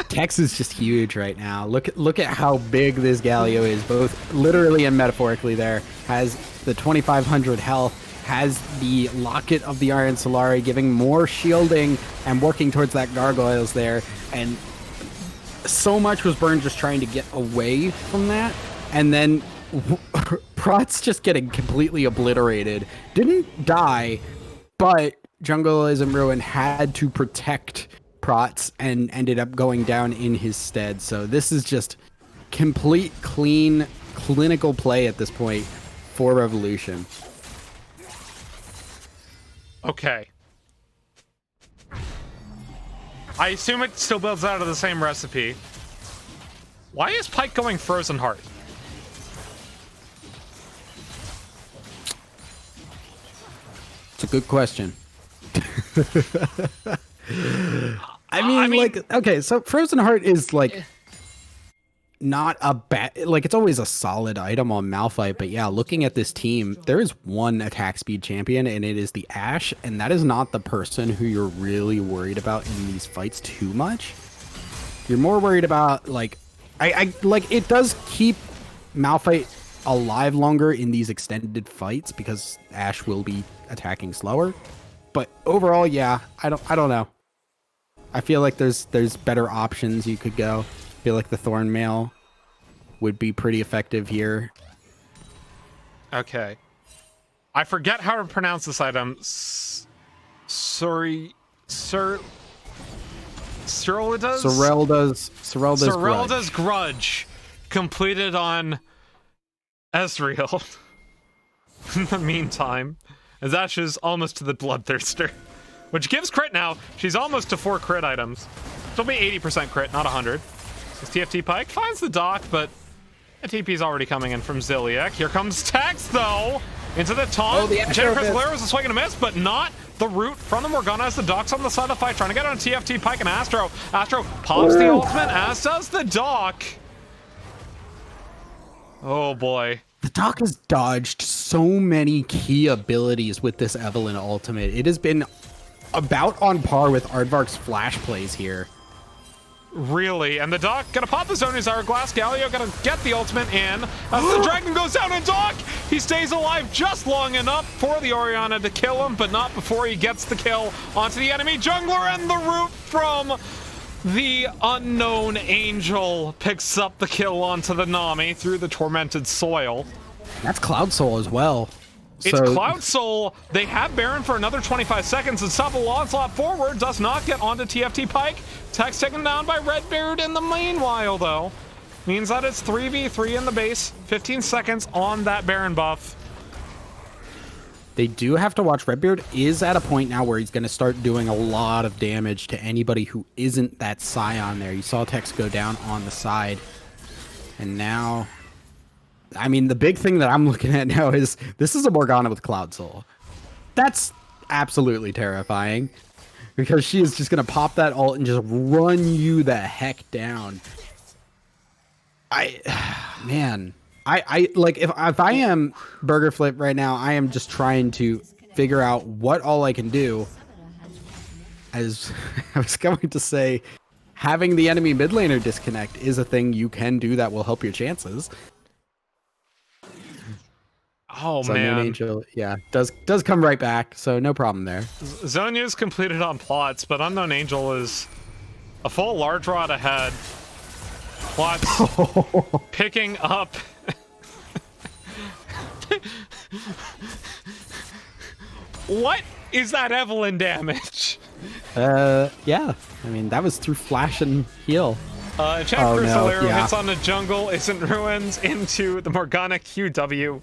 S2: Tex is just huge right now. Look at how big this Galio is, both literally and metaphorically there. Has the 2,500 health, has the Locket of the Iron Solari, giving more shielding and working towards that Gargoyles there. And so much was burned just trying to get away from that. And then Prot's just getting completely obliterated. Didn't die, but Jungleism Ruin had to protect Prots and ended up going down in his stead. So this is just complete, clean, clinical play at this point for Revolution.
S1: Okay. I assume it still builds out of the same recipe. Why is Pike going Frozen Heart?
S2: It's a good question. I mean, like, okay, so Frozen Heart is like not a bad, like, it's always a solid item on Malphite, but yeah, looking at this team, there is one attack speed champion, and it is the Ashe, and that is not the person who you're really worried about in these fights too much. You're more worried about, like, I like, it does keep Malphite alive longer in these extended fights because Ashe will be attacking slower, but overall, yeah, I don't know. I feel like there's better options you could go. I feel like the Thorn Mail would be pretty effective here.
S1: Okay. I forget how to pronounce this item. Sorelda's Grudge. Completed on Ezreal. In the meantime, as Ashes almost to the Bloodthirster. Which gives crit now. She's almost to 4 crit items. She'll be 80% crit, not 100. This TFT Pike finds the dock, but a TP's already coming in from Ziliak. Here comes Tex, though! Into the taunt.
S2: Oh, the
S1: Jennifer's Lair was a swing and a miss, but not the root from the Morgana as the dock's on the side of the fight, trying to get on TFT Pike and Astro. Astro pops the ultimate, as does the dock. Oh boy.
S2: The dock has dodged so many key abilities with this Evelynn ultimate. It has been about on par with Aardvark's flash plays here.
S1: Really, and the dock gonna pop the Zoni's Hourglass. Galio gonna get the ultimate in. As the dragon goes down and dock, he stays alive just long enough for the Orianna to kill him, but not before he gets the kill onto the enemy jungler, and the root from the unknown Angel picks up the kill onto the Nami through the tormented soil.
S2: That's Cloud Soul as well.
S1: It's Cloud Soul. They have Baron for another 25 seconds, and Supple onslaught forward does not get onto TFT Pike. Tex taken down by Redbeard in the meanwhile, though. Means that it's 3v3 in the base. 15 seconds on that Baron buff.
S2: They do have to watch. Redbeard is at a point now where he's going to start doing a lot of damage to anybody who isn't that Scion there. You saw Tex go down on the side. And now... I mean, the big thing that I'm looking at now is this is a Morgana with Cloud Soul. That's absolutely terrifying because she is just going to pop that ult and just run you the heck down. Man, I like if I am Burger Flip right now, I am just trying to figure out what all I can do. As I was going to say, having the enemy mid laner disconnect is a thing you can do that will help your chances.
S1: Oh,
S2: so
S1: man.
S2: Angel, yeah, does come right back, so no problem there.
S1: Zonya's completed on plots, but Unknown Angel is a full large rod ahead. Plots picking up. What is that Evelynn damage?
S2: Yeah. I mean, that was through flash and heal.
S1: Crusader hits on the jungle, is in ruins into the Morgana QW.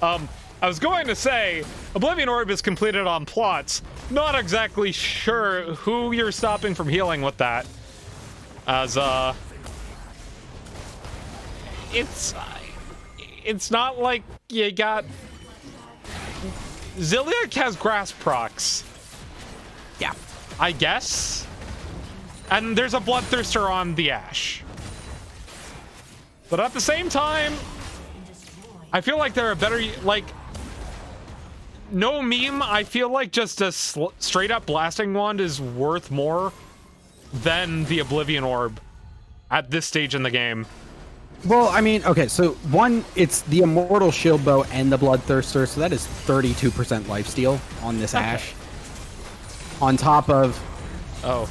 S1: I was going to say, Oblivion Orb is completed on plots. Not exactly sure who you're stopping from healing with that. As, it's not like you got... Ziliak has grass procs.
S2: Yeah.
S1: I guess? And there's a Bloodthirster on the Ashe. But at the same time, I feel like there are better, like, no meme, I feel like just a straight up blasting wand is worth more than the Oblivion Orb at this stage in the game.
S2: Well, I mean, okay, so one, it's the Immortal Shield Bow and the Bloodthirster, so that is 32% lifesteal on this Ashe. On top of...
S1: Oh.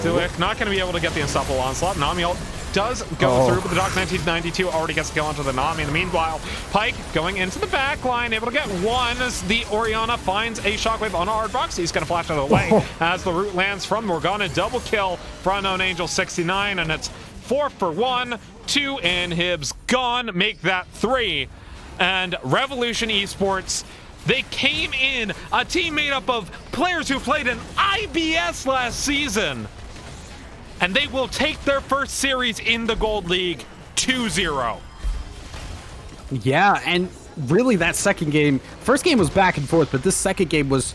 S1: Ziliak not going to be able to get the Unstoppable Onslaught. Nami ult does go through, but the Doc 1992 already gets a kill onto the Nami. In the meanwhile, Pike going into the back line, able to get one as the Orianna finds a shockwave on Aardvark. He's going to flash out of the way as the root lands from Morgana. Double kill for Unknown Angel 69, and it's 4 for 1. 2 inhibs gone, make that 3. And Revolution Esports, they came in, a team made up of players who played in IBS last season. And they will take their first series in the Gold League 2-0.
S2: Yeah, and really that second game, first game was back and forth, but this second game was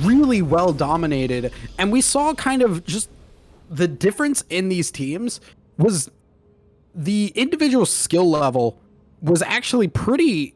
S2: really well dominated. And we saw kind of just the difference in these teams was the individual skill level was actually pretty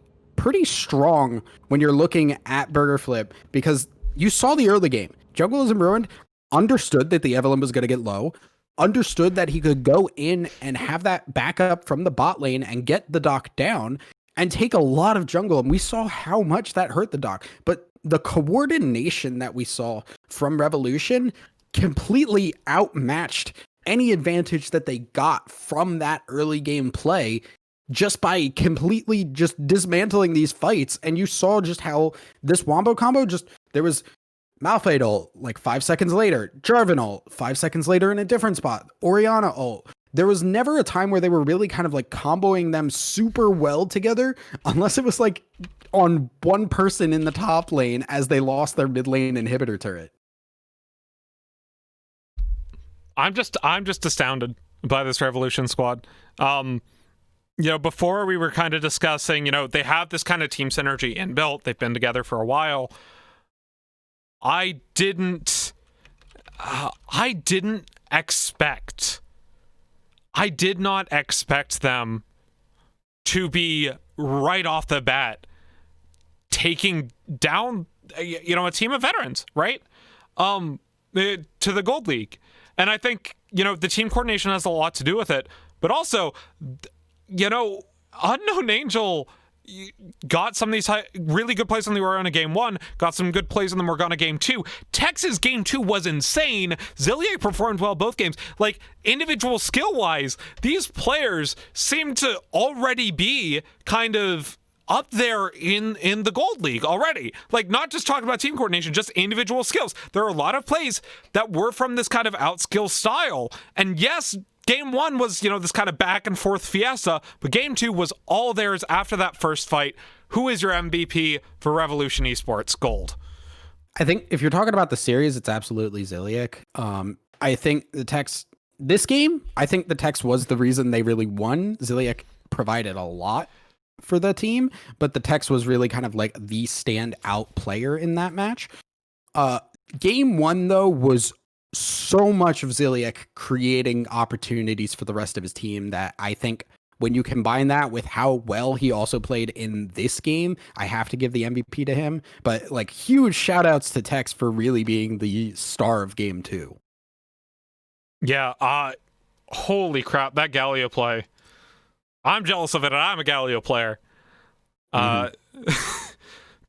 S2: strong when you're looking at Burger Flip, because you saw the early game. Jungleism Ruined understood that the Evelynn was going to get low, understood that he could go in and have that backup from the bot lane and get the Doc down and take a lot of jungle. And we saw how much that hurt the Doc. But the coordination that we saw from Revolution completely outmatched any advantage that they got from that early game play just by completely just dismantling these fights. And you saw just how this wombo combo there was Malphite ult, like 5 seconds later, Jarvan ult, 5 seconds later in a different spot, Orianna ult. There was never a time where they were really kind of like comboing them super well together, unless it was like on one person in the top lane as they lost their mid lane inhibitor turret.
S1: I'm just astounded by this Revolution squad. Before we were kind of discussing, they have this kind of team synergy inbuilt. They've been together for a while. I did not expect them to be right off the bat taking down, a team of veterans, right? To the Gold League. And I think, the team coordination has a lot to do with it. But also, Unknown Angel got some of these really good plays on the Orianna game 1, got some good plays on the Morgana game 2. Texas game 2 was insane. Zilliak performed well both games. Like, individual skill-wise, these players seem to already be kind of up there in the Gold League already. Like, not just talking about team coordination, just individual skills. There are a lot of plays that were from this kind of outskill style. And yes, game 1 was, this kind of back and forth fiesta, but game 2 was all theirs after that first fight. Who is your MVP for Revolution Esports Gold?
S2: I think if you're talking about the series, it's absolutely Zilliak. I think the Tex this game, I think the Tex was the reason they really won. Zilliak provided a lot for the team, but the Tex was really kind of like the standout player in that match. Game 1 though was so much of Zilliak creating opportunities for the rest of his team that I think when you combine that with how well he also played in this game, I have to give the MVP to him. But like, huge shout outs to Tex for really being the star of game 2.
S1: Yeah, holy crap, that Galio play. I'm jealous of it, and I'm a Galio player.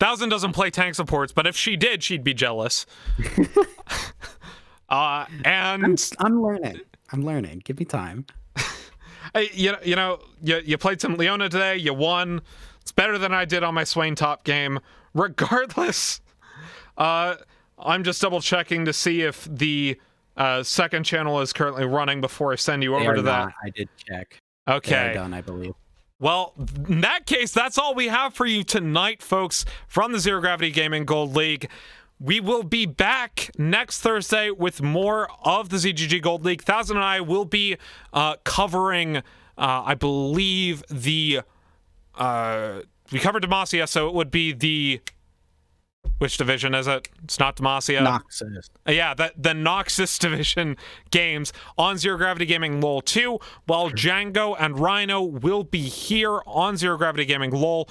S1: Thousand doesn't play tank supports, but if she did, she'd be jealous. And
S2: I'm learning. Give me time.
S1: You played some Leona today. You won. It's better than I did on my Swain top game. Regardless, I'm just double checking to see if the second channel is currently running before I send you over to that.
S2: I did check.
S1: Okay.
S2: They are done, I believe.
S1: Well, in that case, that's all we have for you tonight, folks, from the Zero Gravity Gaming Gold League. We will be back next Thursday with more of the ZGG Gold League. Thousand and I will be covering, I believe, we covered Demacia, so it would be the... Which division is it? It's not Demacia.
S2: Noxus.
S1: Yeah, the Noxus division games on Zero Gravity Gaming LOL 2, while Django and Rhino will be here on Zero Gravity Gaming LOL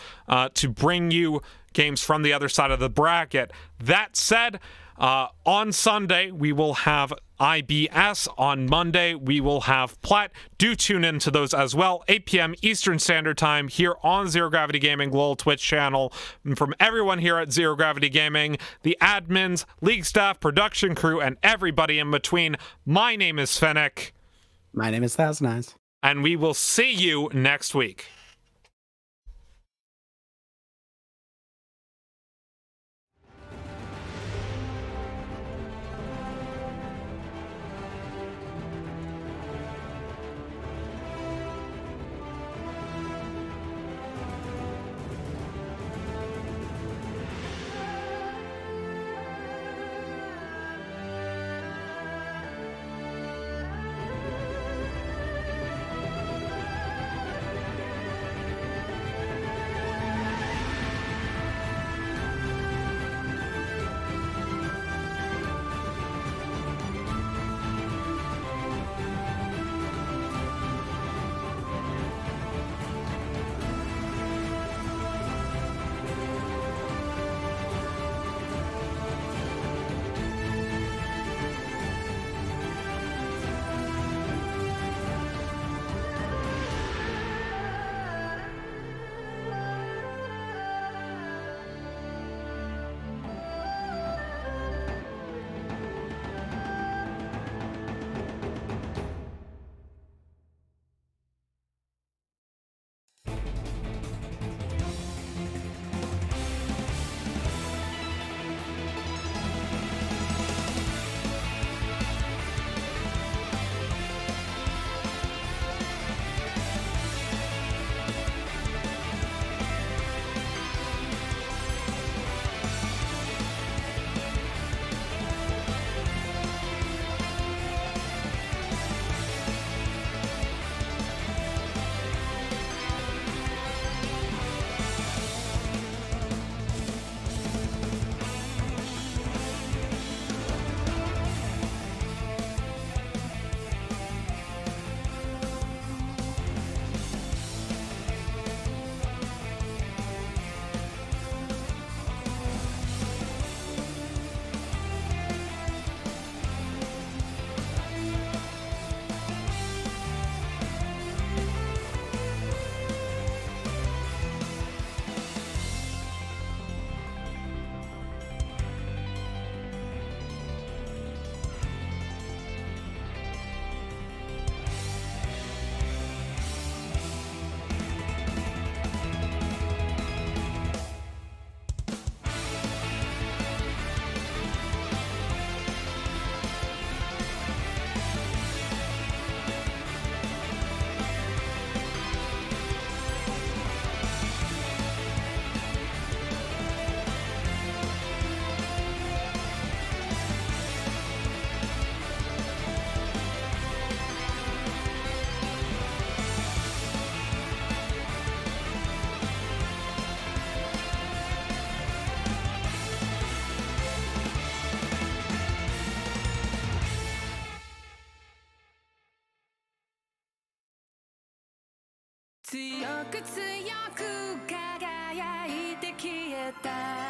S1: to bring you games from the other side of the bracket. That said, on Sunday, we will have IBS. On Monday, we will have Plat. Do tune into those as well. 8 p.m. Eastern Standard Time here on Zero Gravity Gaming LOL Twitch channel. And from everyone here at Zero Gravity Gaming, the admins, league staff, production crew, and everybody in between, my name is Fennec.
S2: My name is Thousand Eyes.
S1: And we will see you next week.
S3: 強く強く輝いて消えた